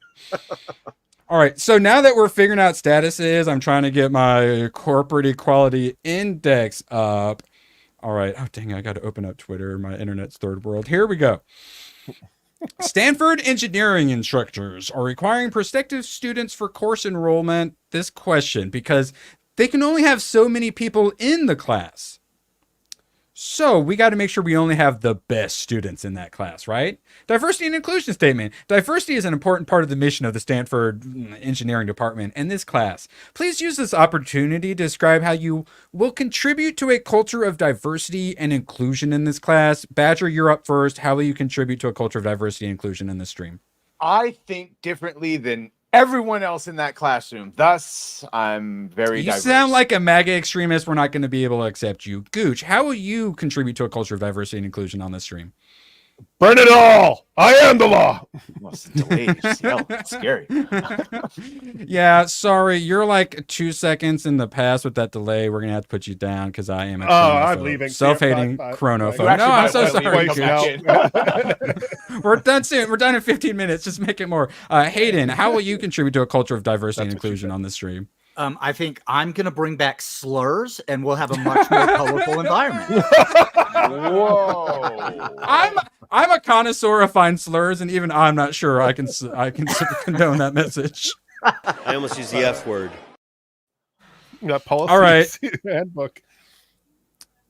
All right, so now that we're figuring out statuses, I'm trying to get my corporate equality index up. All right. Oh, dang, I got to open up Twitter. My internet's third world. Here we go. Stanford engineering instructors are requiring prospective students for course enrollment this question because they can only have so many people in the class. So we got to make sure we only have the best students in that class, right? Diversity and inclusion statement. Diversity is an important part of the mission of the Stanford Engineering Department and this class. Please use this opportunity to describe how you will contribute to a culture of diversity and inclusion in this class. Badger, you're up first. How will you contribute to a culture of diversity and inclusion in this stream? I think differently than everyone else in that classroom. Thus, I'm very You diverse. sound like a MAGA extremist. We're not going to be able to accept you. Gooch, how will you contribute to a culture of diversity and inclusion on this stream? Burn it all! I am the law! It's delayed. It's scary. Yeah, sorry. You're like 2 seconds in the past with that delay. We're going to have to put you down because I am a I'm leaving. self-hating Bye. chronophobe. No, I'm so sorry. Gooch. We're done soon. We're done in 15 minutes. Just make it more. Hayden, how will you contribute to a culture of diversity and inclusion on this stream? I think I'm going to bring back slurs, and we'll have a much more colorful environment. Whoa! I'm a connoisseur of fine slurs, and even I'm not sure I can condone that message. I almost used the F word. Policy All right. Handbook.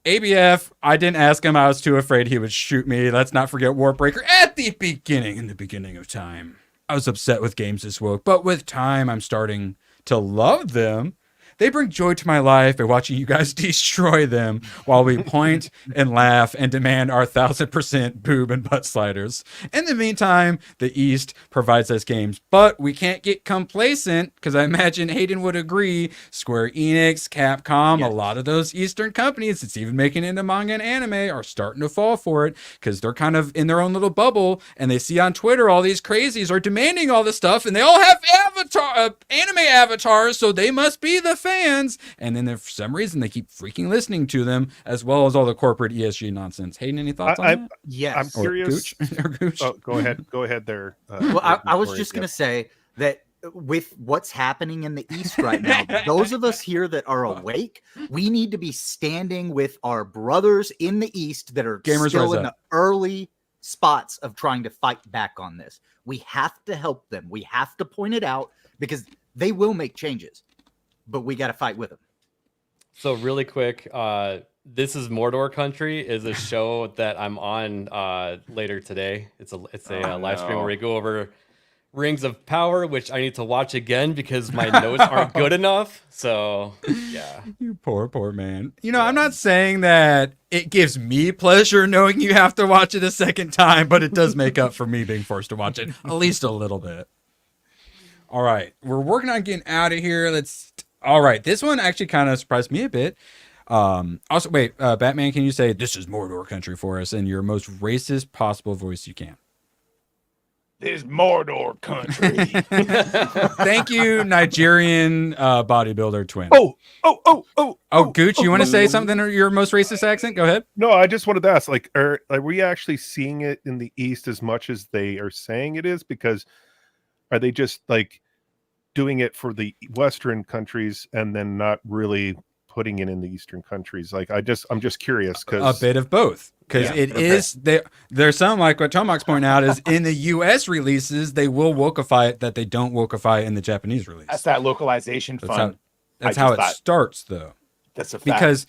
ABF, I didn't ask him. I was too afraid he would shoot me. Let's not forget Warbreaker at the beginning of time. I was upset with games this woke, but with time, I'm starting to love them. They bring joy to my life by watching you guys destroy them while we point and laugh and demand our 1000% boob and butt sliders. In the meantime, the East provides us games, but we can't get complacent because I imagine Hayden would agree. Square Enix, Capcom, a lot of those Eastern companies, it's even making it into manga and anime, are starting to fall for it because they're kind of in their own little bubble and they see on Twitter all these crazies are demanding all this stuff and they all have anime avatars, so they must be the fans, and then for some reason they keep freaking listening to them, as well as all the corporate ESG nonsense. Hayden, any thoughts on that? Yes. I'm curious. Gooch? Oh, go ahead there. Well, I was just going to say that with what's happening in the East right now, those of us here that are awake, we need to be standing with our brothers in the East that are Gamers still rise in up. the early spots of trying to fight back on this. We have to help them. We have to point it out because they will make changes, but we got to fight with them. So really quick, This is Mordor Country is a show that I'm on later today. It's a live stream where we go over Rings of Power, which I need to watch again because my notes aren't good enough. So yeah, you poor man. You know, I'm not saying that it gives me pleasure knowing you have to watch it a second time, but it does make up for me being forced to watch it at least a little bit. All right, we're working on getting out of here. All right, this one actually kind of surprised me a bit. Also, wait, Batman, can you say "This is Mordor Country" for us in your most racist possible voice you can? This is Mordor Country. Thank you, Nigerian bodybuilder twin. Oh, Gooch, you want to say something in your most racist accent? Go ahead. No, I just wanted to ask, are we actually seeing it in the East as much as they are saying it is? Because are they just doing it for the Western countries and then not really putting it in the Eastern countries? I'm just curious because a bit of both. Because there's some, like what Tomok's pointing out, is in the U.S. releases, they will wokeify it that they don't wokeify in the Japanese release. That's that localization fund. That's how it starts, though. That's a fact. Because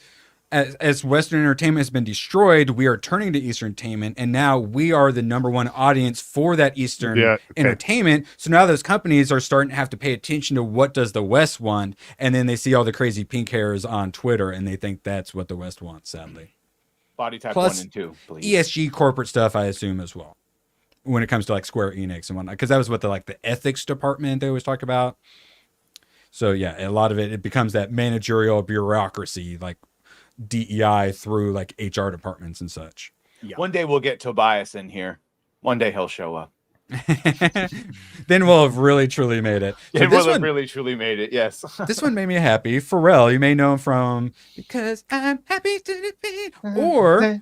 as Western entertainment has been destroyed, we are turning to Eastern entertainment, and now we are the number one audience for that Eastern entertainment. So now those companies are starting to have to pay attention to what does the West want, and then they see all the crazy pink hairs on Twitter, and they think that's what the West wants, sadly. Body type Plus, 1 and 2, please. ESG corporate stuff, I assume, as well, when it comes to Square Enix and whatnot, because that was what the ethics department they always talk about. So yeah, a lot of it becomes that managerial bureaucracy, like DEI through HR departments and such. Yeah. One day we'll get Tobias in here. One day he'll show up. Then we'll have really truly made it. So we'll have really truly made it. Yes. This one made me happy. Pharrell, you may know him from "Because I'm Happy to Be," or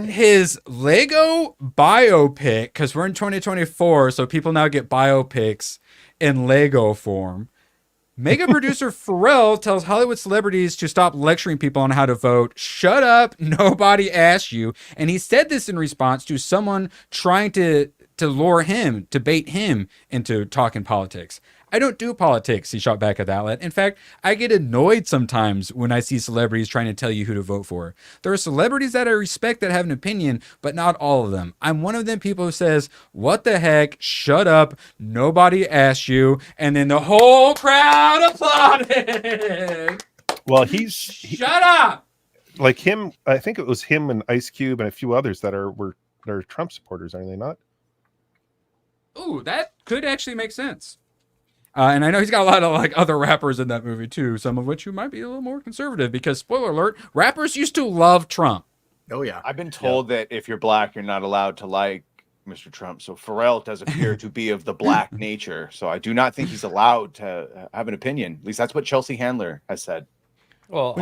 his Lego biopic. Because we're in 2024, so people now get biopics in Lego form. Mega producer Pharrell tells Hollywood celebrities to stop lecturing people on how to vote. Shut up. Nobody asked you. And he said this in response to someone trying to lure him, to bait him into talking politics. I don't do politics, he shot back at the outlet. In fact, I get annoyed sometimes when I see celebrities trying to tell you who to vote for. There are celebrities that I respect that have an opinion, but not all of them. I'm one of them people who says, what the heck, shut up, nobody asked you, and then the whole crowd applauded. Well, shut up! Like him, I think it was him and Ice Cube and a few others that are Trump supporters, are they not? Ooh, that could actually make sense. And I know he's got a lot of like other rappers in that movie too, some of which who might be a little more conservative because spoiler alert, rappers used to love Trump. Oh yeah. I've been told that if you're black, you're not allowed to like Mr. Trump. So Pharrell does appear to be of the black nature. So I do not think he's allowed to have an opinion. At least that's what Chelsea Handler has said. Well,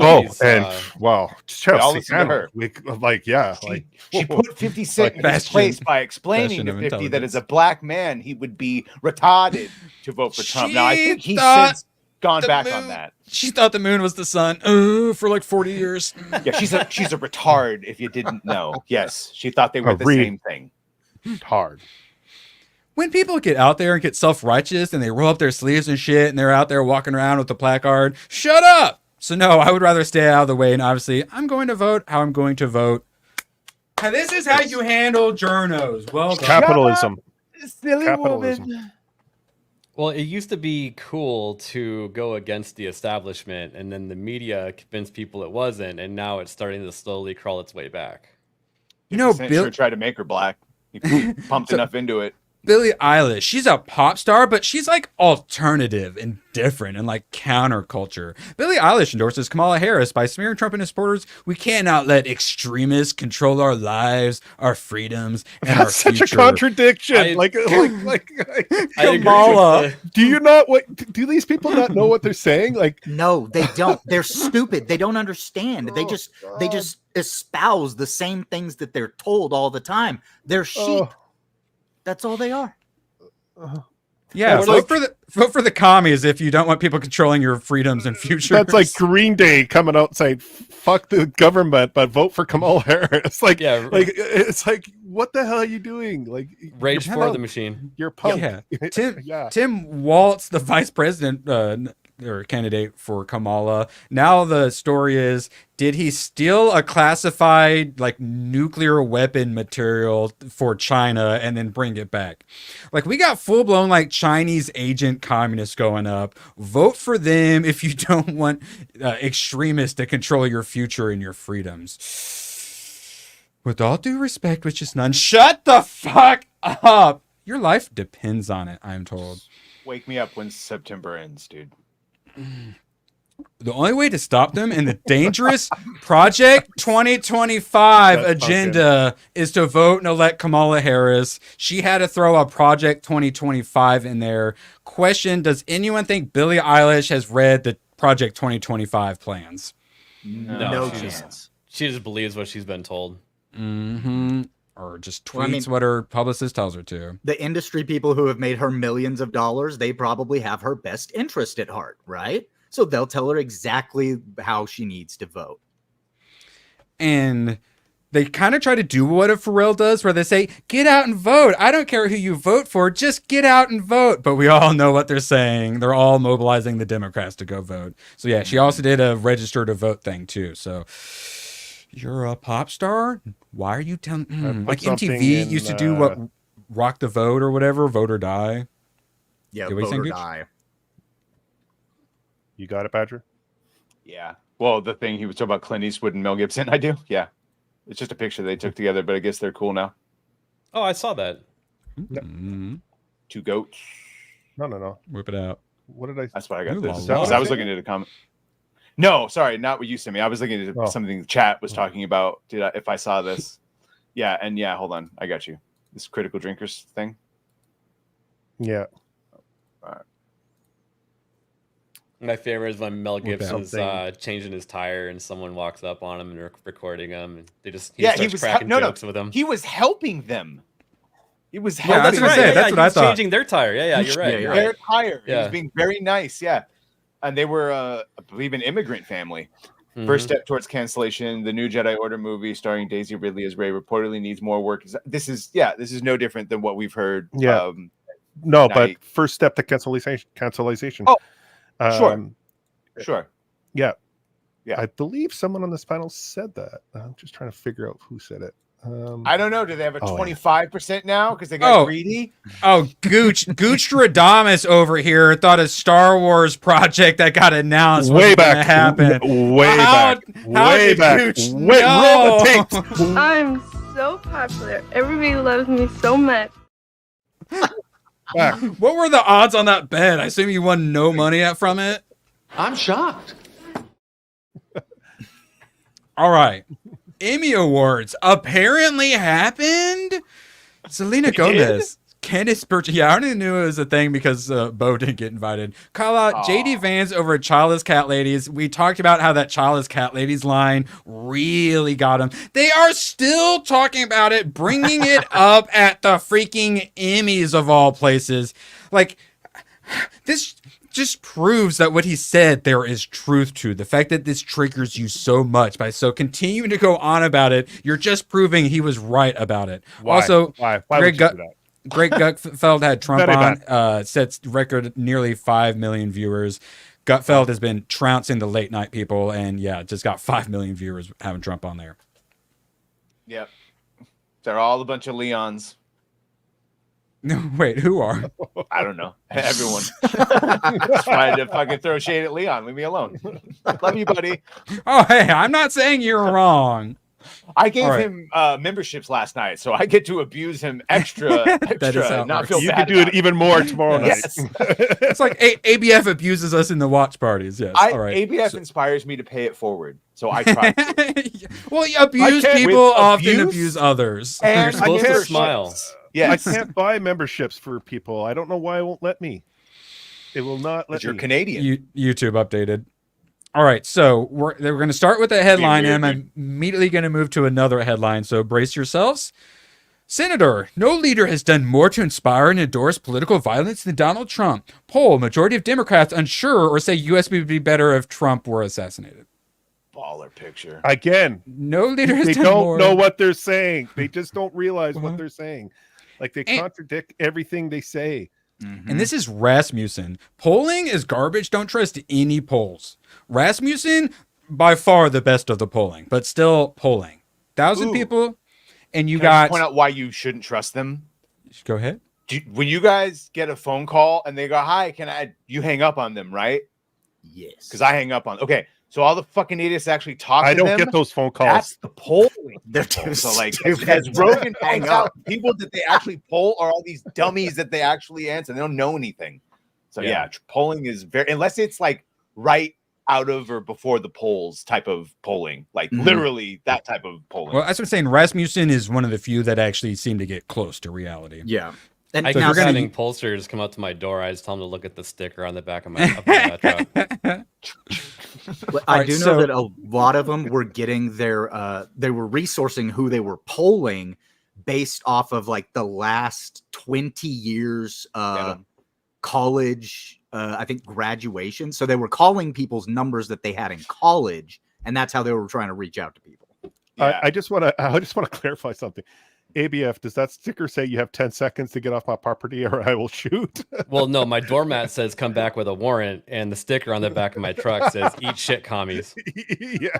wow, Chelsea Handler. She put 50 Cent in his place by explaining to 50 that as a black man, he would be retarded to vote for Trump. Now, I think he's since gone back on that. She thought the moon was the sun for like 40 years. Yeah, she's a retard, if you didn't know. Yes, she thought they were the same thing. Hard. When people get out there and get self-righteous and they roll up their sleeves and shit and they're out there walking around with the placard, shut up! So no, I would rather stay out of the way, and obviously, I'm going to vote how I'm going to vote. And this is how you handle journos. Well, capitalism. Silly Capitalism. woman. Well, it used to be cool to go against the establishment, and then the media convinced people it wasn't, and now it's starting to slowly crawl its way back. You know, Bill sure tried to make her black. He pumped enough into it. Billie Eilish, she's a pop star, but she's like alternative and different and like counterculture. Billie Eilish endorses Kamala Harris by smearing Trump and his supporters. We cannot let extremists control our lives, our freedoms, and our future. Such a contradiction. Kamala. Do you not? Do these people not know what they're saying? Like, no, they don't. They're stupid. They don't understand. They just espouse the same things that they're told all the time. They're sheep. That's all they are. Yeah, vote for the commies if you don't want people controlling your freedoms and future. That's like Green Day coming out saying, "Fuck the government, but vote for Kamala Harris." It's like, what the hell are you doing? Like, rage for the machine. You're pumped. Yeah. Tim Waltz, the vice president or candidate for Kamala. Now the story is, did he steal a classified like nuclear weapon material for China and then bring it back? Like, we got full blown like Chinese agent communists going up. Vote for them if you don't want extremists to control your future and your freedoms. With all due respect, which is none, shut the fuck up. Your life depends on it, I'm told. Wake me up when September ends, dude. The only way to stop them in the dangerous Project 2025 agenda is to vote and elect Kamala Harris. She had to throw a Project 2025 in there. Question, does anyone think Billie Eilish has read the Project 2025 plans? No chance. She just believes what she's been told. Mm-hmm. Or just tweets what her publicist tells her to. The industry people who have made her millions of dollars, they probably have her best interest at heart, right? So they'll tell her exactly how she needs to vote. And they kind of try to do what a Pharrell does, where they say, get out and vote. I don't care who you vote for, just get out and vote. But we all know what they're saying. They're all mobilizing the Democrats to go vote. So yeah, she also did a register to vote thing too. So you're a pop star? Why are you telling... like MTV used to do what? Rock the Vote or whatever? Vote or Die? Yeah, Vote or Die. You got it, Badger? Yeah. Well, the thing he was talking about Clint Eastwood and Mel Gibson, I do. Yeah. It's just a picture they took together, but I guess they're cool now. Oh, I saw that. Mm-hmm. Two goats. No. Whip it out. What did I... That's what I got. Because I was looking at a comment. No, sorry, not what you sent me. I was looking at something the chat was talking about. If I saw this? Yeah, and yeah, hold on, I got you. This critical drinkers thing. Yeah. All right. My favorite is when Mel Gibson's changing his tire and someone walks up on him and recording him, and he starts cracking jokes with them. He was helping them. He was Yeah, helping. that's what I said. That's what I thought. Changing their tire. Yeah, you're right. You're Their right. tire. He was being very nice. Yeah. And they were, I believe, an immigrant family. Mm-hmm. First step towards cancellation. The new Jedi Order movie starring Daisy Ridley as Rey reportedly needs more work. This is no different than what we've heard. Yeah. But first step to cancellation. Oh, sure. Yeah. Yeah. I believe someone on this panel said that. I'm just trying to figure out who said it. I don't know. Do they have a 25% now because they got greedy? Oh, Gooch Radamus over here thought a Star Wars project that got announced way was going to back. happen. Way back. Gooch Roll the I'm so popular. Everybody loves me so much. What were the odds on that bet? I assume you won no money from it. I'm shocked. All right. Emmy Awards apparently happened. Selena Gomez, Candice Bergen. Yeah, I already knew it was a thing because Bo didn't get invited. Call out JD Vance over Childless Cat Ladies. We talked about how that Childless Cat Ladies line really got him. They are still talking about it, bringing it up at the freaking Emmys of all places. Like, this just proves that what he said there is truth to. The fact that this triggers you so much by continuing to go on about it, you're just proving he was right about it. Why? Also, Why would you do that? Greg Gutfeld had Trump on, sets record nearly 5 million viewers. Gutfeld has been trouncing the late night people, and just got 5 million viewers having Trump on there. Yep. They're all a bunch of Leons. No, wait, who are? I don't know. Everyone. Just trying to fucking throw shade at Leon. Leave me alone. Love you, buddy. Oh, hey, I'm not saying you're wrong. I gave him memberships last night, so I get to abuse him extra, and not feel you bad. You can do it even more tomorrow night. Yes. It's like ABF abuses us in the watch parties. Yes. All right. ABF inspires me to pay it forward, so I try. Well, abuse people often abuse others. And you're supposed to smile. Yes. I can't buy memberships for people. I don't know why it won't let me. It will not let me. You're Canadian. YouTube updated. All right, so we're going to start with a headline, and I'm immediately going to move to another headline, so brace yourselves. Senator, no leader has done more to inspire and endorse political violence than Donald Trump. Poll, majority of Democrats unsure or say U.S. would be better if Trump were assassinated. Baller picture. Again, no leader has they done don't more. know what they're saying. They just don't realize what they're saying. Like they contradict everything they say. And this is Rasmussen. Polling is garbage. Don't trust any polls. Rasmussen, by far the best of the polling, but still polling. 1,000 people, and you Can I got... just point out why you shouldn't trust them? Go ahead. When you guys get a phone call and they go, hi, you hang up on them, right? Yes. Because I hang up on... Okay, so all the fucking idiots actually talk to them. I don't get those phone calls. That's the polling. They're too So like, stupid as to Rogan hang hangs up. out, people that they actually poll are all these dummies that they actually answer. They don't know anything. So yeah, polling is very... Unless it's like right out of or before the polls type of polling, like literally that type of polling. Well, that's what I'm saying. Rasmussen is one of the few that actually seem to get close to reality. Yeah. And I keep having pollsters come up to my door. I just tell them to look at the sticker on the back of my truck. I do know that a lot of them were getting their they were resourcing who they were polling based off of like the last 20 years college I think graduation. So they were calling people's numbers that they had in college, and that's how they were trying to reach out to people. I just want to clarify something. ABF, does that sticker say you have 10 seconds to get off my property or I will shoot? Well, no, my doormat says come back with a warrant, and the sticker on the back of my truck says eat shit, commies. Yes.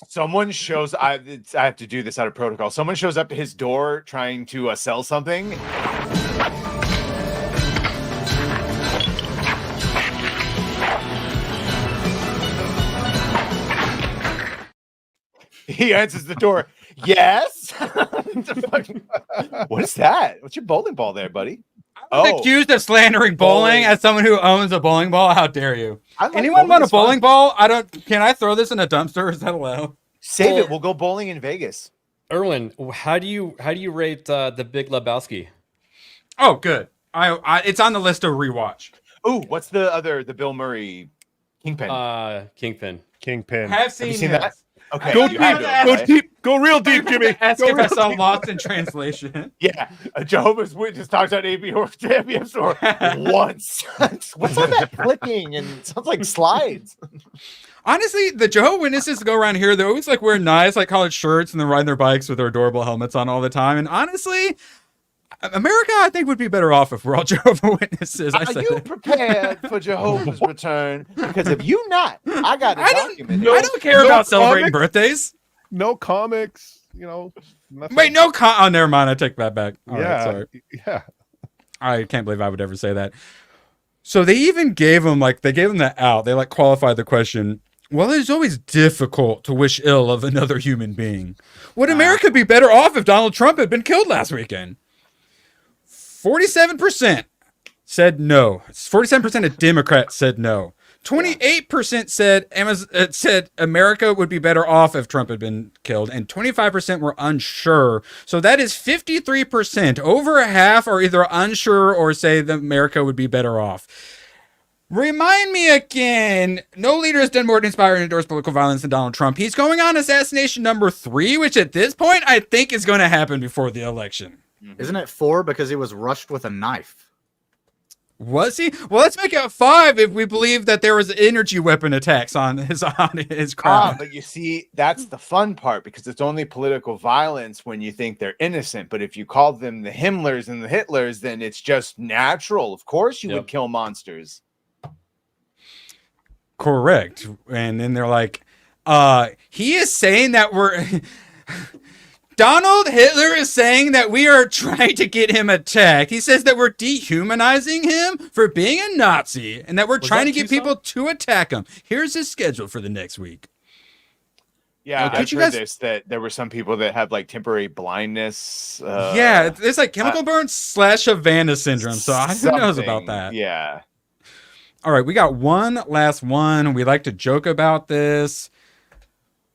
Someone shows, I have to do this out of protocol. Someone shows up to his door trying to sell something. He answers the door. Yes. What is that? What's your bowling ball there, buddy? Accused of slandering bowling as someone who owns a bowling ball. How dare you? Like Anyone want a bowling ball? Can I throw this in a dumpster? Is that allowed? Save it. We'll go bowling in Vegas. Erwin, how do you rate the Big Lebowski? Oh, good. It's on the list of rewatch. Ooh, what's the Bill Murray Kingpin? Kingpin. Have seen that? Okay. Go deep. Go real deep, Jimmy. Ask if I saw Lost in Translation. Yeah, a Jehovah's Witness talks about ABF store once. What's all that clicking and it sounds like slides? Honestly, the Jehovah's Witnesses go around here. They're always like wearing nice, like college shirts, and they're riding their bikes with their adorable helmets on all the time. And honestly, America, I think, would be better off if we're all Jehovah's Witnesses. Are you prepared for Jehovah's return? Because if you not, I got a document. I don't care about celebrating birthdays. No comics, nothing. Wait, oh, never mind. I take that back. All right, sorry. Yeah. I can't believe I would ever say that. So they even gave him that out. They qualified the question. Well, it's always difficult to wish ill of another human being. Would America be better off if Donald Trump had been killed last weekend? 47% said no. 47% of Democrats said no. 28% said America would be better off if Trump had been killed, and 25% were unsure. So that is 53%. Over half are either unsure or say that America would be better off. Remind me again, no leader has done more to inspire and endorse political violence than Donald Trump. He's going on assassination number 3, which at this point I think is going to happen before the election. Isn't it 4 because he was rushed with a knife? Was he? Well, let's make it 5 if we believe that there was energy weapon attacks on his crown. But you see, that's the fun part, because it's only political violence when you think they're innocent. But if you call them the Himmlers and the Hitlers, then it's just natural. Of course you would kill monsters. Correct. And then they're like, he is saying that we're... Donald Hitler is saying that we are trying to get him attacked. He says that we're dehumanizing him for being a Nazi and that we're trying to get people to attack him. Here's his schedule for the next week. Yeah, I've heard this, that there were some people that have like temporary blindness. Yeah, it's like chemical burn / Havana syndrome. So who knows about that? Yeah. All right, we got one last one. We like to joke about this.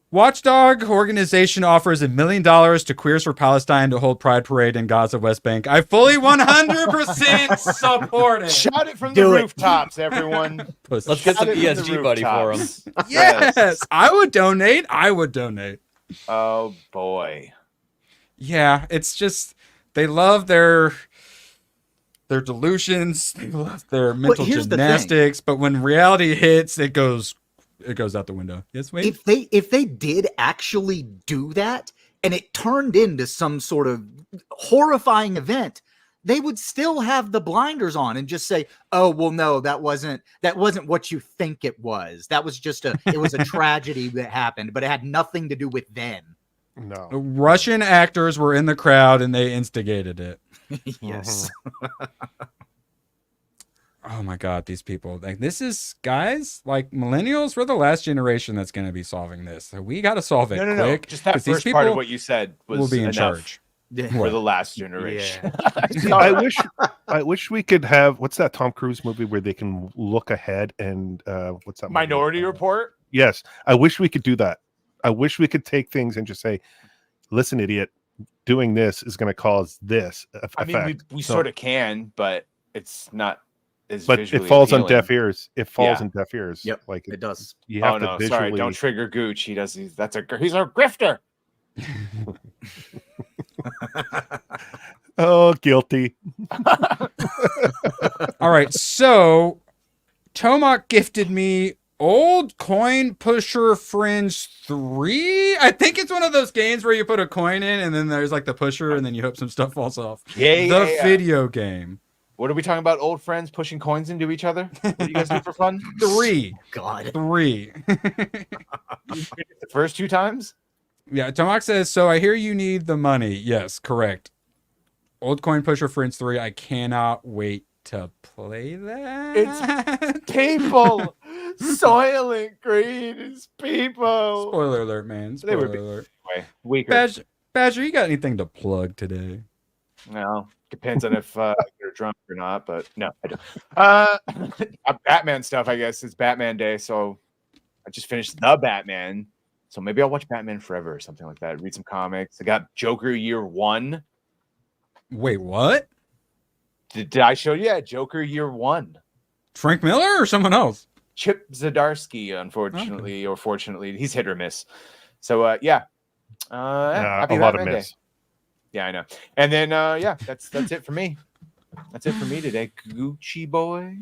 Watchdog organization offers $1 million to Queers for Palestine to hold Pride Parade in Gaza, West Bank. I fully 100% support it. Shout it from the rooftops, everyone. Let's get some ESG buddy for him. Yes, I would donate. Oh, boy. Yeah, it's just, they love their delusions. They love their mental gymnastics. But when reality hits, it goes out the window. Yes, wait. If they did actually do that and it turned into some sort of horrifying event, they would still have the blinders on and just say, "Oh, well, no, that wasn't what you think it was. That was just it was a tragedy that happened, but it had nothing to do with them." No. Russian actors were in the crowd and they instigated it. Yes. Oh my God, these people. Like, this is, guys, like millennials, we're the last generation that's going to be solving this. So we got to solve it quick. No. Just that first part of what you said was be in enough charge. For the last generation. Yeah. I wish we could have, what's that Tom Cruise movie where they can look ahead and what's that? Minority Report? Yes. I wish we could do that. I wish we could take things and just say, listen, idiot, doing this is going to cause this effect. I mean, we sort of can, but it's not. But it falls on deaf ears. It falls on deaf ears. Yep, like it does. You have to visually... sorry, don't trigger Gooch. He's a grifter. Oh, guilty. All right, so Tomac gifted me Old Coin Pusher Fringe 3. I think it's one of those games where you put a coin in and then there's like the pusher and then you hope some stuff falls off. The video game. What are we talking about? Old friends pushing coins into each other? What do you guys do for fun? 3. God. 3. The first 2 times? Yeah, Tomac says, so I hear you need the money. Yes, correct. Old Coin Pusher Friends 3. I cannot wait to play that. It's people. Soylent Green is people. Spoiler alert, man. Spoiler alert. Weaker. Badger, you got anything to plug today? No. Depends on if you're drunk or not, but no, I don't. Batman stuff, I guess. It's Batman Day, so I just finished The Batman. So maybe I'll watch Batman Forever or something like that. Read some comics. I got Joker Year 1. Wait, what? Did I show you? Yeah, Joker Year 1. Frank Miller or someone else? Chip Zdarsky, unfortunately, or fortunately. He's hit or miss. So, yeah. Happy a lot Batman of miss. Day. Yeah, I know. And then, that's it for me. That's it for me today. Gucci boy.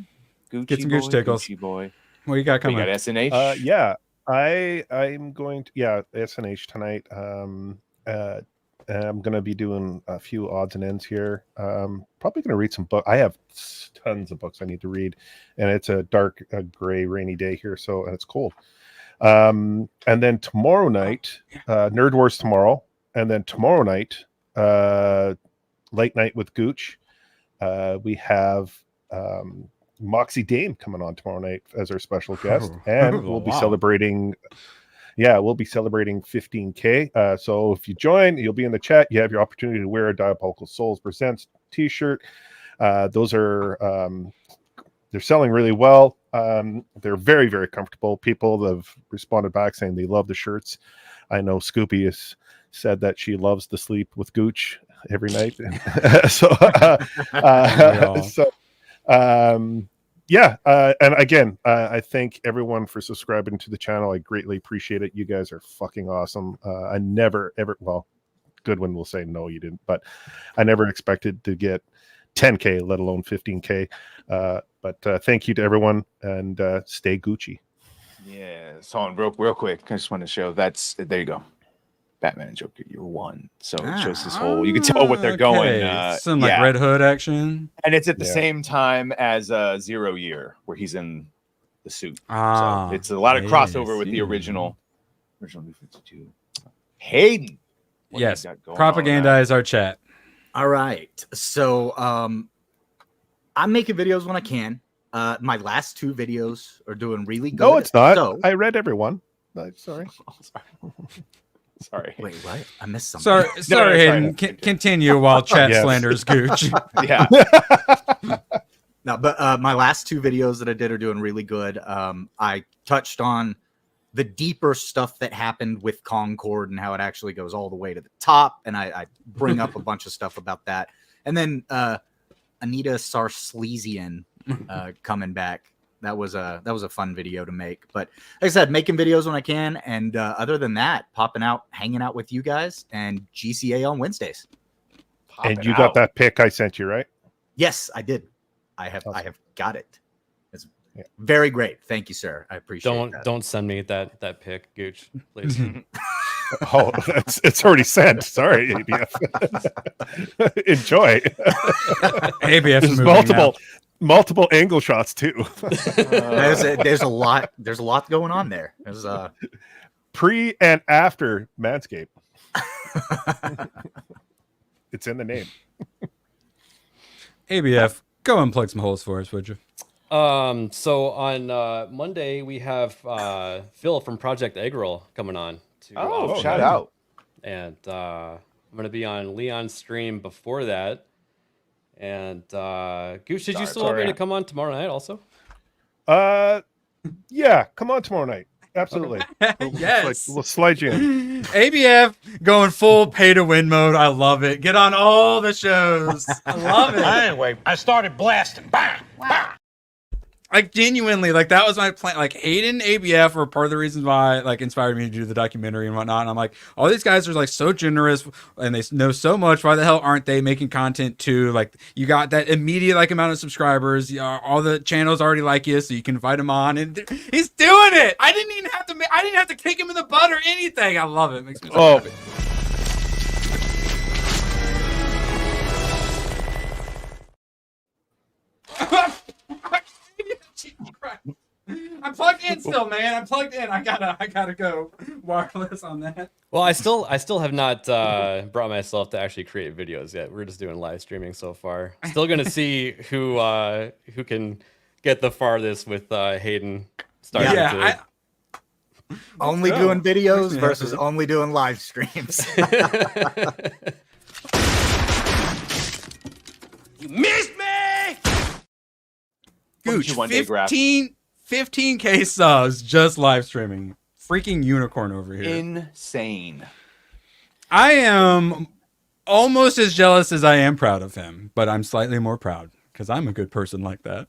Get some Gucci tickles. Gucci boy. What you got coming? We got SNH. Yeah, I'm going to SNH tonight. I'm going to be doing a few odds and ends here. Probably going to read some books. I have tons of books I need to read, and it's a dark, gray, rainy day here, and it's cold. And then tomorrow night, Nerd Wars tomorrow, and then tomorrow night, late night with Gooch. We have Moxie Dame coming on tomorrow night as our special guest, and we'll be celebrating. Yeah, we'll be celebrating 15K. So if you join, you'll be in the chat. You have your opportunity to wear a Diabolical Souls Presents t-shirt. Those are they're selling really well. They're very, very comfortable. People have responded back saying they love the shirts. I know Scoopy has said that she loves to sleep with Gooch every night. And again, I thank everyone for subscribing to the channel. I greatly appreciate it. You guys are fucking awesome. I never ever, well, Goodwin will say no, you didn't, but I never expected to get 10K, let alone 15K. But thank you to everyone, and stay Gucci. Yeah, so on real quick, I just want to show there you go. Batman and Joker year one. So it shows this whole, you can tell what they're going. Some like Red Hood action. And it's at the same time as 0 Year, where he's in the suit. So it's a lot of crossover with the original New 52. Hayden. Yes, propagandize our chat. All right. So I'm making videos when I can. My last 2 videos are doing really good. No, it's not. So, I read everyone. Sorry. Sorry. Wait, what? I missed something. Sorry, Hayden. Continue while chat slanders Gooch. Yeah. No, but my last 2 videos that I did are doing really good. I touched on the deeper stuff that happened with Concord and how it actually goes all the way to the top, and I bring up a bunch of stuff about that. And then Anita Sarslezian coming back. That was a fun video to make. But like I said, making videos when I can, and other than that, popping out, hanging out with you guys, and GCA on Wednesdays. And you got that pic I sent you, right? Yes, I did. I have got it. It's very great. Thank you, sir. I appreciate that. Don't send me that pic, Gooch, please. Oh, it's already sent. Sorry, ABF. Enjoy. ABF. Multiple angle shots too. There's a lot going on there. There's pre and after Manscaped. It's in the name. ABF, go and plug some holes for us, would you? So on Monday we have Phil from Project Egg Roll coming on. Shout out. And I'm gonna be on Leon's stream before that. And Gooch, did you still want me to come on tomorrow night also? Yeah, come on tomorrow night. Absolutely. Yes. We'll slide you in. ABF going full pay to win mode. I love it. Get on all the shows. I love it. Anyway, I started blasting. Bang! Bang! Like genuinely, like that was my plan. Like Hayden, ABF were part of the reasons why like inspired me to do the documentary and whatnot. And I'm like, all these guys are like so generous and they know so much. Why the hell aren't they making content too? Like you got that immediate like amount of subscribers. All the channels already like you, so you can invite him on. And he's doing it. I didn't even have to kick him in the butt or anything. I love it. It makes me so happy. I'm plugged in still, man. I'm plugged in. I gotta go wireless on that. Well, I still have not brought myself to actually create videos yet. We're just doing live streaming so far. Still gonna see who can get the farthest with Hayden starting only doing videos versus only doing live streams. You missed me! Gooch, 15K subs just live streaming. Freaking unicorn over here. Insane. I am almost as jealous as I am proud of him, but I'm slightly more proud because I'm a good person like that.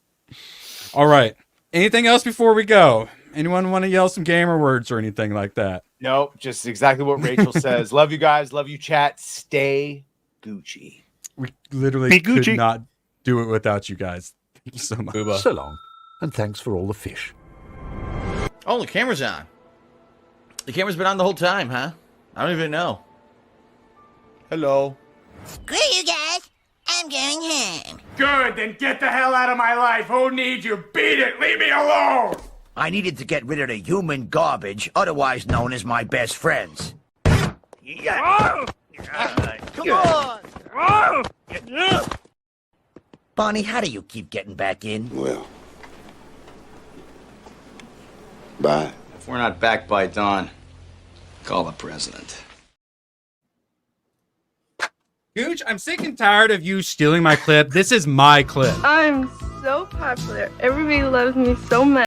All right. Anything else before we go? Anyone want to yell some gamer words or anything like that? No, just exactly what Rachel says. Love you guys. Love you, chat. Stay Gucci. We literally could not do it without you guys. Thank you so much. Booba. So long, and thanks for all the fish. Oh, the camera's on. The camera's been on the whole time, huh? I don't even know. Hello. Screw you guys. I'm going home. Good, then get the hell out of my life. Who needs you? Beat it. Leave me alone. I needed to get rid of the human garbage, otherwise known as my best friends. Come on. Bonnie, how do you keep getting back in? Well, bye. If we're not back by dawn, call the president. Gooch, I'm sick and tired of you stealing my clip. This is my clip. I'm so popular. Everybody loves me so much.